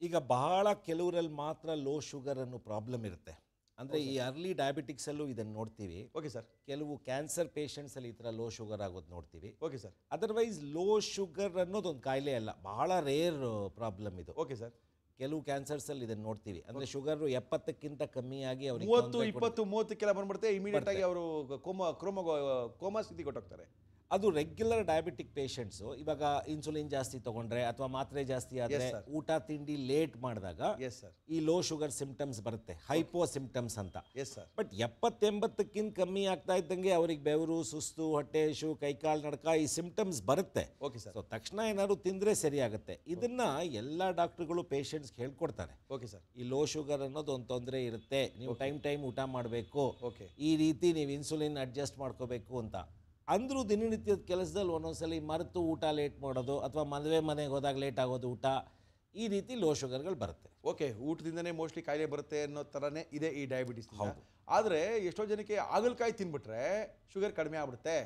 ಈಗ ಬಹಳ ಕೆಲವರಲ್ಲಿ ಮಾತ್ರ ಲೋ ಶುಗರ್ ಅನ್ನೋ ಪ್ರಾಬ್ಲಮ್ ಇರುತ್ತೆ. ಅಂದರೆ ಈ ಅರ್ಲಿ ಡಯಾಬಿಟಿಕ್ಸಲ್ಲೂ ಇದನ್ನು ನೋಡ್ತೀವಿ. Okay sir. ಕೆಲವು ಕ್ಯಾನ್ಸರ್ ಪೇಷಂಟ್ಸಲ್ಲಿ ಈ ಥರ ಲೋ ಶುಗರ್ ಆಗೋದು ನೋಡ್ತೀವಿ. Okay sir. Otherwise low sugar ಅನ್ನೋದೊಂದು ಕಾಯಿಲೆ ಅಲ್ಲ, ಬಹಳ ರೇರ್ ಪ್ರಾಬ್ಲಮ್ ಇದು. Okay sir. ಕೆಲವು ಕ್ಯಾನ್ಸರ್ಸಲ್ಲಿ ಇದನ್ನು ನೋಡ್ತೀವಿ. ಅಂದರೆ ಶುಗರು 70ಕ್ಕಿಂತ ಕಮ್ಮಿಯಾಗಿ ಅವ್ರಿಗೆ 30, 20, 30 ಬಂದ್ಬಿಡುತ್ತೆ. ಇಮಿಡಿಯೇಟ್ ಆಗಿ ಅವರು ಕೋಮಾ ಸ್ಥಿತಿ ಕೊಟ್ಟೋಗ್ತಾರೆ. ಅದು ರೆಗ್ಯುಲರ್ ಡಯಾಬಿಟಿಕ್ ಪೇಷಂಟ್ಸು ಇವಾಗ ಇನ್ಸುಲಿನ್ ಜಾಸ್ತಿ ತೊಗೊಂಡ್ರೆ ಅಥವಾ ಮಾತ್ರೆ ಜಾಸ್ತಿ ಆದರೆ, ಊಟ ತಿಂಡಿ ಲೇಟ್ ಮಾಡಿದಾಗ ಈ ಲೋ ಶುಗರ್ ಸಿಂಪ್ಟಮ್ಸ್ ಬರುತ್ತೆ, ಹೈಪೋ ಸಿಂಪ್ಟಮ್ಸ್ ಅಂತ. ಬಟ್ 70-80ಕ್ಕಿಂತ ಕಮ್ಮಿ ಆಗ್ತಾ ಇದ್ದಂಗೆ ಅವ್ರಿಗೆ ಬೆವರು, ಸುಸ್ತು, ಹೊಟ್ಟೆ ಹಸಿವು, ಕೈಕಾಲು ನಡ್ಕ ಈ ಸಿಂಪ್ಟಮ್ಸ್ ಬರುತ್ತೆ. ಸೊ ತಕ್ಷಣ ಏನಾದ್ರು ತಿಂದರೆ ಸರಿಯಾಗುತ್ತೆ. ಇದನ್ನ ಎಲ್ಲ ಡಾಕ್ಟ್ರುಗಳು ಪೇಷಂಟ್ಸ್ಗೆ ಹೇಳ್ಕೊಡ್ತಾರೆ. ಈ ಲೋ ಶುಗರ್ ಅನ್ನೋದು ಒಂದು ತೊಂದರೆ ಇರುತ್ತೆ, ನೀವು ಟೈಮ್ ಊಟ ಮಾಡಬೇಕು, ಈ ರೀತಿ ನೀವು ಇನ್ಸುಲಿನ್ ಅಡ್ಜಸ್ಟ್ ಮಾಡ್ಕೋಬೇಕು ಅಂತ. ಅಂದರೂ ದಿನನಿತ್ಯದ ಕೆಲಸದಲ್ಲಿ ಒಂದೊಂದ್ಸಲಿ ಮರೆತು ಊಟ ಲೇಟ್ ಮಾಡೋದು ಅಥವಾ ಮನೆಗೆ ಹೋದಾಗ ಲೇಟ್ ಆಗೋದು ಊಟ, ಈ ರೀತಿ ಲೋ ಶುಗರ್ಗಳು ಬರುತ್ತೆ. ಓಕೆ, ಊಟದಿಂದನೇ ಮೋಸ್ಟ್ಲಿ ಕಾಯಿಲೆ ಬರುತ್ತೆ ಅನ್ನೋ ಥರನೇ ಇದೆ ಈ ಡಯಾಬಿಟಿಸ್. ಆದರೆ ಎಷ್ಟೋ ಜನಕ್ಕೆ ಹಾಗಲಕಾಯಿ ತಿನ್ಬಿಟ್ರೆ ಶುಗರ್ ಕಡಿಮೆ ಆಗ್ಬಿಡುತ್ತೆ.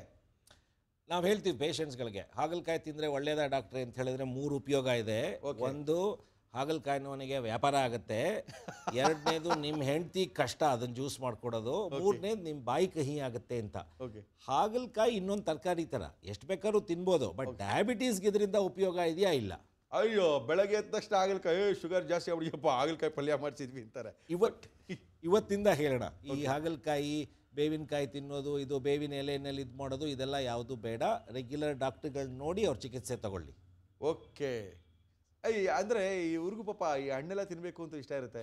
ನಾವು ಹೇಳ್ತೀವಿ ಪೇಷಂಟ್ಸ್ಗಳಿಗೆ, ಹಾಗಲಕಾಯಿ ತಿಂದರೆ ಒಳ್ಳೇದಾ ಡಾಕ್ಟ್ರೆ ಅಂತ ಹೇಳಿದ್ರೆ 3 ಉಪಯೋಗ ಇದೆ. ಒಂದು, ಹಾಗಲಕಾಯಿನವನಿಗೆ ವ್ಯಾಪಾರ ಆಗುತ್ತೆ. ಎರಡನೇದು, ನಿಮ್ಮ ಹೆಂಡತಿ ಕಷ್ಟ ಅದನ್ನು ಜ್ಯೂಸ್ ಮಾಡ್ಕೊಡೋದು. ಮೂರನೇದು, ನಿಮ್ಮ ಬಾಯಿ ಕಹಿ ಆಗುತ್ತೆ ಅಂತ. ಹಾಗಲಕಾಯಿ ಇನ್ನೊಂದು ತರಕಾರಿ ಥರ ಎಷ್ಟು ಬೇಕಾದ್ರೂ ತಿನ್ಬೋದು, ಬಟ್ ಡಯಾಬಿಟೀಸ್ಗೆ ಇದರಿಂದ ಉಪಯೋಗ ಇದೆಯಾ? ಇಲ್ಲ. ಅಯ್ಯೋ, ಬೆಳಗ್ಗೆ ಎದ್ದ ತಕ್ಷಣ ಹಾಗಲಕಾಯಿ ಶುಗರ್ ಜಾಸ್ತಿ ಆಗ್ಬಿಡಿಯಪ್ಪ, ಹಾಗಲಕಾಯಿ ಪಲ್ಯ ಮಾಡಿಸಿದ್ವಿ ಅಂತಾರೆ. ಇವತ್ತಿಂದ ಹೇಳೋಣ, ಈ ಹಾಗಲಕಾಯಿ, ಬೇವಿನಕಾಯಿ ತಿನ್ನೋದು, ಇದು ಬೇವಿನ ಎಲೆಯಲ್ಲಿ ಇದು ಮಾಡೋದು, ಇದೆಲ್ಲ ಯಾವುದು ಬೇಡ. ರೆಗ್ಯುಲರ್ ಡಾಕ್ಟ್ರುಗಳು ನೋಡಿ ಅವ್ರ ಚಿಕಿತ್ಸೆ ತಗೊಳ್ಳಿ. ಓಕೆ. ಅಂದರೆ ಇವ್ರಿಗೂ ಪಾಪ ಈ ಹಣ್ಣೆಲ್ಲ ತಿನ್ನಬೇಕು ಅಂತ ಇಷ್ಟ ಇರುತ್ತೆ.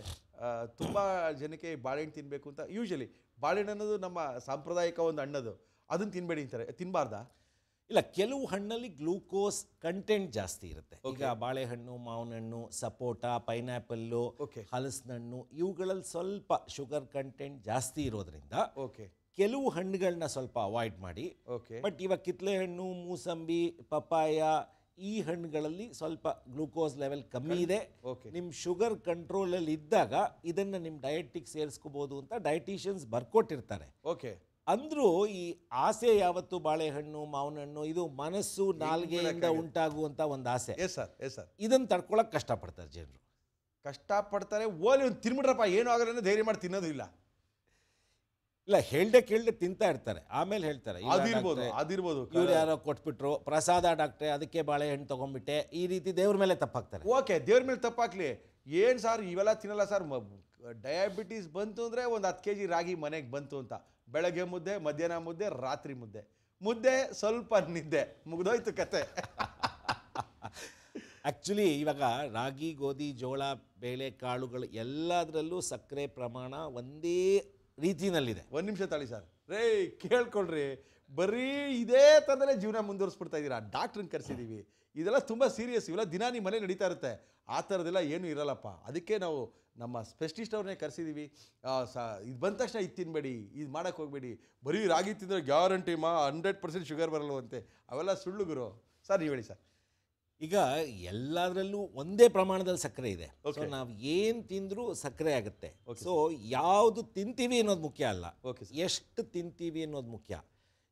ತುಂಬ ಜನಕ್ಕೆ ಬಾಳೆಹಣ್ಣು ತಿನ್ನಬೇಕು ಅಂತ. ಯೂಶಲಿ ಬಾಳೆಹಣ್ಣು ಅನ್ನೋದು ನಮ್ಮ ಸಾಂಪ್ರದಾಯಿಕ ಒಂದು ಹಣ್ಣದು, ಅದನ್ನು ತಿನ್ನಬೇಡಿ ಅಂತಾರೆ. ತಿನ್ನಬಾರ್ದಾ? ಇಲ್ಲ, ಕೆಲವು ಹಣ್ಣಲ್ಲಿ ಗ್ಲೂಕೋಸ್ ಕಂಟೆಂಟ್ ಜಾಸ್ತಿ ಇರುತ್ತೆ. ಈಗ ಬಾಳೆಹಣ್ಣು, ಮಾವಿನ ಹಣ್ಣು, ಸಪೋಟ, ಪೈನಾಪಲ್ಲು, ಹಲಸಿನಣ್ಣು, ಇವುಗಳಲ್ಲಿ ಸ್ವಲ್ಪ ಶುಗರ್ ಕಂಟೆಂಟ್ ಜಾಸ್ತಿ ಇರೋದ್ರಿಂದ ಕೆಲವು ಹಣ್ಣುಗಳನ್ನ ಸ್ವಲ್ಪ ಅವಾಯ್ಡ್ ಮಾಡಿ. ಬಟ್ ಇವಾಗ ಕಿತ್ತಳೆ ಹಣ್ಣು, ಮೂಸಂಬಿ, ಪಪ್ಪಾಯ, ಈ ಹಣ್ಣುಗಳಲ್ಲಿ ಸ್ವಲ್ಪ ಗ್ಲೂಕೋಸ್ ಲೆವೆಲ್ ಕಮ್ಮಿ ಇದೆ. ನಿಮ್ಮ ಶುಗರ್ ಕಂಟ್ರೋಲಲ್ಲಿ ಇದ್ದಾಗ ಇದನ್ನು ನಿಮ್ಮ ಡಯಟಿಗೆ ಸೇರಿಸ್ಕೋಬೋದು ಅಂತ ಡಯಟಿಷಿಯನ್ಸ್ ಬರ್ಕೊಟ್ಟಿರ್ತಾರೆ. ಅಂದರೂ ಈ ಆಸೆ ಯಾವತ್ತು ಬಾಳೆಹಣ್ಣು, ಮಾವಿನ ಹಣ್ಣು, ಇದು ಮನಸ್ಸು, ನಾಲ್ಗೆಯಿಂದ ಉಂಟಾಗುವಂಥ ಒಂದು ಆಸೆ. ಇದನ್ನು ತಡ್ಕೊಳಕ್ಕೆ ಕಷ್ಟಪಡ್ತಾರೆ ಜನರು. ಕಷ್ಟಪಡ್ತಾರೆ. ಓಲಿ ಒಂದು ತಿನ್ಬಿಟ್ರಪ್ಪ ಏನೂ ಆಗಲ್ಲ, ಧೈರ್ಯ ಮಾಡಿ ತಿನ್ನೋದು ಇಲ್ಲ. ಇಲ್ಲ ಹೇಳ್ದೆ ಕೇಳ್ದೆ ತಿಂತಾ ಇರ್ತಾರೆ, ಆಮೇಲೆ ಹೇಳ್ತಾರೆ ಅದಿರ್ಬೋದು ಇವ್ರು ಯಾರೋ ಕೊಟ್ಬಿಟ್ರು ಪ್ರಸಾದ ಡಾಕ್ಟ್ರೆ ಅದಕ್ಕೆ ಬಾಳೆಹಣ್ಣು ತೊಗೊಂಡ್ಬಿಟ್ಟೆ, ಈ ರೀತಿ ದೇವ್ರ ಮೇಲೆ ತಪ್ಪಾಕ್ತಾರೆ. ಓಕೆ, ದೇವ್ರ ಮೇಲೆ ತಪ್ಪಾಕ್ಲಿ. ಏನು ಸರ್ ಇವೆಲ್ಲ ತಿನ್ನಲ್ಲ ಸರ್, ಡಯಾಬಿಟೀಸ್ ಬಂತು ಅಂದರೆ ಒಂದು 10 kg ರಾಗಿ ಮನೆಗೆ ಬಂತು ಅಂತ, ಬೆಳಗ್ಗೆ ಮುದ್ದೆ, ಮಧ್ಯಾಹ್ನ ಮುದ್ದೆ, ರಾತ್ರಿ ಮುದ್ದೆ ಸ್ವಲ್ಪ ನಿದ್ದೆ, ಮುಗ್ದೋಯ್ತು ಕತೆ. ಆ್ಯಕ್ಚುಲಿ ಇವಾಗ ರಾಗಿ, ಗೋಧಿ, ಜೋಳ, ಬೇಳೆ ಕಾಳುಗಳು ಎಲ್ಲದರಲ್ಲೂ ಸಕ್ಕರೆ ಪ್ರಮಾಣ ಒಂದೇ ರೀತಿನಲ್ಲಿದೆ. ಒಂದು ನಿಮಿಷ ತಾಳಿ ಸರ್, ಕೇಳ್ಕೊಳ್ರಿ, ಬರೀ ಇದೇ ಥರದಲ್ಲೇ ಜೀವನ ಮುಂದುವರಿಸ್ಬಿಡ್ತಾ ಇದ್ದೀರಾ. ಡಾಕ್ಟ್ರನ್ನ ಕರೆಸಿದ್ದೀವಿ, ಇದೆಲ್ಲ ತುಂಬ ಸೀರಿಯಸ್, ಇವೆಲ್ಲ ದಿನ ನಿಮ್ಮ ಮನೆ ನಡೀತಾ ಇರುತ್ತೆ. ಆ ಥರದ್ದೆಲ್ಲ ಏನೂ ಇರಲ್ಲಪ್ಪ. ಅದಕ್ಕೆ ನಾವು ನಮ್ಮ ಸ್ಪೆಷಲಿಸ್ಟ್ ಅವ್ರನ್ನೇ ಕರೆಸಿದ್ದೀವಿ. ಇದು ಬಂದ ತಕ್ಷಣ ಇದು ತಿನ್ನಬೇಡಿ, ಇದು ಮಾಡೋಕ್ಕೆ ಹೋಗಬೇಡಿ, ಬರೀ ರಾಗಿ ತಿಂದರೆ ಗ್ಯಾರಂಟಿ 100% ಶುಗರ್ ಬರಲ್ವಂತೆ, ಅವೆಲ್ಲ ಸುಳ್ಳು ಗುರು. ಸರ್ ನೀವು ಹೇಳಿ ಸರ್. ಈಗ ಎಲ್ಲದರಲ್ಲೂ ಒಂದೇ ಪ್ರಮಾಣದಲ್ಲಿ ಸಕ್ಕರೆ ಇದೆ. ಸೊ ನಾವು ಏನು ತಿಂದರೂ ಸಕ್ಕರೆ ಆಗುತ್ತೆ. ಸೊ ಯಾವುದು ತಿಂತೀವಿ ಅನ್ನೋದು ಮುಖ್ಯ ಅಲ್ಲ, ಎಷ್ಟು ತಿಂತೀವಿ ಅನ್ನೋದು ಮುಖ್ಯ.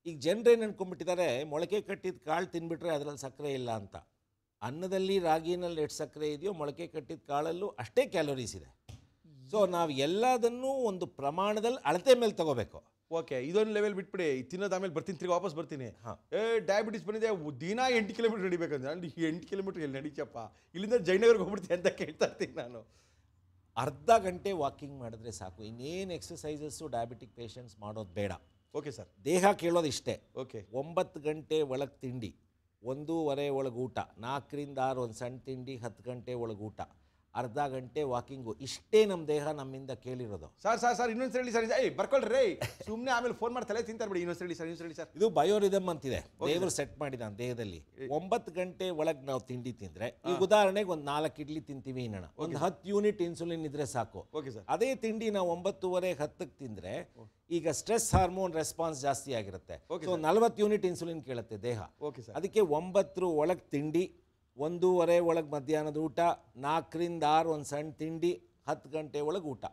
ಈಗ ಜನರೇನು ಅನ್ಕೊಂಡ್ಬಿಟ್ಟಿದ್ದಾರೆ, ಮೊಳಕೆ ಕಟ್ಟಿದ ಕಾಳು ತಿನ್ಬಿಟ್ರೆ ಅದರಲ್ಲಿ ಸಕ್ಕರೆ ಇಲ್ಲ ಅಂತ. ಅನ್ನದಲ್ಲಿ, ರಾಗಿನಲ್ಲಿ ಎಷ್ಟು ಸಕ್ಕರೆ ಇದೆಯೋ ಮೊಳಕೆ ಕಟ್ಟಿದ ಕಾಳಲ್ಲೂ ಅಷ್ಟೇ ಕ್ಯಾಲೋರೀಸ್ ಇದೆ. ಸೊ ನಾವು ಎಲ್ಲದನ್ನೂ ಒಂದು ಪ್ರಮಾಣದಲ್ಲಿ ಅಳತೆ ಮೇಲೆ ತಗೋಬೇಕು. ಓಕೆ, ಇದೊಂದು ಲೆವೆಲ್ ಬಿಟ್ಬಿಡಿ, ತಿನ್ನೋದು ಆಮೇಲೆ ಬರ್ತೀನಿ, ತಿರ್ಗಿ ವಾಪಸ್ ಬರ್ತೀನಿ. ಡಯಾಬಿಟಿಸ್ ಬಂದಿದೆ, ದಿನ 8 ಕಿಲೋಮೀಟರ್ ನಡಿಬೇಕಂದ್ರೆ ನಾನು 8 ಕಿಲೋಮೀಟರ್ ಎಲ್ಲಿ ನಡೀಚಪ್ಪ, ಇಲ್ಲಿಂದ ಜಯನಗರ್ಗೆ ಹೋಗ್ಬಿಡ್ತೀನಿ ಅಂತ ಕೇಳ್ತಾ ಇರ್ತೀನಿ ನಾನು. ಅರ್ಧ ಗಂಟೆ ವಾಕಿಂಗ್ ಮಾಡಿದ್ರೆ ಸಾಕು, ಇನ್ನೇನು ಎಕ್ಸಸೈಸಸ್ಸು ಡಯಾಬಿಟಿಕ್ ಪೇಷಂಟ್ಸ್ ಮಾಡೋದು ಬೇಡ. Okay sir. ದೇಹ ಕೇಳೋದು ಇಷ್ಟೇ. ಓಕೆ, 9 ಗಂಟೆ ಒಳಗೆ ತಿಂಡಿ, 1:30 ಒಳಗೆ ಊಟ, 4ರಿಂದ 6 ಒಂದು ಸಣ್ಣ ತಿಂಡಿ, 10 ಗಂಟೆ ಒಳಗೆ ಊಟ, ಅರ್ಧ ಗಂಟೆ ವಾಕಿಂಗು, ಇಷ್ಟೇ ನಮ್ಮ ದೇಹ ನಮ್ಮಿಂದ ಕೇಳಿರೋದು. ಸರ್ ಇನ್ನೊಂದು ಹೇಳಿ ಸರ್. ಬರ್ಕೊಳ್ರಿ, ಸುಮ್ಮನೆ ಆಮೇಲೆ ಫೋನ್ ಮಾಡಿ ತಲೆ ತಿಂತಾರೆ ಬಿಡಿ. ಇನ್ನೊಂದು ಹೇಳಿ ಸರ್. ಇದು ಬಯೋರಿದಮ್ ಅಂತಿದೆ, ದೇವರು ಸೆಟ್ ಮಾಡಿದ ದೇಹದಲ್ಲಿ. 9 ಗಂಟೆ ಒಳಗೆ ನಾವು ತಿಂಡಿ ತಿಂದರೆ, ಈಗ ಉದಾಹರಣೆಗೆ ಒಂದು 4 ಇಡ್ಲಿ ತಿಂತೀವಿ ಅನ್ನೋಣ, ಒಂದು 10 ಯೂನಿಟ್ ಇನ್ಸುಲಿನ್ ಇದ್ರೆ ಸಾಕು. Okay sir. ಅದೇ ತಿಂಡಿ ನಾವು 9:30 10ಕ್ಕೆ ತಿಂದರೆ ಈಗ ಸ್ಟ್ರೆಸ್ ಹಾರ್ಮೋನ್ ರೆಸ್ಪಾನ್ಸ್ ಜಾಸ್ತಿ ಆಗಿರುತ್ತೆ. ಸೊ 40 ಯೂನಿಟ್ ಇನ್ಸುಲಿನ್ ಕೇಳುತ್ತೆ ದೇಹ. Okay sir. ಅದಕ್ಕೆ 9 ಒಳಗೆ ತಿಂಡಿ, 1:30 ಒಳಗೆ ಮಧ್ಯಾಹ್ನದ ಊಟ, 4ರಿಂದ 6 ಒಂದು ಸಣ್ಣ ತಿಂಡಿ, 10 ಗಂಟೆ ಒಳಗೆ ಊಟ.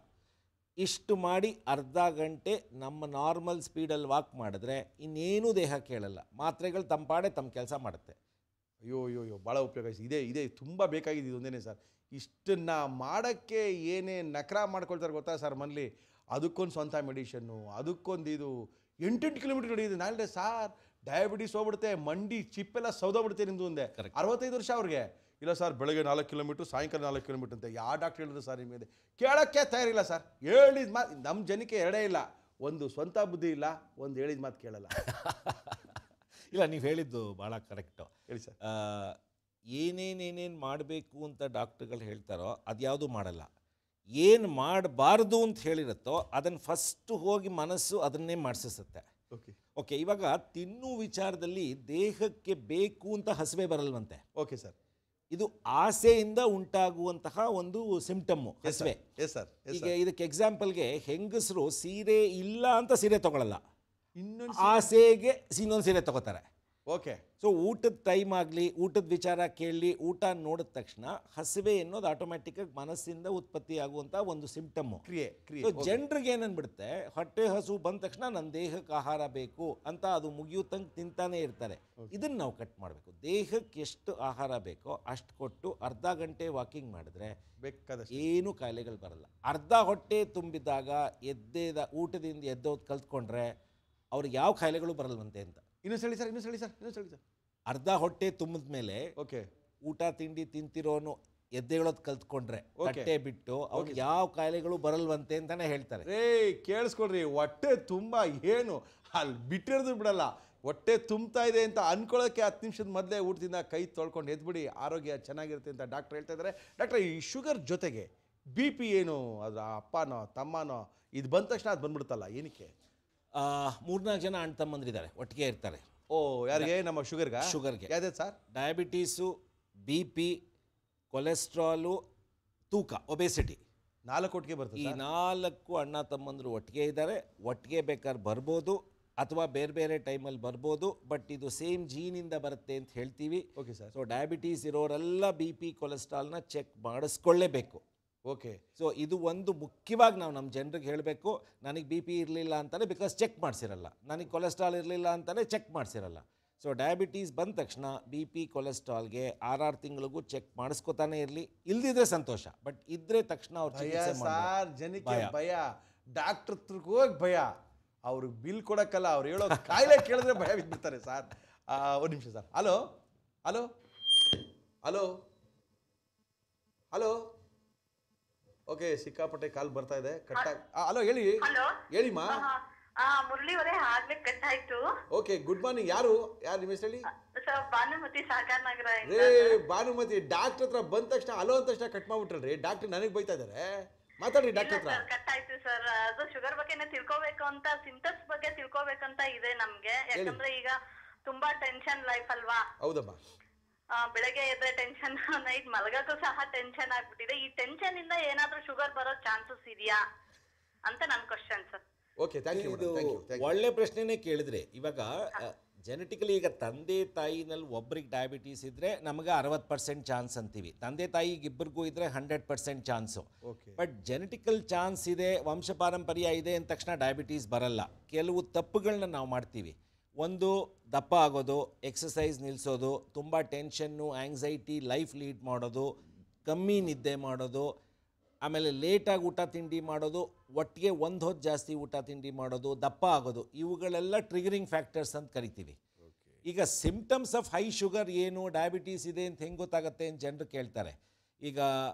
ಇಷ್ಟು ಮಾಡಿ ಅರ್ಧ ಗಂಟೆ ನಮ್ಮ ನಾರ್ಮಲ್ ಸ್ಪೀಡಲ್ಲಿ ವಾಕ್ ಮಾಡಿದ್ರೆ ಇನ್ನೇನೂ ದೇಹ ಕೇಳಲ್ಲ. ಮಾತ್ರೆಗಳು ತಂಪಾಡೆ ತಮ್ಮ ಕೆಲಸ ಮಾಡುತ್ತೆ. ಅಯ್ಯೋ ಭಾಳ ಉಪಯೋಗ. ಇದೇ ತುಂಬ ಬೇಕಾಗಿದೆ, ಇದೊಂದೇ ಸರ್. ಇಷ್ಟನ್ನು ಮಾಡೋಕ್ಕೆ ಏನೇ ನಕರ ಮಾಡ್ಕೊಳ್ತಾರೆ ಗೊತ್ತಾ ಸರ್ ಮನೇಲಿ. ಅದಕ್ಕೊಂದು ಸ್ವಂತ ಮೆಡಿಷನ್ನು, ಅದಕ್ಕೊಂದು ಇದು 8 ಕಿಲೋಮೀಟರ್ ನಡೆಯಿದೆ. ನಾಳೆ ಸಾರ್ ಡಯಾಬಿಟೀಸ್ ಹೋಗ್ಬಿಡುತ್ತೆ, ಮಂಡಿ ಚಿಪ್ಪೆಲ್ಲ ಸೌದೋಗ್ಬಿಡುತ್ತೆ ನಿಮ್ಮದು ಒಂದೇ. 65 ವರ್ಷ ಅವ್ರಿಗೆ. ಇಲ್ಲ ಸರ್, ಬೆಳಗ್ಗೆ 4 ಕಿಲೋಮೀಟ್ರ್, ಸಾಯಂಕಾಲ 4 ಕಿಲೋಮೀಟ್ರ್ ಅಂತ ಯಾವ ಡಾಕ್ಟ್ರ್ ಹೇಳಿದ್ರು ಸರ್ ನಿಮಗೆ? ಕೇಳೋಕ್ಕೆ ತಯಾರಿಲ್ಲ ಸರ್. ಹೇಳಿದ ಮಾತು ನಮ್ಮ ಜನಕ್ಕೆ ಎರಡೇ ಇಲ್ಲ, ಒಂದು ಸ್ವಂತ ಬುದ್ಧಿ ಇಲ್ಲ, ಒಂದು ಹೇಳಿದ ಮಾತು ಕೇಳಲ್ಲ. ಇಲ್ಲ, ನೀವು ಹೇಳಿದ್ದು ಭಾಳ ಕರೆಕ್ಟು. ಹೇಳಿ ಸರ್. ಏನೇನೇನೇನು ಮಾಡಬೇಕು ಅಂತ ಡಾಕ್ಟ್ರುಗಳು ಹೇಳ್ತಾರೋ ಅದ್ಯಾವುದೂ ಮಾಡಲ್ಲ. ಏನು ಮಾಡಬಾರ್ದು ಅಂತ ಹೇಳಿರುತ್ತೋ ಅದನ್ನು ಫಸ್ಟು ಹೋಗಿ ಮನಸ್ಸು ಅದನ್ನೇ ಮಾಡಿಸುತ್ತೆ. ಓಕೆ, ಇವಾಗ ತಿನ್ನು ವಿಚಾರದಲ್ಲಿ ದೇಹಕ್ಕೆ ಬೇಕು ಅಂತ ಹಸಿವೆ ಬರಲ್ವಂತೆ. Okay sir. ಇದು ಆಸೆಯಿಂದ ಉಂಟಾಗುವಂತಹ ಒಂದು ಸಿಂಪ್ಟಮ್ಮು, ಹಸಿವೆ. ಈಗ ಇದಕ್ಕೆ ಎಕ್ಸಾಂಪಲ್ಗೆ, ಹೆಂಗಸರು ಸೀರೆ ಇಲ್ಲ ಅಂತ ಸೀರೆ ತಗೊಳ್ಳಲ್ಲ, ಆಸೆಗೆ ಇನ್ನೊಂದು ಸೀರೆ ತಗೋತಾರೆ. ಓಕೆ. ಸೊ ಊಟದ ಟೈಮ್ ಆಗಲಿ, ಊಟದ ವಿಚಾರ ಕೇಳಲಿ, ಊಟ ನೋಡಿದ ತಕ್ಷಣ ಹಸಿವೆ ಅನ್ನೋದು ಆಟೋಮ್ಯಾಟಿಕ್ಕಾಗಿ ಮನಸ್ಸಿಂದ ಉತ್ಪತ್ತಿ ಆಗುವಂಥ ಒಂದು ಸಿಂಪ್ಟಮ್ಮು, ಕ್ರಿಯೆ. ಜನರಿಗೆ ಏನನ್ಬಿಡುತ್ತೆ, ಹೊಟ್ಟೆ ಹಸು ಬಂದ ತಕ್ಷಣ ನನ್ನ ದೇಹಕ್ಕೆ ಆಹಾರ ಬೇಕು ಅಂತ ಅದು ಮುಗಿಯುತ್ತಂಗೆ ತಿಂತಾನೆ ಇರ್ತಾರೆ. ಇದನ್ನು ನಾವು ಕಟ್ ಮಾಡಬೇಕು. ದೇಹಕ್ಕೆ ಎಷ್ಟು ಆಹಾರ ಬೇಕೋ ಅಷ್ಟು ಕೊಟ್ಟು ಅರ್ಧ ಗಂಟೆ ವಾಕಿಂಗ್ ಮಾಡಿದ್ರೆ ಬೇಕಾದಷ್ಟು ಏನು ಕಾಯಿಲೆಗಳು ಬರಲ್ಲ. ಅರ್ಧ ಹೊಟ್ಟೆ ತುಂಬಿದಾಗ ಊಟದಿಂದ ಎದ್ದೋದು ಕಲ್ತ್ಕೊಂಡ್ರೆ ಅವ್ರಿಗೆ ಯಾವ ಕಾಯಿಲೆಗಳು ಬರಲ್ವಂತೆ ಅಂತ. ಇನ್ನೊಂದು ಹೇಳಿ ಸರ್. ಅರ್ಧ ಹೊಟ್ಟೆ ತುಂಬಿದ ಮೇಲೆ ಓಕೆ, ಊಟ ತಿಂಡಿ ತಿಂತಿರೋನು ಎದ್ದೇಳೋದು ಕಲ್ತ್ಕೊಂಡ್ರೆ ಹೊಟ್ಟೆ ಬಿಟ್ಟು ಅವ್ರಿಗೆ ಯಾವ ಕಾಯಿಲೆಗಳು ಬರಲ್ವಂತೆ ಅಂತಾನೆ ಹೇಳ್ತಾರೆ. ಕೇಳಿಸ್ಕೊಡ್ರಿ, ಹೊಟ್ಟೆ ತುಂಬ ಏನು ಅಲ್ಲಿ ಬಿಟ್ಟಿರೋದು ಬಿಡಲ್ಲ. ಹೊಟ್ಟೆ ತುಂಬ್ತಾ ಇದೆ ಅಂತ ಅನ್ಕೊಳ್ಳೋಕ್ಕೆ 10 ನಿಮಿಷದ ಮೊದಲೇ ಊಟದಿಂದ ಕೈ ತೊಳ್ಕೊಂಡು ಎದ್ಬಿಡಿ, ಆರೋಗ್ಯ ಚೆನ್ನಾಗಿರುತ್ತೆ ಅಂತ ಡಾಕ್ಟ್ರ್ ಹೇಳ್ತಾ ಇದ್ದಾರೆ. ಡಾಕ್ಟ್ರ್, ಈ ಶುಗರ್ ಜೊತೆಗೆ BP ಏನು, ಅದರ ಅಪ್ಪನೋ ತಮ್ಮನೋ ಇದು ಬಂದ ತಕ್ಷಣ ಅದು ಬಂದ್ಬಿಡುತ್ತಲ್ಲ, ಏನಕ್ಕೆ? 3-4 ಜನ ಅಣ್ಣ ತಮ್ಮಂದಿರಿದ್ದಾರೆ, ಒಟ್ಟಿಗೆ ಇರ್ತಾರೆ. ಯಾರಿಗೆ? ನಮ್ಮ ಶುಗರ್ಗೆ. ಯಾವ್ದು ಸರ್? ಡಯಾಬಿಟೀಸು, BP, ಕೊಲೆಸ್ಟ್ರಾಲು, ತೂಕ, ಒಬೆಸಿಟಿ, 4 ಒಟ್ಟಿಗೆ ಬರ್ತದೆ. ಈ 4 ಅಣ್ಣ ತಮ್ಮಂದರು ಒಟ್ಟಿಗೆ ಇದ್ದಾರೆ. ಒಟ್ಟಿಗೆ ಬೇಕಾದ್ರೆ ಬರ್ಬೋದು ಅಥವಾ ಬೇರೆ ಬೇರೆ ಟೈಮಲ್ಲಿ ಬರ್ಬೋದು, ಬಟ್ ಇದು ಸೇಮ್ ಜೀನಿಂದ ಬರುತ್ತೆ ಅಂತ ಹೇಳ್ತೀವಿ. Okay sir. ಸೊ ಡಯಾಬಿಟೀಸ್ ಇರೋರೆಲ್ಲ BP, ಕೊಲೆಸ್ಟ್ರಾಲ್ನ ಚೆಕ್ ಮಾಡಿಸ್ಕೊಳ್ಳೇಬೇಕು. ಓಕೆ. ಸೊ ಇದು ಒಂದು ಮುಖ್ಯವಾಗಿ ನಾವು ನಮ್ಮ ಜನರಿಗೆ ಹೇಳಬೇಕು. ನನಗೆ BP ಇರಲಿಲ್ಲ ಅಂತಾನೆ ಬಿಕಾಸ್ ಚೆಕ್ ಮಾಡಿಸಿರಲ್ಲ, ನನಗೆ ಕೊಲೆಸ್ಟ್ರಾಲ್ ಇರಲಿಲ್ಲ ಅಂತಾನೆ ಚೆಕ್ ಮಾಡಿಸಿರಲ್ಲ. ಸೊ ಡಯಾಬಿಟೀಸ್ ಬಂದ ತಕ್ಷಣ BP, ಕೊಲೆಸ್ಟ್ರಾಲ್ಗೆ 6 ತಿಂಗಳಿಗೂ ಚೆಕ್ ಮಾಡಿಸ್ಕೊತಾನೆ ಇರಲಿ. ಇಲ್ದಿದ್ರೆ ಸಂತೋಷ, ಬಟ್ ಇದ್ರೆ ತಕ್ಷಣ ಅವ್ರು ಜನಕ್ಕೆ ಭಯ, ಡಾಕ್ಟ್ರ್ ಹತ್ರಕ್ಕೆ ಹೋಗಿ ಭಯ. ಅವ್ರಿಗೆ ಬಿಲ್ ಕೊಡೋಕ್ಕಲ್ಲ, ಅವ್ರು ಹೇಳೋ ಕಾಯಿಲೆ ಕೇಳಿದ್ರೆ ಭಯ ಬಿದ್ದುಬಿಡ್ತಾರೆ ಸರ್. ಒಂದು ನಿಮಿಷ sir. Hello hello hello hello. Okay, ಸಿಕ್ಕಾಪಟ್ಟೆ ಕಾಲ್ ಬರ್ತಾ ಇದೆ, ಕಟ್ಟಾಗಿ. ಹಲೋ, ಹೇಳಿ ಹೇಳಿಮ್ಮ. ಮುರಳಿ ಅವರೇ, ಆಗ್ಲೇ ಕಟ್ ಆಯ್ತು. Okay, good morning. ಯಾರು ನಿಮ್ಮ ಹೆಸರು ಹೇಳಿ? ಸರ್, ಭಾನುಮತಿ ಸಾಗರ್ ನಗರ. ರೇ ಭಾನುಮತಿ, ಡಾಕ್ಟರ್ ಹತ್ರ ಬಂದ ತಕ್ಷಣ ಹಲೋ ಅಂದ ತಕ್ಷಣ ಕಟ್ ಮಾಡ್ಬಿಟ್ರಲ್ರಿ. ಡಾಕ್ಟರ್ ನನಗೆ ಬೈತಾ ಇದಾರೆ. ಮಾತಾಡಿ ಡಾಕ್ಟರ್ ಹತ್ರ. ಕಟ್ ಆಯ್ತು ಸರ್. ಅದು ಶುಗರ್ ಬಗ್ಗೆನೇ ತಿಳ್ಕೊಬೇಕು ಅಂತ, ಸಿಂಪ್ಟಮ್ಸ್ ಬಗ್ಗೆ ತಿಳ್ಕೊಬೇಕಂತ ಇದೆ ನಮ್ಗೆ. ಯಾಕಂದ್ರೆ ಈಗ ತುಂಬಾ ಟೆನ್ಷನ್ ಲೈಫ್ ಅಲ್ವಾ? ಹೌದಮ್ಮ. ಬೆಳಗ್ಗೆ ಎದ್ರೆ ಟೆನ್ಷನ್, ನೈಟ್ ಮಲಗಕ್ಕೂ ಸಹ ಟೆನ್ಷನ್ ಆಗ್ಬಿಟ್ಟಿದೆ. ಈ ಟೆನ್ಷನ್ ಇಂದ ಏನಾದ್ರೂ ಶುಗರ್ ಬರೋ ಚಾನ್ಸಸ್ ಇದೆಯಾ ಅಂತ ನನ್ question sir. Okay, thank you. ಒಳ್ಳೆ ಪ್ರಶ್ನೆನೇ ಕೇಳಿದ್ರೆ. ಇವಾಗ ಜೆನೆಟಿಕಲಿ ಈಗ ತಂದೆ ತಾಯಿನಲ್ಲಿ ಒಬ್ರಿಗೆ ಡಯಾಬಿಟೀಸ್ ಇದ್ದರೆ ನಮಗೆ 60% ಚಾನ್ಸ್ ಅಂತೀವಿ. ತಂದೆ ತಾಯಿಗೆ ಇಬ್ಬರಿಗೂ ಇದ್ದರೆ 100% ಚಾನ್ಸು. ಬಟ್ ಜೆನೆಟಿಕಲ್ ಚಾನ್ಸ್ ಇದೆ, ವಂಶ ಪಾರಂಪರ್ಯ ಇದೆ ಅಂದ ತಕ್ಷಣ ಡಯಾಬಿಟೀಸ್ ಬರಲ್ಲ. ಕೆಲವು ತಪ್ಪುಗಳನ್ನ ನಾವು ಮಾಡ್ತೀವಿ. ಒಂದು, ದಪ್ಪ ಆಗೋದು, ಎಕ್ಸಸೈಸ್ ನಿಲ್ಲಿಸೋದು, ತುಂಬ ಟೆನ್ಷನ್ನು, ಆ್ಯಂಗ್ಸೈಟಿ ಲೈಫ್ ಲೀಡ್ ಮಾಡೋದು, ಕಮ್ಮಿ ನಿದ್ದೆ ಮಾಡೋದು, ಆಮೇಲೆ ಲೇಟಾಗಿ ಊಟ ತಿಂಡಿ ಮಾಡೋದು, ಒಟ್ಟಿಗೆ ಒಂದು ಹೊತ್ತು ಜಾಸ್ತಿ ಊಟ ತಿಂಡಿ ಮಾಡೋದು, ದಪ್ಪ ಆಗೋದು, ಇವುಗಳೆಲ್ಲ ಟ್ರಿಗರಿಂಗ್ ಫ್ಯಾಕ್ಟರ್ಸ್ ಅಂತ ಕರಿತೀವಿ. ಈಗ ಸಿಂಪ್ಟಮ್ಸ್ ಆಫ್ ಹೈ ಶುಗರ್ ಏನು, ಡಯಾಬಿಟೀಸ್ ಇದೆ ಅಂತ ಹೆಂಗೆ ಗೊತ್ತಾಗುತ್ತೆ ಅಂತ ಜನರು ಕೇಳ್ತಾರೆ. ಈಗ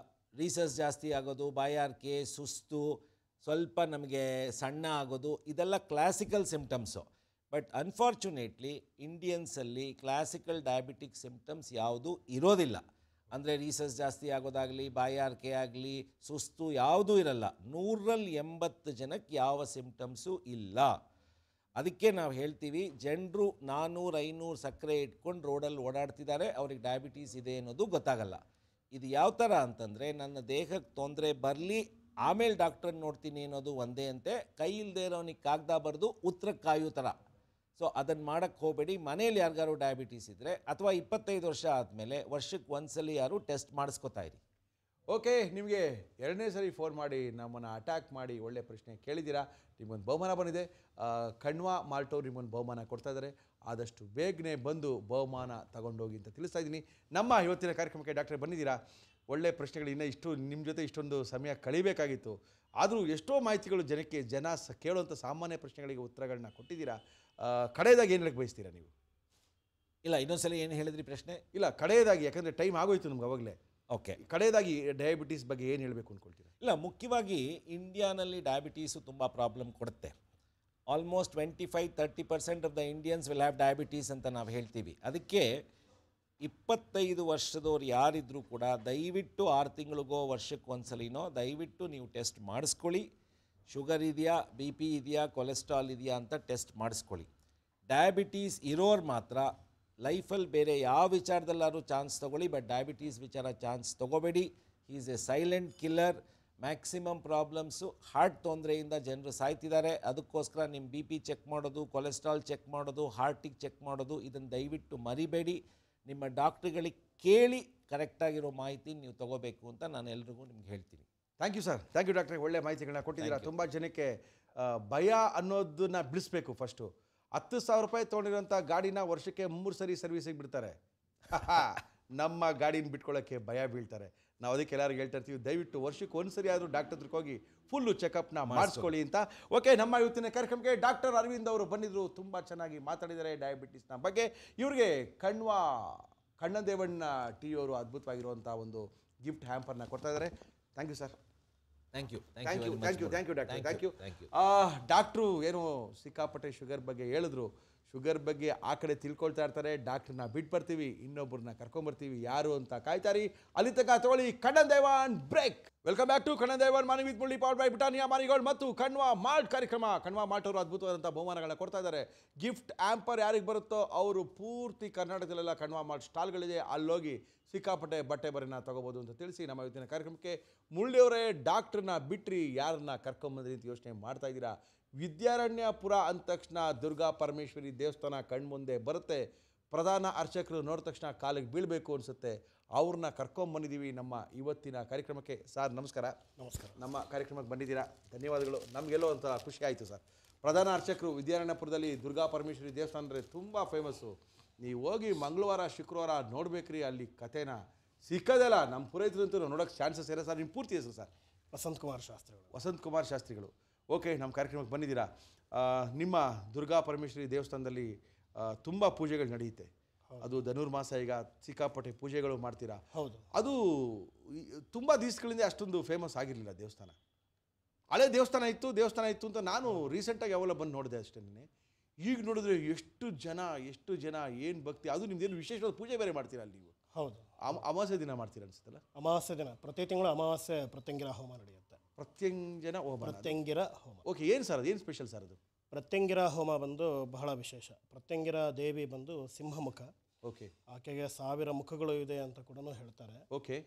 ರೀಸಸ್ ಜಾಸ್ತಿ ಆಗೋದು, ಬಾಯಾರಿಕೆ, ಸುಸ್ತು, ಸ್ವಲ್ಪ ನಮಗೆ ಸಣ್ಣ ಆಗೋದು, ಇದೆಲ್ಲ ಕ್ಲಾಸಿಕಲ್ ಸಿಂಪ್ಟಮ್ಸು. ಬಟ್ ಅನ್ಫಾರ್ಚುನೇಟ್ಲಿ ಇಂಡಿಯನ್ಸಲ್ಲಿ ಕ್ಲಾಸಿಕಲ್ ಡಯಾಬಿಟಿಕ್ ಸಿಂಪ್ಟಮ್ಸ್ ಯಾವುದೂ ಇರೋದಿಲ್ಲ. ಅಂದರೆ ರೀಸಸ್ ಜಾಸ್ತಿ ಆಗೋದಾಗಲಿ, ಬಾಯಾರಿಕೆ ಆಗಲಿ, ಸುಸ್ತು ಯಾವುದೂ ಇರಲ್ಲ. 180 ಜನಕ್ಕೆ ಯಾವ ಸಿಂಪ್ಟಮ್ಸು ಇಲ್ಲ. ಅದಕ್ಕೆ ನಾವು ಹೇಳ್ತೀವಿ, ಜನರು 400-500 ಸಕ್ಕರೆ ಇಟ್ಕೊಂಡು ರೋಡಲ್ಲಿ ಓಡಾಡ್ತಿದ್ದಾರೆ, ಅವ್ರಿಗೆ ಡಯಾಬಿಟೀಸ್ ಇದೆ ಅನ್ನೋದು ಗೊತ್ತಾಗಲ್ಲ. ಇದು ಯಾವ ಥರ ಅಂತಂದರೆ, ನನ್ನ ದೇಹಕ್ಕೆ ತೊಂದರೆ ಬರಲಿ ಆಮೇಲೆ ಡಾಕ್ಟ್ರನ್ನ ನೋಡ್ತೀನಿ ಅನ್ನೋದು ಒಂದೇ ಅಂತೆ. ಕೈ ಇಲ್ಲದೆ ಇರೋನಿಗೆ ಕಾಗದ ಬರೆದು ಉತ್ತರಕ್ಕೆ ಕಾಯೋ ಥರ. ಸೊ ಅದನ್ನು ಮಾಡೋಕ್ಕೆ ಹೋಗಬೇಡಿ. ಮನೇಲಿ ಯಾರಿಗಾರು ಡಯಾಬಿಟೀಸ್ ಇದ್ದರೆ ಅಥವಾ 25 ವರ್ಷ ಆದಮೇಲೆ ವರ್ಷಕ್ಕೆ ಒಂದ್ಸಲಿ ಯಾರು ಟೆಸ್ಟ್ ಮಾಡಿಸ್ಕೊತಾ ಇರಿ. ಓಕೆ, ನಿಮಗೆ 2ನೇ ಸರಿ ಫೋನ್ ಮಾಡಿ ನಮ್ಮನ್ನು ಅಟ್ಯಾಕ್ ಮಾಡಿ ಒಳ್ಳೆ ಪ್ರಶ್ನೆ ಕೇಳಿದ್ದೀರಾ. ನಿಮಗೊಂದು ಬಹುಮಾನ ಬಂದಿದೆ. ಕಣ್ವಾ ಮಾಲ್ಟೋರು ನಿಮ್ಮೊಂದು ಬಹುಮಾನ ಕೊಡ್ತಾ ಇದ್ದಾರೆ. ಆದಷ್ಟು ಬೇಗನೆ ಬಂದು ಬಹುಮಾನ ತಗೊಂಡೋಗಿ ಅಂತ ತಿಳಿಸ್ತಾ ಇದ್ದೀನಿ. ನಮ್ಮ ಇವತ್ತಿನ ಕಾರ್ಯಕ್ರಮಕ್ಕೆ ಡಾಕ್ಟ್ರೇ ಬಂದಿದ್ದೀರಾ. ಒಳ್ಳೆ ಪ್ರಶ್ನೆಗಳು, ಇನ್ನೂ ನಿಮ್ಮ ಜೊತೆ ಇಷ್ಟೊಂದು ಸಮಯ ಕಳಿಬೇಕಾಗಿತ್ತು. ಆದರೂ ಎಷ್ಟೋ ಮಾಹಿತಿಗಳು ಜನ ಕೇಳುವಂಥ ಸಾಮಾನ್ಯ ಪ್ರಶ್ನೆಗಳಿಗೆ ಉತ್ತರಗಳನ್ನ ಕೊಟ್ಟಿದ್ದೀರಾ. ಕಡೆಯದಾಗಿ ಏನು ಹೇಳಕ್ಕೆ ಬಯಸ್ತೀರಾ ನೀವು? ಇಲ್ಲ, ಇನ್ನೊಂದ್ಸಲ ಏನು ಹೇಳಿದ್ರಿ ಪ್ರಶ್ನೆ? ಇಲ್ಲ, ಕಡೆಯದಾಗಿ, ಯಾಕಂದರೆ ಟೈಮ್ ಆಗೋಯ್ತು ನಮ್ಗೆ ಅವಾಗಲೇ. ಓಕೆ, ಕಡೆಯದಾಗಿ ಡಯಾಬಿಟೀಸ್ ಬಗ್ಗೆ ಏನು ಹೇಳಬೇಕು ಅಂದ್ಕೊಳ್ತೀರಾ? ಇಲ್ಲ, ಮುಖ್ಯವಾಗಿ ಇಂಡಿಯಾನಲ್ಲಿ ಡಯಾಬಿಟೀಸು ತುಂಬ ಪ್ರಾಬ್ಲಮ್ ಕೊಡುತ್ತೆ. Almost 25-30% of the Indians will have diabetes ಅಂತ ನಾವು ಹೇಳ್ತೀವಿ. ಅದಕ್ಕೆ 25 ವರ್ಷದವ್ರು ಯಾರಿದ್ರೂ ಕೂಡ ದಯವಿಟ್ಟು 6 ತಿಂಗಳಿಗೋ ವರ್ಷಕ್ಕೆ ಒಂದ್ಸಲಿನೋ ದಯವಿಟ್ಟು ನೀವು ಟೆಸ್ಟ್ ಮಾಡಿಸ್ಕೊಳ್ಳಿ. ಶುಗರ್ ಇದೆಯಾ, BP ಇದೆಯಾ, ಕೊಲೆಸ್ಟ್ರಾಲ್ ಇದೆಯಾ ಅಂತ ಟೆಸ್ಟ್ ಮಾಡಿಸ್ಕೊಳ್ಳಿ. ಡಯಾಬಿಟೀಸ್ ಇರೋರು ಮಾತ್ರ ಲೈಫಲ್ಲಿ ಬೇರೆ ಯಾವ ವಿಚಾರದಲ್ಲಾದ್ರೂ ಚಾನ್ಸ್ ತೊಗೊಳ್ಳಿ, ಬಟ್ ಡಯಾಬಿಟೀಸ್ ವಿಚಾರ ಚಾನ್ಸ್ ತೊಗೋಬೇಡಿ. Is a silent killer. Maximum problems heart ತೊಂದರೆಯಿಂದ ಜನರು ಸಾಯ್ತಿದ್ದಾರೆ. ಅದಕ್ಕೋಸ್ಕರ ನಿಮ್ಮ BP ಚೆಕ್ ಮಾಡೋದು, ಕೊಲೆಸ್ಟ್ರಾಲ್ ಚೆಕ್ ಮಾಡೋದು, ಹಾರ್ಟಿಗೆ ಚೆಕ್ ಮಾಡೋದು, ಇದನ್ನು ದಯವಿಟ್ಟು ಮರಿಬೇಡಿ. ನಿಮ್ಮ ಡಾಕ್ಟ್ರುಗಳಿಗೆ ಕೇಳಿ ಕರೆಕ್ಟಾಗಿರೋ ಮಾಹಿತಿ ನೀವು ತೊಗೋಬೇಕು ಅಂತ ನಾನು ಎಲ್ರಿಗೂ ನಿಮ್ಗೆ ಹೇಳ್ತೀನಿ. Thank you sir. Thank you ಡಾಕ್ಟ್ರೆ, ಒಳ್ಳೆ ಮಾಹಿತಿಗಳನ್ನ ಕೊಟ್ಟಿದ್ದೀರಾ. ತುಂಬ ಜನಕ್ಕೆ ಭಯ ಅನ್ನೋದನ್ನ ಬಿಡಿಸ್ಬೇಕು. ಫಸ್ಟು 10,000 ರೂಪಾಯಿ ತೊಗೊಂಡಿರೋಂಥ ಗಾಡಿನ ವರ್ಷಕ್ಕೆ 3 ಸರಿ ಸರ್ವಿಸಿಗೆ ಬಿಡ್ತಾರೆ. ನಮ್ಮ ಗಾಡಿನ ಬಿಟ್ಕೊಳ್ಳೋಕ್ಕೆ ಭಯ ಬೀಳ್ತಾರೆ. ನಾವು ಅದಕ್ಕೆ ಎಲ್ಲರಿಗೂ ಹೇಳ್ತಾ ಇರ್ತೀವಿ, ದಯವಿಟ್ಟು ವರ್ಷಕ್ಕೆ 1 ಸರಿ ಆದರೂ ಡಾಕ್ಟರ್ ಹತ್ರಕ್ಕೆ ಹೋಗಿ ಫುಲ್ಲು ಚೆಕಪ್ನ ಮಾಡಿಸ್ಕೊಳ್ಳಿ ಅಂತ. ಓಕೆ, ನಮ್ಮ ಇವತ್ತಿನ ಕಾರ್ಯಕ್ರಮಕ್ಕೆ ಡಾಕ್ಟರ್ ಅರವಿಂದ್ ಅವರು ಬಂದಿದ್ದರು. ತುಂಬ ಚೆನ್ನಾಗಿ ಮಾತಾಡಿದ್ದಾರೆ ಡಯಾಬಿಟಿಸ್ನ ಬಗ್ಗೆ. ಇವ್ರಿಗೆ ಕಣ್ಣದೇವಣ್ಣ ಟಿ ಅವರು ಅದ್ಭುತವಾಗಿರುವಂಥ ಒಂದು ಗಿಫ್ಟ್ ಹ್ಯಾಂಪರ್ನ ಕೊಡ್ತಾ ಇದ್ದಾರೆ. Thank you sir. Thank you doctor. Thank you. Doctor ಏನು ಸಿಕ್ಕಾಪಟ್ಟೆ ಶುಗರ್ ಬಗ್ಗೆ ಹೇಳಿದ್ರು. ಶುಗರ್ ಬಗ್ಗೆ ಆ ಕಡೆ ತಿಳ್ಕೊಳ್ತಾ ಇರ್ತಾರೆ. ಡಾಕ್ಟ್ರನ್ನ ಬಿಟ್ಟು ಬರ್ತೀವಿ, ಇನ್ನೊಬ್ಬರನ್ನ ಕರ್ಕೊಂಬರ್ತೀವಿ. ಯಾರು ಅಂತ ಕಾಯ್ತಾರಿ. ಅಲ್ಲಿ ತನಕ ತಗೊಳ್ಳಿ Kannan Devan break. Welcome back to Kannan Devan morning with Murali, powered by Britannia marigold ಮತ್ತು ಕಣ್ವಾ ಮಾಲ್ಟ್ ಕಾರ್ಯಕ್ರಮ. ಕಣ್ವಾ ಮಾಲ್ಟ್ ಅವರು ಅದ್ಭುತವಾದಂಥ ಬಹುಮಾನಗಳನ್ನ ಕೊಡ್ತಾ ಇದ್ದಾರೆ. ಗಿಫ್ಟ್ ಆ್ಯಂಪರ್ ಯಾರಿಗೆ ಬರುತ್ತೋ ಅವರು ಪೂರ್ತಿ ಕರ್ನಾಟಕದಲ್ಲೆಲ್ಲ ಕಣ್ವಾ ಮಾಲ್ಟ್ ಸ್ಟಾಲ್ಗಳಿದೆ, ಅಲ್ಲೋಗಿ ಸಿಕ್ಕಾಪಟ್ಟೆ ಬಟ್ಟೆ ಬರೆನ ತೊಗೋಬೋದು ಅಂತ ತಿಳಿಸಿ ನಮ್ಮ ಇವತ್ತಿನ ಕಾರ್ಯಕ್ರಮಕ್ಕೆ ಮುರಳಿಯವರೇ, ಡಾಕ್ಟ್ರನ್ನ ಬಿಟ್ರಿ ಯಾರನ್ನ ಕರ್ಕೊಂಬಂದ್ರಿ ಅಂತ ಯೋಚನೆ ಮಾಡ್ತಾ ಇದ್ದೀರಾ. ವಿದ್ಯಾರಣ್ಯಪುರ ಅಂದ ತಕ್ಷಣ ದುರ್ಗಾ ಪರಮೇಶ್ವರಿ ದೇವಸ್ಥಾನ ಕಣ್ಮುಂದೆ ಬರುತ್ತೆ. ಪ್ರಧಾನ ಅರ್ಚಕರು ನೋಡಿದ ತಕ್ಷಣ ಕಾಲಿಗೆ ಬೀಳಬೇಕು ಅನಿಸುತ್ತೆ. ಅವ್ರನ್ನ ಕರ್ಕೊಂಬಂದಿದ್ದೀವಿ ನಮ್ಮ ಇವತ್ತಿನ ಕಾರ್ಯಕ್ರಮಕ್ಕೆ. ಸರ್ ನಮಸ್ಕಾರ. ನಮಸ್ಕಾರ. ನಮ್ಮ ಕಾರ್ಯಕ್ರಮಕ್ಕೆ ಬಂದಿದ್ದೀರಾ, ಧನ್ಯವಾದಗಳು. ನಮಗೆಲ್ಲೋ ಒಂಥರ ಖುಷಿ ಆಯಿತು ಸರ್. ಪ್ರಧಾನ ಅರ್ಚಕರು ವಿದ್ಯಾರಣ್ಯಪುರದಲ್ಲಿ ದುರ್ಗಾ ಪರಮೇಶ್ವರಿ ದೇವಸ್ಥಾನ ಅಂದರೆ ತುಂಬ ಫೇಮಸ್ಸು. ನೀವು ಹೋಗಿ ಮಂಗಳವಾರ ಶುಕ್ರವಾರ ನೋಡ್ಬೇಕ್ರಿ, ಅಲ್ಲಿ ಕಥೆನ ಸಿಕ್ಕದಲ್ಲ. ನಮ್ಮ ಪುರೋಹಿತರಂತೂ ನೋಡೋಕ್ಕೆ ಚಾನ್ಸಸ್ ಇರೋ ಸರ್. ನಿಮ್ಮ ಪೂರ್ತಿ ಹೆಸರು ಸರ್? ವಸಂತ್ ಕುಮಾರ್ ಶಾಸ್ತ್ರಿಗಳು. ವಸಂತ್ ಕುಮಾರ್ ಶಾಸ್ತ್ರಿಗಳು. ಓಕೆ, ನಮ್ಮ ಕಾರ್ಯಕ್ರಮಕ್ಕೆ ಬಂದಿದ್ದೀರಾ. ನಿಮ್ಮ ದುರ್ಗಾ ಪರಮೇಶ್ವರಿ ದೇವಸ್ಥಾನದಲ್ಲಿ ತುಂಬ ಪೂಜೆಗಳು ನಡೆಯುತ್ತೆ. ಅದು ಧನುರ್ಮಾಸ, ಈಗ ಸಿಕ್ಕಾಪಟ್ಟೆ ಪೂಜೆಗಳು ಮಾಡ್ತೀರಾ. ಹೌದು. ಅದು ತುಂಬ ದಿವಸಗಳಿಂದ ಅಷ್ಟೊಂದು ಫೇಮಸ್ ಆಗಿರಲಿಲ್ಲ ದೇವಸ್ಥಾನ. ಹಳೆ ದೇವಸ್ಥಾನ ಇತ್ತು ಅಂತ ನಾನು ರೀಸೆಂಟಾಗಿ ಯಾವೆಲ್ಲ ಬಂದು ನೋಡಿದೆ ಅಷ್ಟೇ. ಈಗ ನೋಡಿದ್ರೆ ಎಷ್ಟು ಜನ, ಏನು ಭಕ್ತಿ. ಅದು ನಿಮ್ದೇನು ವಿಶೇಷವಾದ ಪೂಜೆ ಬೇರೆ ಮಾಡ್ತೀರಾ ಅಲ್ಲಿ ನೀವು? ಹೌದು. ಅಮಾವಾಸ್ಯೆ ದಿನ ಮಾಡ್ತೀರಾ ಅನ್ಸುತ್ತಲ್ಲ? ಅಮಾವಾಸ್ಯೆ ದಿನ ಪ್ರತಿ ತಿಂಗಳು ಅಮಾವಾಸ್ಯೆ ಪ್ರತ್ಯಂಗಿರ ಹೋಮ ನಡೆಯುತ್ತೆ. ಪ್ರತ್ಯಂಗಿರ ಹೋಮ. ಓಕೆ, ಏನು ಸರ್ ಅದು, ಏನು ಸ್ಪೆಷಲ್ ಸರ್ ಅದು? ಪ್ರತ್ಯಂಗಿರ ಹೋಮ ಬಂದು ಬಹಳ ವಿಶೇಷ. ಪ್ರತ್ಯಂಗಿರ ದೇವಿ ಬಂದು ಸಿಂಹಮುಖ. ಓಕೆ. ಆಕೆಗೆ 1000 ಮುಖಗಳು ಇದೆ ಅಂತ ಕೂಡ ಹೇಳ್ತಾರೆ. ಓಕೆ.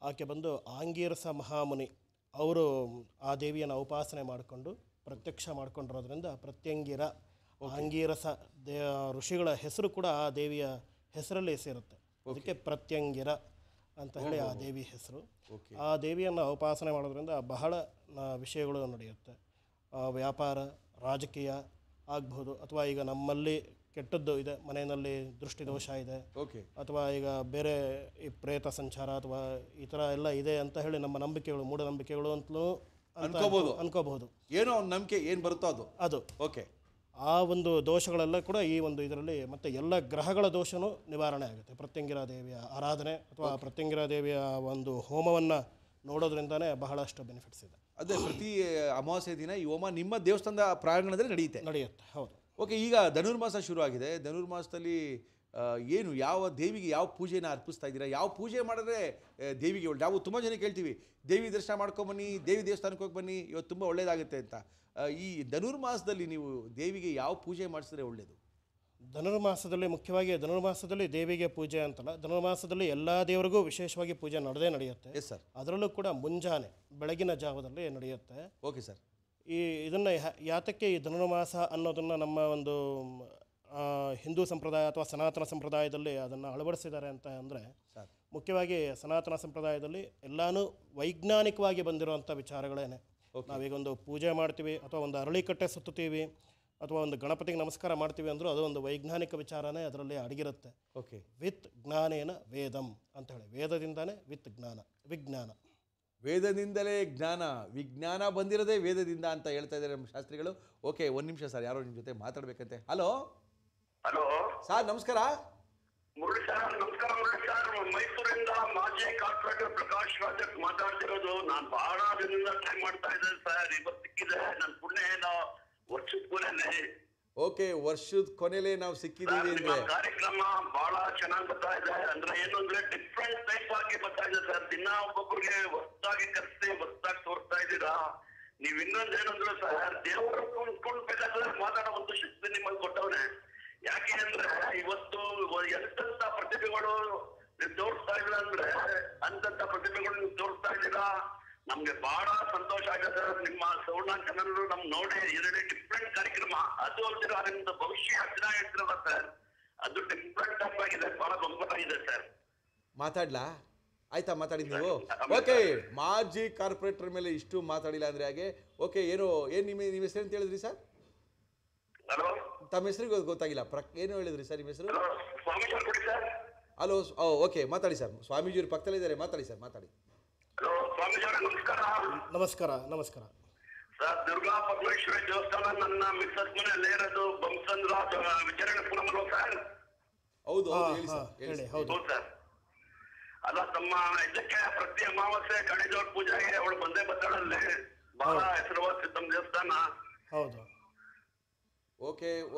ಆಕೆ ಬಂದು ಆಂಗೀರಸ ಮಹಾಮುನಿ ಅವರು ಆ ದೇವಿಯನ್ನು ಉಪಾಸನೆ ಮಾಡಿಕೊಂಡು ಪ್ರತ್ಯಕ್ಷ ಮಾಡ್ಕೊಂಡಿರೋದ್ರಿಂದ ಪ್ರತ್ಯಂಗಿರ. ಆಂಗೀರಸ ಋಷಿಗಳ ಹೆಸರು ಕೂಡ ಆ ದೇವಿಯ ಹೆಸರಲ್ಲಿ ಸೇರುತ್ತೆ. ಅದಕ್ಕೆ ಪ್ರತ್ಯಂಗಿರ ಅಂತ ಹೇಳಿ ಆ ದೇವಿ ಹೆಸರು. ಆ ದೇವಿಯನ್ನು ಉಪಾಸನೆ ಮಾಡೋದ್ರಿಂದ ಬಹಳ ವಿಷಯಗಳು ನಡೆಯುತ್ತೆ. ವ್ಯಾಪಾರ, ರಾಜಕೀಯ ಆಗ್ಬೋದು, ಅಥವಾ ಈಗ ನಮ್ಮಲ್ಲಿ ಕೆಟ್ಟದ್ದು ಇದೆ, ಮನೆಯಲ್ಲಿ ದೃಷ್ಟಿದೋಷ ಇದೆ, ಅಥವಾ ಈಗ ಬೇರೆ ಈ ಪ್ರೇತ ಸಂಚಾರ ಅಥವಾ ಈ ಥರ ಎಲ್ಲ ಇದೆ ಅಂತ ಹೇಳಿ ನಮ್ಮ ನಂಬಿಕೆಗಳು, ಮೂಢನಂಬಿಕೆಗಳು ಅಂತಲೂ ಅನ್ಕೋಬಹುದು. ಏನೋ ಒಂದು ನಂಬಿಕೆ ಏನು ಬರುತ್ತೋ ಅದು. ಓಕೆ. ಆ ಒಂದು ದೋಷಗಳೆಲ್ಲ ಕೂಡ ಈ ಒಂದು ಇದರಲ್ಲಿ ಮತ್ತು ಎಲ್ಲ ಗ್ರಹಗಳ ದೋಷನೂ ನಿವಾರಣೆ ಆಗುತ್ತೆ ಪ್ರತ್ಯಂಗಿರ ದೇವಿಯ ಆರಾಧನೆ ಅಥವಾ ಪ್ರತ್ಯಂಗಿರ ದೇವಿಯ ಒಂದು ಹೋಮವನ್ನು ನೋಡೋದ್ರಿಂದನೇ ಬಹಳಷ್ಟು ಬೆನಿಫಿಟ್ಸ್ ಇದೆ. ಅದೇ ಪ್ರತಿ ಅಮಾವಾಸ್ಯೆ ದಿನ ಈ ಹೋಮ ನಿಮ್ಮ ದೇವಸ್ಥಾನದ ಪ್ರಾಂಗಣದಲ್ಲಿ ನಡೆಯುತ್ತೆ. ಹೌದು. ಓಕೆ, ಈಗ ಧನುರ್ಮಾಸ ಶುರು ಆಗಿದೆ. ಧನುರ್ಮಾಸದಲ್ಲಿ ಏನು, ಯಾವ ದೇವಿಗೆ ಯಾವ ಪೂಜೆನ ಅರ್ಪಿಸ್ತಾ ಇದ್ದೀರಾ? ಯಾವ ಪೂಜೆ ಮಾಡಿದ್ರೆ ದೇವಿಗೆ ಒಳ್ಳೆ? ನಾವು ತುಂಬ ಜನ ಕೇಳ್ತೀವಿ, ದೇವಿ ದರ್ಶನ ಮಾಡ್ಕೊಂಬನ್ನಿ, ದೇವಿ ದೇವಸ್ಥಾನಕ್ಕೆ ಹೋಗಿ ಬನ್ನಿ, ಇವತ್ತು ತುಂಬ ಒಳ್ಳೆಯದಾಗುತ್ತೆ ಅಂತ. ಈ ಧನುರ್ಮಾಸದಲ್ಲಿ ನೀವು ದೇವಿಗೆ ಯಾವ ಪೂಜೆ ಮಾಡಿಸಿದ್ರೆ ಒಳ್ಳೆಯದು? ಧನುರ್ಮಾಸದಲ್ಲಿ ಮುಖ್ಯವಾಗಿ ಧನುರ್ಮಾಸದಲ್ಲಿ ದೇವಿಗೆ ಪೂಜೆ ಅಂತಲ್ಲ, ಧನುರ್ಮಾಸದಲ್ಲಿ ಎಲ್ಲ ದೇವರಿಗೂ ವಿಶೇಷವಾಗಿ ಪೂಜೆ ನಡೆಯುತ್ತೆ. Yes sir. ಅದರಲ್ಲೂ ಕೂಡ ಮುಂಜಾನೆ ಬೆಳಗಿನ ಜಾವದಲ್ಲಿ ನಡೆಯುತ್ತೆ. Okay sir. ಇದನ್ನು ಯಾತಕ್ಕೆ ಈ ಧನುರ್ಮಾಸ ಅನ್ನೋದನ್ನು ನಮ್ಮ ಒಂದು ಹಿಂದೂ ಸಂಪ್ರದಾಯ ಅಥವಾ ಸನಾತನ ಸಂಪ್ರದಾಯದಲ್ಲಿ ಅದನ್ನು ಅಳವಡಿಸಿದ್ದಾರೆ ಅಂತ ಅಂದರೆ, ಮುಖ್ಯವಾಗಿ ಸನಾತನ ಸಂಪ್ರದಾಯದಲ್ಲಿ ಎಲ್ಲನೂ ವೈಜ್ಞಾನಿಕವಾಗಿ ಬಂದಿರುವಂಥ ವಿಚಾರಗಳೇನೆ. ನಾವೀಗ ಒಂದು ಪೂಜೆ ಮಾಡ್ತೀವಿ ಅಥವಾ ಒಂದು ಅರಳಿಕಟ್ಟೆ ಸುತ್ತೀವಿ ಅಥವಾ ಒಂದು ಗಣಪತಿಗೆ ನಮಸ್ಕಾರ ಮಾಡ್ತೀವಿ ಅಂದರೂ ಅದು ಒಂದು ವೈಜ್ಞಾನಿಕ ವಿಚಾರನೇ ಅದರಲ್ಲಿ ಅಡಗಿರುತ್ತೆ. ಓಕೆ. ವಿತ್ ಜ್ಞಾನೇನ ವೇದಂ ಅಂತ ಹೇಳಿ, ವೇದದಿಂದಾನೇ ವಿತ್ ಜ್ಞಾನ, ವಿಜ್ಞಾನ. ವೇದದಿಂದಲೇ ಜ್ಞಾನ, ವಿಜ್ಞಾನ ಬಂದಿರೋದೇ ವೇದದಿಂದ ಅಂತ ಹೇಳ್ತಾ ಇದ್ದಾರೆ ನಮ್ಮ ಶಾಸ್ತ್ರಿಗಳು. ಓಕೆ, ಒಂದು ನಿಮಿಷ ಸರ್, ಯಾರೋ ನಿಮ್ಮ ಜೊತೆ ಮಾತಾಡಬೇಕಂತೆ. ಹಲೋ ಸರ್, ನಮಸ್ಕಾರ. ಮುರಳಿ ಸರ್, ನಮಸ್ಕಾರ. ಮುರಳಿ ಸರ್, ಮೈಸೂರಿಂದ ಮಾಜಿ ಕಾರ್ಪೊರೇಟರ್ ಪ್ರಕಾಶ್ ರಾಜಕ್ ಮಾತಾಡ್ತಿರೋದು. ನಾನು ಬಹಳ ದಿನದಿಂದ ಟ್ರೈ ಮಾಡ್ತಾ ಇದ್ದೇನೆ ಸರ್. ಇವತ್ತು ಸಿಕ್ಕಿದೆ. ನನ್ನ ಪುಣ್ಯ ಏನೋ ವರ್ಷದ ಕೊನೆಲೆ. ಓಕೆ, ವರ್ಷದ ಕೊನೆಲೆ ನಾವು ಸಿಕ್ಕಿದ್ದೀವಿ ಅಂದ್ರೆ ಕಾರ್ಯಕ್ರಮ ಬಹಳ ಚೆನ್ನಾಗಿ ಬರ್ತಾ ಇದೆ. ಅಂದ್ರೆ ಏನು ಅಂದ್ರೆ ಡಿಫ್ರೆಂಟ್ ಟೈಪ್ ಆಗಿ ಬರ್ತಾ ಇದೆ ಸರ್. ದಿನ ಒಬ್ಬೊಬ್ಬರಿಗೆ ಹೊಸದಾಗಿ ಕರೆಸಿ ಹೊಸದಾಗಿ ತೋರಿಸ್ತಾ ಇದ್ದೀರಾ. ನೀವ್ ಇನ್ನೊಂದು ಏನಂದ್ರೆ ಸರ್, ದೇವರು ಬೇಕಾದ್ರೆ ಮಾತಾಡೋ ಒಂದು ಶಕ್ತಿ ನಿಮ್ಮಲ್ಲಿ ಕೊಟ್ಟವನೆ. ಯಾಕೆ ಅಂದ್ರೆ ಇವತ್ತು ಎಂತೆಂತ ಪ್ರತಿಭೆಗಳು ನೀವು ತೋರಿಸ್ತಾ ಇದ್ದೀರಾ ಅಂದ್ರೆ ಅಂತಂತ ಪ್ರತಿಭೆಗಳು ನೀವು ತೋರಿಸ್ತಾ ಇದ್ದೀರಾ. ನಮ್ಗೆ ಬಹಳ ಸಂತೋಷ ಆಗಿದೆ. ನಿಮ್ಮ ಸೌಂಡ್ ಜನರು ನಮ್ ನೋಡಿ 2 ಡಿಫ್ರೆಂಟ್ ಕಾರ್ಯಕ್ರಮ. ಅದು ಅಲ್ದಿರ ನಿಮ್ದು ಭವಿಷ್ಯ ಹತ್ತಿರ ಇರ್ತಿರಲ್ಲ ಸರ್, ಅದು ಡಿಫ್ರೆಂಟ್ ಟೈಪ್ ಆಗಿದೆ. ಬಹಳ ಗಂಭೀರ ಸರ್. ಮಾತಾಡ್ಲಾ? ಆಯ್ತಾ, ಮಾತಾಡಿ ನೀವು? ಓಕೆ, ಮಾಜಿ ಕಾರ್ಪೊರೇಟರ್ ಮೇಲೆ ಇಷ್ಟು ಮಾತಾಡಿಲ್ಲ ಅಂದ್ರೆ ಹಾಗೆ. ಓಕೆ, ಏನು ನಿಮ್ಮ ಹೆಸರು ಅಂತ ಹೇಳಿದ್ರಿ ಸರ್? ತಮ್ಮ ಹೆಸರಿಗೆ ಗೊತ್ತಾಗಿಲ್ಲ. ಏನು ಹೇಳಿದ್ರಿ ಸರ್ ನಿಮ್ಮ ಹೆಸರು? ಹಲೋ. ಓಕೆ, ಮಾತಾಡಿ ಸರ್. ಸ್ವಾಮೀಜಿಯವ್ರ ಪಕ್ಕದಲ್ಲೇ ಇದ್ದಾರೆ, ಮಾತಾಡಿ ಸರ್, ಮಾತಾಡಿ. ನಮಸ್ಕಾರ. ನಮಸ್ಕಾರ ಸರ್. ದುರ್ಗಾ ಪರಮೇಶ್ವರಿ ದೇವಸ್ಥಾನ ನನ್ನ ಮಿಸ್ಸಸ್ ಮನೆಯಲ್ಲಿ ಇರೋದು ಬಂಸಂದ್ರ ವಿಚಾರಣೆ ಪುರಮಲ್ವ ಸರ್? ಹೌದು ಹೇಳಿ. ಹೌದು ಸರ್. ಅಲ್ಲ, ತಮ್ಮ ಇದಕ್ಕೆ ಪ್ರತಿ ಅಮಾವಾಸ್ಯೆ ಗಣೇಶವ್ರ ಪೂಜೆಗೆ ಅವಳು ಬಂದೇ ಬತ್ತಾಳಲ್ಲಿ. ಬಹಳ ಹೆಸರುವಾಸಿ ತಮ್ಮ ದೇವಸ್ಥಾನ. ಹೌದು. Okay,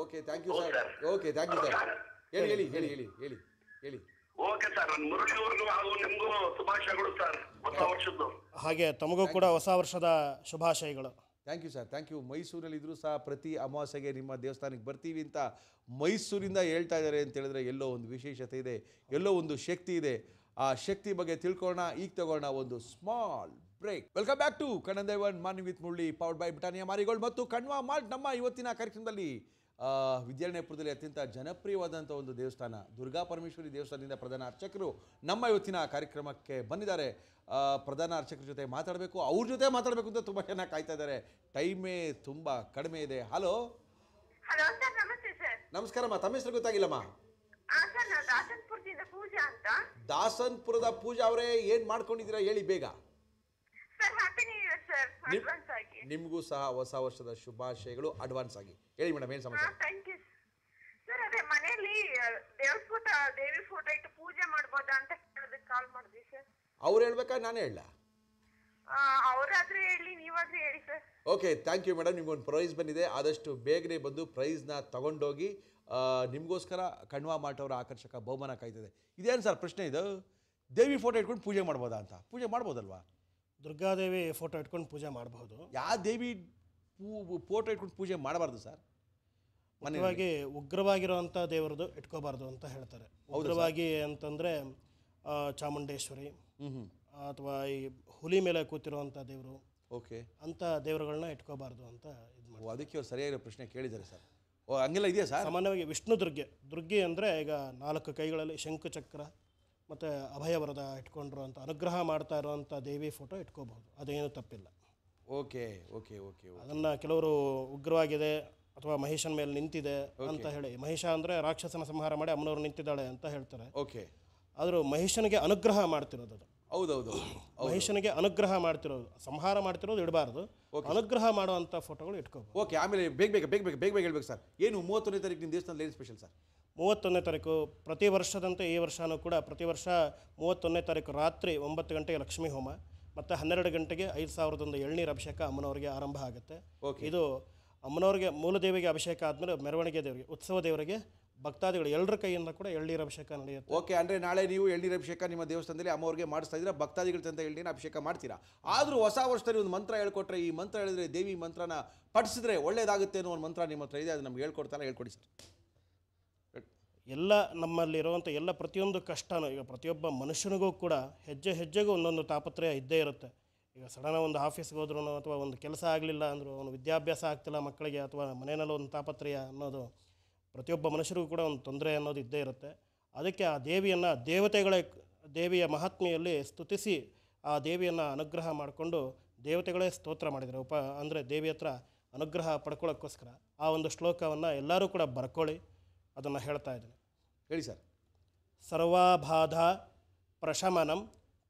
thank you sir. Okay, thank you sir. ಹೇಳಿ. ಓಕೆ ಸರ್, ನನ್ನ ಮುರಳಿಯವ್ರಿಗೂ ಹಾಗೂ ನಿಮಗೂ ಶುಭಾಶಯಗಳು ಸರ್, ಹೊಸ ವರ್ಷದ್ದು. ಹಾಗೆ ತಮಗೂ ಕೂಡ ಹೊಸ ವರ್ಷದ ಶುಭಾಶಯಗಳು. Thank you sir, thank you. ಮೈಸೂರಲ್ಲಿ ಇದ್ರೂ ಸಹ ಪ್ರತಿ ಅಮಾವಾಸ್ಯೆಗೆ ನಿಮ್ಮ ದೇವಸ್ಥಾನಕ್ಕೆ ಬರ್ತೀವಿ ಅಂತ ಮೈಸೂರಿಂದ ಹೇಳ್ತಾ ಇದ್ದಾರೆ ಅಂತ ಹೇಳಿದ್ರೆ ಎಲ್ಲೋ ಒಂದು ವಿಶೇಷತೆ ಇದೆ, ಎಲ್ಲೋ ಒಂದು ಶಕ್ತಿ ಇದೆ. ಆ ಶಕ್ತಿ ಬಗ್ಗೆ ತಿಳ್ಕೊಳ್ಳೋಣ. ಈಗ ತಗೋಣ ಒಂದು small break. Welcome back to Kannada morning with Murali, powered by Britannia marigold ಮತ್ತು ಕಣ್ವಾ ಮಾಲ್ಟ್. ನಮ್ಮ ಇವತ್ತಿನ ಕಾರ್ಯಕ್ರಮದಲ್ಲಿ ವಿದ್ಯಾರಣ್ಯಪುರದಲ್ಲಿ ಅತ್ಯಂತ ಜನಪ್ರಿಯವಾದಂಥ ಒಂದು ದೇವಸ್ಥಾನ ದುರ್ಗಾ ಪರಮೇಶ್ವರಿ ದೇವಸ್ಥಾನದಿಂದ ಪ್ರಧಾನ ಅರ್ಚಕರು ನಮ್ಮ ಇವತ್ತಿನ ಕಾರ್ಯಕ್ರಮಕ್ಕೆ ಬಂದಿದ್ದಾರೆ. ಪ್ರಧಾನ ಅರ್ಚಕರ ಜೊತೆ ಮಾತಾಡಬೇಕು, ಅವ್ರ ಜೊತೆ ಮಾತಾಡಬೇಕು ಅಂತ ತುಂಬ ಚೆನ್ನಾಗಿ ಕಾಯ್ತಾ ಇದ್ದಾರೆ. ಟೈಮೇ ತುಂಬ ಕಡಿಮೆ ಇದೆ. ಹಲೋ. ನಮಸ್ಕಾರಮ್ಮ. ತಮ್ಮ ಹೆಸರು ಗೊತ್ತಾಗಿಲ್ಲಮ್ಮ? ದಾಸನ್ಪುರದ ಪೂಜಾ ಅವರೇ, ಏನು ಮಾಡ್ಕೊಂಡಿದ್ದೀರಾ ಹೇಳಿ ಬೇಗ. ಸರ್ ನಿಮ್- ಅಡ್ವಾನ್ಸ್ ಆಗಿ. ನಿಮಗೂ ಸಹ ಹೊಸ ವರ್ಷದ ಶುಭಾಶಯಗಳು ಅಡ್ವಾನ್ಸ್ ಆಗಿ. ಹೇಳಿ ಮೇಡಮ್, ಏನು ಸಮಸ್ಯೆ? Thank you sir. ಅದೇ ಮನೆಯಲ್ಲಿ ದೇವಿ ಫೋಟೋ ಇಟ್ಟು ಪೂಜೆ ಮಾಡ್ಬೋದಾ ಅಂತ ಕೇಳೋದಕ್ಕೆ ಕಾಲ್ ಮಾಡಿದ್ವಿ ಸರ್. ಅವ್ರು ಹೇಳ್ಬೇಕಾ ನಾನೇ ಹೇಳ? ಅವರಾದ್ರೂ ಹೇಳಿ, ನೀವಾದ್ರೂ ಹೇಳಿ sir. Okay, thank you madam. ನಿಮ್ಗೊಂದು ಪ್ರೈಸ್ ಬಂದಿದೆ. ಆದಷ್ಟು ಬೇಗನೆ ಬಂದು ಪ್ರೈಸ್ನ ತಗೊಂಡೋಗಿ. ನಿಮಗೋಸ್ಕರ ಕಣ್ವಾ ಮಾರ್ಟ್ ಅವರ ಆಕರ್ಷಕ ಬಹುಮಾನ ಕಾಯ್ತದೆ. ಇದೇನು ಸರ್ ಪ್ರಶ್ನೆ ಇದು? ದೇವಿ ಫೋಟೋ ಇಟ್ಕೊಂಡು ಪೂಜೆ ಮಾಡ್ಬೋದಾ ಅಂತ? ಪೂಜೆ ಮಾಡ್ಬೋದಲ್ವಾ? ದುರ್ಗಾದೇವಿ ಫೋಟೋ ಇಟ್ಕೊಂಡು ಪೂಜೆ ಮಾಡಬಹುದು. ಯಾವ ದೇವಿ ಫೋಟೋ ಇಟ್ಕೊಂಡು ಪೂಜೆ ಮಾಡಬಾರ್ದು ಸರ್? ಮುಖ್ಯವಾಗಿ ಉಗ್ರವಾಗಿರುವಂಥ ದೇವರದು ಇಟ್ಕೋಬಾರ್ದು ಅಂತ ಹೇಳ್ತಾರೆ. ಉಗ್ರವಾಗಿ ಅಂತಂದರೆ ಚಾಮುಂಡೇಶ್ವರಿ ಅಥವಾ ಈ ಹುಲಿ ಮೇಲೆ ಕೂತಿರುವಂಥ ದೇವರು, ಓಕೆ, ಅಂಥ ದೇವರುಗಳನ್ನ ಇಟ್ಕೋಬಾರ್ದು ಅಂತ ಇದು ಮಾಡಿ. ಅದಕ್ಕೆ ಅವ್ರು ಸರಿಯಾಗಿರೋ ಪ್ರಶ್ನೆ ಕೇಳಿದ್ದಾರೆ ಸರ್. ಓ, ಹಂಗೆಲ್ಲ ಇದೆಯಾ ಸರ್? ಸಾಮಾನ್ಯವಾಗಿ ವಿಷ್ಣು ದುರ್ಗೆ ಅಂದರೆ ಈಗ 4 ಕೈಗಳಲ್ಲಿ ಶಂಕು ಚಕ್ರ ಮತ್ತು ಅಭಯವರದ ಇಟ್ಕೊಂಡಿರುವಂಥ ಅನುಗ್ರಹ ಮಾಡ್ತಾ ಇರುವಂಥ ದೇವಿ ಫೋಟೋ ಇಟ್ಕೋಬಹುದು, ಅದೇನು ತಪ್ಪಿಲ್ಲ. Okay okay okay. ಅದನ್ನು ಕೆಲವರು ಉಗ್ರವಾಗಿದೆ ಅಥವಾ ಮಹಿಷನ ಮೇಲೆ ನಿಂತಿದೆ ಅಂತ ಹೇಳಿ, ಮಹಿಷ ಅಂದರೆ ರಾಕ್ಷಸನ ಸಂಹಾರ ಮಾಡಿ ಅಮ್ಮನವರು ನಿಂತಿದ್ದಾಳೆ ಅಂತ ಹೇಳ್ತಾರೆ. ಓಕೆ, ಆದರೂ ಮಹಿಷನಿಗೆ ಅನುಗ್ರಹ ಮಾಡ್ತಿರೋದು ಅದು. ಹೌದೌದು, ಮಹಿಷನಿಗೆ ಅನುಗ್ರಹ ಮಾಡ್ತಿರೋದು, ಸಂಹಾರ ಮಾಡ್ತಿರೋದು ಇಡಬಾರ್ದು. ಅನುಗ್ರಹ ಮಾಡುವಂಥ ಫೋಟೋಗಳು ಇಟ್ಕೋಬಹುದು. ಓಕೆ. ಆಮೇಲೆ ಬೇಗ ಹೇಳ್ಬೇಕು ಸರ್. ಏನು 31ನೇ ತಾರೀಕು ನಿಮ್ಮ ದೇವಸ್ಥಾನದಲ್ಲಿ ಏನು ಸ್ಪೆಷಲ್ ಸರ್? 31ನೇ ತಾರೀಕು ಪ್ರತಿ ವರ್ಷದಂತೆ ಈ ವರ್ಷವೂ ಕೂಡ ಪ್ರತಿ ವರ್ಷ 31ನೇ ತಾರೀಕು ರಾತ್ರಿ 9 ಗಂಟೆಗೆ ಲಕ್ಷ್ಮೀ ಹೋಮ ಮತ್ತು 12 ಗಂಟೆಗೆ 5,000 ಎಳ್ನೀರು ಅಭಿಷೇಕ ಅಮ್ಮನವರಿಗೆ ಆರಂಭ ಆಗುತ್ತೆ. ಇದು ಅಮ್ಮನವ್ರಿಗೆ ಮೂಲದೇವಿಗೆ ಅಭಿಷೇಕ ಆದಮೇಲೆ ಮೆರವಣಿಗೆ ದೇವರಿಗೆ, ಉತ್ಸವ ದೇವರಿಗೆ, ಭಕ್ತಾದಿಗಳು ಎಲ್ಲರ ಕೈಯಿಂದ ಕೂಡ ಎಳ್ನೀರು ಅಭಿಷೇಕ ನಡೆಯುತ್ತೆ. ಓಕೆ, ಅಂದರೆ ನಾಳೆ ನೀವು ಎಳ್ನೀರು ಅಭಿಷೇಕ ನಿಮ್ಮ ದೇವಸ್ಥಾನದಲ್ಲಿ ಅಮ್ಮವ್ರಿಗೆ ಮಾಡಿಸ್ತಾ ಇದ್ದೀರಾ, ಭಕ್ತಾದಿಗಳ ತಂತ ಎಳ್ನೀರು ಅಭಿಷೇಕ ಮಾಡ್ತೀರಾ. ಆದರೂ ಹೊಸ ವರ್ಷದಲ್ಲಿ ಒಂದು ಮಂತ್ರ ಹೇಳ್ಕೊಟ್ರೆ, ಈ ಮಂತ್ರ ಹೇಳಿದ್ರೆ ದೇವಿ ಮಂತ್ರನ ಪಠಿಸಿದ್ರೆ ಒಳ್ಳೇದಾಗುತ್ತೆ ಅನ್ನೋ ಒಂದು ಮಂತ್ರ ನಿಮ್ಮ ಹತ್ರ ಇದೆ, ಅದು ನಮ್ಗೆ ಹೇಳ್ಕೊಡಿ ಸರ್. ಎಲ್ಲ ನಮ್ಮಲ್ಲಿರುವಂಥ ಎಲ್ಲ ಪ್ರತಿಯೊಂದು ಕಷ್ಟನೂ, ಈಗ ಪ್ರತಿಯೊಬ್ಬ ಮನುಷ್ಯನಿಗೂ ಕೂಡ ಹೆಜ್ಜೆ ಹೆಜ್ಜೆಗೂ ಒಂದೊಂದು ತಾಪತ್ರಯ ಇದ್ದೇ ಇರುತ್ತೆ. ಈಗ ಸಡನ್ ಒಂದು ಆಫೀಸ್ಗೆ ಹೋದ್ರೂ ಅಥವಾ ಒಂದು ಕೆಲಸ ಆಗಲಿಲ್ಲ ಅಂದರೂ, ಅವನು ವಿದ್ಯಾಭ್ಯಾಸ ಆಗ್ತಿಲ್ಲ ಮಕ್ಕಳಿಗೆ, ಅಥವಾ ಮನೆಯಲ್ಲಿ ಒಂದು ತಾಪತ್ರಯ ಅನ್ನೋದು ಪ್ರತಿಯೊಬ್ಬ ಮನುಷ್ಯರಿಗೂ ಕೂಡ ಒಂದು ತೊಂದರೆ ಅನ್ನೋದು ಇದ್ದೇ ಇರುತ್ತೆ. ಅದಕ್ಕೆ ಆ ದೇವಿಯನ್ನು ದೇವಿಯ ಮಹಾತ್ಮೆಯಲ್ಲಿ ಸ್ತುತಿಸಿ ಆ ದೇವಿಯನ್ನು ಅನುಗ್ರಹ ಮಾಡಿಕೊಂಡು ದೇವತೆಗಳೇ ಸ್ತೋತ್ರ ಮಾಡಿದ್ದಾರೆ. ಅಂದರೆ ದೇವಿ ಹತ್ರ ಅನುಗ್ರಹ ಪಡ್ಕೊಳ್ಳೋಕ್ಕೋಸ್ಕರ ಆ ಒಂದು ಶ್ಲೋಕವನ್ನು ಎಲ್ಲರೂ ಕೂಡ ಬರ್ಕೊಳ್ಳಿ. ಅದನ್ನು ಹೇಳ್ತಾ ಇದ್ದೀನಿ, ಹೇಳಿ ಸರ್. ಸರ್ವಾಬಾಧ ಪ್ರಶಮನಂ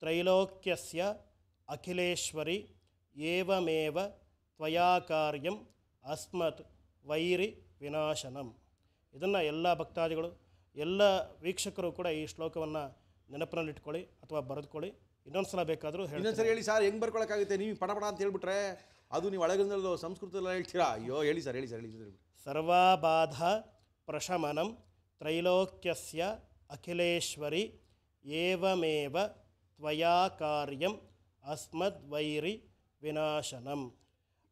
ತ್ರೈಲೋಕ್ಯಸ್ಯ ಅಖಿಲೇಶ್ವರಿ ಏವಮೇವ ತ್ವಯಾ ಕಾರ್ಯಂ ಅಸ್ಮತ್ ವೈರಿ ವಿನಾಶನಂ. ಇದನ್ನು ಎಲ್ಲ ಭಕ್ತಾದಿಗಳು, ಎಲ್ಲ ವೀಕ್ಷಕರು ಕೂಡ ಈ ಶ್ಲೋಕವನ್ನು ನೆನಪಿನಲ್ಲಿಟ್ಕೊಳ್ಳಿ ಅಥವಾ ಬರೆದುಕೊಳ್ಳಿ. ಇನ್ನೊಂದು ಸಲ ಬೇಕಾದರೂ ಇನ್ನೊಂದ್ಸರಿ ಹೇಳಿ ಸರ್. ಹೆಂಗೆ ಬರ್ಕೊಳಕ್ಕಾಗುತ್ತೆ? ನೀವು ಪಡ ಅಂತ ಹೇಳ್ಬಿಟ್ರೆ ಅದು ನೀವು ಒಳಗಿಂದಲೂ ಸಂಸ್ಕೃತದಲ್ಲ ಹೇಳ್ತೀರಾ? ಅಯ್ಯೋ, ಹೇಳಿ ಸರ್. ಸರ್ವಾಬಾಧ ಪ್ರಶಮನಂ ತ್ರೈಲೋಕ್ಯಸ್ಯ ಅಖಿಲೇಶ್ವರಿ ಏವಮೇವ ತ್ವಯಾ ಕಾರ್ಯಂ ಅಸ್ಮದ್ ವೈರಿ ವಿನಾಶನಂ.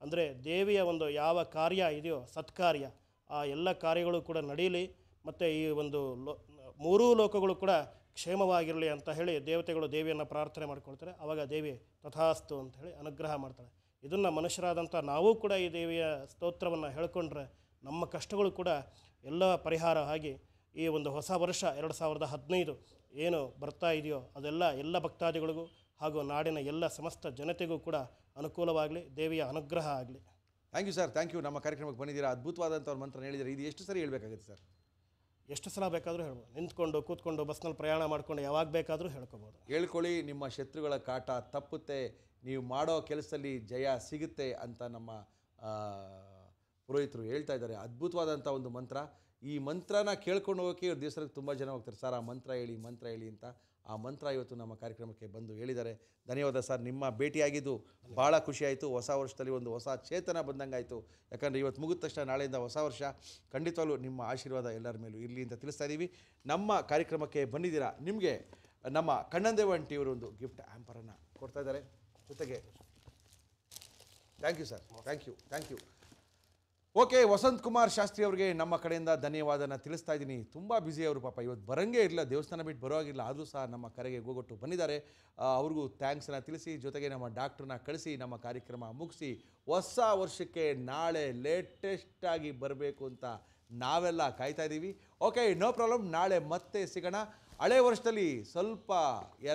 ಅಂದರೆ ದೇವಿಯ ಒಂದು ಯಾವ ಕಾರ್ಯ ಇದೆಯೋ ಸತ್ಕಾರ್ಯ, ಆ ಎಲ್ಲ ಕಾರ್ಯಗಳು ಕೂಡ ನಡೀಲಿ, ಮತ್ತು ಈ ಒಂದು ಮೂರೂ ಲೋಕಗಳು ಕೂಡ ಕ್ಷೇಮವಾಗಿರಲಿ ಅಂತ ಹೇಳಿ ದೇವತೆಗಳು ದೇವಿಯನ್ನು ಪ್ರಾರ್ಥನೆ ಮಾಡ್ಕೊಳ್ತಾರೆ. ಆವಾಗ ದೇವಿ ತಥಾಸ್ತು ಅಂತ ಹೇಳಿ ಅನುಗ್ರಹ ಮಾಡ್ತಾಳೆ. ಇದನ್ನು ಮನುಷ್ಯರಾದಂಥ ನಾವು ಕೂಡ ಈ ದೇವಿಯ ಸ್ತೋತ್ರವನ್ನು ಹೇಳ್ಕೊಂಡ್ರೆ ನಮ್ಮ ಕಷ್ಟಗಳು ಕೂಡ ಎಲ್ಲ ಪರಿಹಾರ ಆಗಿ ಈ ಒಂದು ಹೊಸ ವರ್ಷ 2015 ಏನು ಬರ್ತಾ ಇದೆಯೋ ಅದೆಲ್ಲ ಎಲ್ಲ ಭಕ್ತಾದಿಗಳಿಗೂ ಹಾಗೂ ನಾಡಿನ ಎಲ್ಲ ಸಮಸ್ತ ಜನತೆಗೂ ಕೂಡ ಅನುಕೂಲವಾಗಲಿ, ದೇವಿಯ ಅನುಗ್ರಹ ಆಗಲಿ. Thank you sir, thank you. ನಮ್ಮ ಕಾರ್ಯಕ್ರಮಕ್ಕೆ ಬಂದಿದ್ದೀರಾ, ಅದ್ಭುತವಾದಂಥ ಒಂದು ಮಂತ್ರ ಹೇಳಿದರೆ. ಇದು ಎಷ್ಟು ಸರಿ ಹೇಳಬೇಕಾಗುತ್ತೆ ಸರ್? ಎಷ್ಟು ಸಲ ಬೇಕಾದರೂ ಹೇಳ್ಬೋದು. ನಿಂತ್ಕೊಂಡು ಕೂತ್ಕೊಂಡು ಬಸ್ನಲ್ಲಿ ಪ್ರಯಾಣ ಮಾಡ್ಕೊಂಡು ಯಾವಾಗ ಬೇಕಾದರೂ ಹೇಳ್ಕೊಬೋದು. ಹೇಳ್ಕೊಳ್ಳಿ, ನಿಮ್ಮ ಶತ್ರುಗಳ ಕಾಟ ತಪ್ಪುತ್ತೆ, ನೀವು ಮಾಡೋ ಕೆಲಸದಲ್ಲಿ ಜಯ ಸಿಗುತ್ತೆ ಅಂತ ನಮ್ಮ ಪುರೋಹಿತರು ಹೇಳ್ತಾ ಇದ್ದಾರೆ. ಅದ್ಭುತವಾದಂಥ ಒಂದು ಮಂತ್ರ. ಈ ಮಂತ್ರನ ಕೇಳ್ಕೊಂಡು ಹೋಗೋಕ್ಕೆ ಇವ್ರ ದೇವಸ್ಥಾನಕ್ಕೆ ತುಂಬ ಜನ ಹೋಗ್ತಾರೆ. ಸರ್, ಆ ಮಂತ್ರ ಹೇಳಿ ಅಂತ. ಆ ಮಂತ್ರ ಇವತ್ತು ನಮ್ಮ ಕಾರ್ಯಕ್ರಮಕ್ಕೆ ಬಂದು ಹೇಳಿದ್ದಾರೆ. ಧನ್ಯವಾದ ಸರ್. ನಿಮ್ಮ ಭೇಟಿಯಾಗಿದ್ದು ಭಾಳ ಖುಷಿಯಾಯಿತು. ಹೊಸ ವರ್ಷದಲ್ಲಿ ಒಂದು ಹೊಸ ಚೇತನ ಬಂದಂಗಾಯಿತು. ಯಾಕಂದರೆ ಇವತ್ತು ಮುಗಿದ ತಕ್ಷಣ ನಾಳೆಯಿಂದ ಹೊಸ ವರ್ಷ. ಖಂಡಿತವಾಗ್ಲೂ ನಿಮ್ಮ ಆಶೀರ್ವಾದ ಎಲ್ಲರ ಮೇಲೂ ಇರಲಿ ಅಂತ ತಿಳಿಸ್ತಾ ಇದ್ದೀವಿ. ನಮ್ಮ ಕಾರ್ಯಕ್ರಮಕ್ಕೆ ಬಂದಿದ್ದೀರಾ, ನಿಮಗೆ ನಮ್ಮ ಕಣ್ಣಂದೇವ ಆಂಟಿಯವರು ಒಂದು ಗಿಫ್ಟ್ ಹ್ಯಾಂಪರನ್ನು ಕೊಡ್ತಾ ಇದ್ದಾರೆ. ಜೊತೆಗೆ thank you sir, thank you. Okay, Vasant Kumar Shastri ಅವರಿಗೆ ನಮ್ಮ ಕಡೆಯಿಂದ ಧನ್ಯವಾದನ ತಿಳಿಸ್ತಾ ಇದ್ದೀನಿ. ತುಂಬ ಬ್ಯುಸಿ ಅವರು, ಪಾಪ ಇವತ್ತು ಬರೋಂಗೇ ಇರಲಿಲ್ಲ, ದೇವಸ್ಥಾನ ಬಿಟ್ಟು ಬರೋವಾಗಿಲ್ಲ. ಆದರೂ ಸಹ ನಮ್ಮ ಕರೆಗೆ ಹೋಗೊಟ್ಟು ಬಂದಿದ್ದಾರೆ. ಅವ್ರಿಗೂ ಥ್ಯಾಂಕ್ಸನ್ನು ತಿಳಿಸಿ, ಜೊತೆಗೆ ನಮ್ಮ ಡಾಕ್ಟ್ರನ್ನ ಕಳಿಸಿ ನಮ್ಮ ಕಾರ್ಯಕ್ರಮ ಮುಗಿಸಿ ಹೊಸ ವರ್ಷಕ್ಕೆ ನಾಳೆ ಲೇಟೆಸ್ಟಾಗಿ ಬರಬೇಕು ಅಂತ ನಾವೆಲ್ಲ ಕಾಯ್ತಾ ಇದ್ದೀವಿ. Okay, no problem. ನಾಳೆ ಮತ್ತೆ ಸಿಗೋಣ. ಹಳೆ ವರ್ಷದಲ್ಲಿ ಸ್ವಲ್ಪ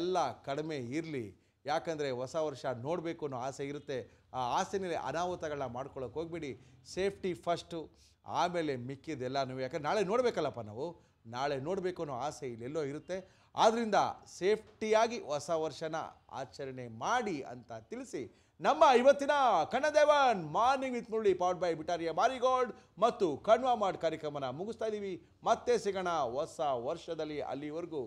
ಎಲ್ಲ ಕಡಿಮೆ ಇರಲಿ, ಯಾಕಂದರೆ ಹೊಸ ವರ್ಷ ನೋಡಬೇಕು ಅನ್ನೋ ಆಸೆ ಇರುತ್ತೆ. ಆ ಆಸೆನಲ್ಲಿ ಅನಾಹುತಗಳನ್ನ ಮಾಡ್ಕೊಳ್ಳೋಕೆ ಹೋಗ್ಬಿಡಿ. ಸೇಫ್ಟಿ ಫಸ್ಟು, ಆಮೇಲೆ ಮಿಕ್ಕಿದೆಲ್ಲನೂ. ಯಾಕಂದ್ರೆ ನಾಳೆ ನೋಡಬೇಕಲ್ಲಪ್ಪ, ನಾವು ನಾಳೆ ನೋಡಬೇಕು ಅನ್ನೋ ಆಸೆ ಇಲ್ಲೆಲ್ಲೋ ಇರುತ್ತೆ. ಆದ್ದರಿಂದ ಸೇಫ್ಟಿಯಾಗಿ ಹೊಸ ವರ್ಷನ ಆಚರಣೆ ಮಾಡಿ ಅಂತ ತಿಳಿಸಿ ನಮ್ಮ ಇವತ್ತಿನ Kannan Devan morning with Murali powered by Britannia Marigold ಮತ್ತು ಕಣ್ವಾ ಮಾಡ್ ಕಾರ್ಯಕ್ರಮನ ಮುಗಿಸ್ತಾ ಇದ್ದೀವಿ. ಮತ್ತೆ ಸಿಗೋಣ ಹೊಸ ವರ್ಷದಲ್ಲಿ. ಅಲ್ಲಿವರೆಗೂ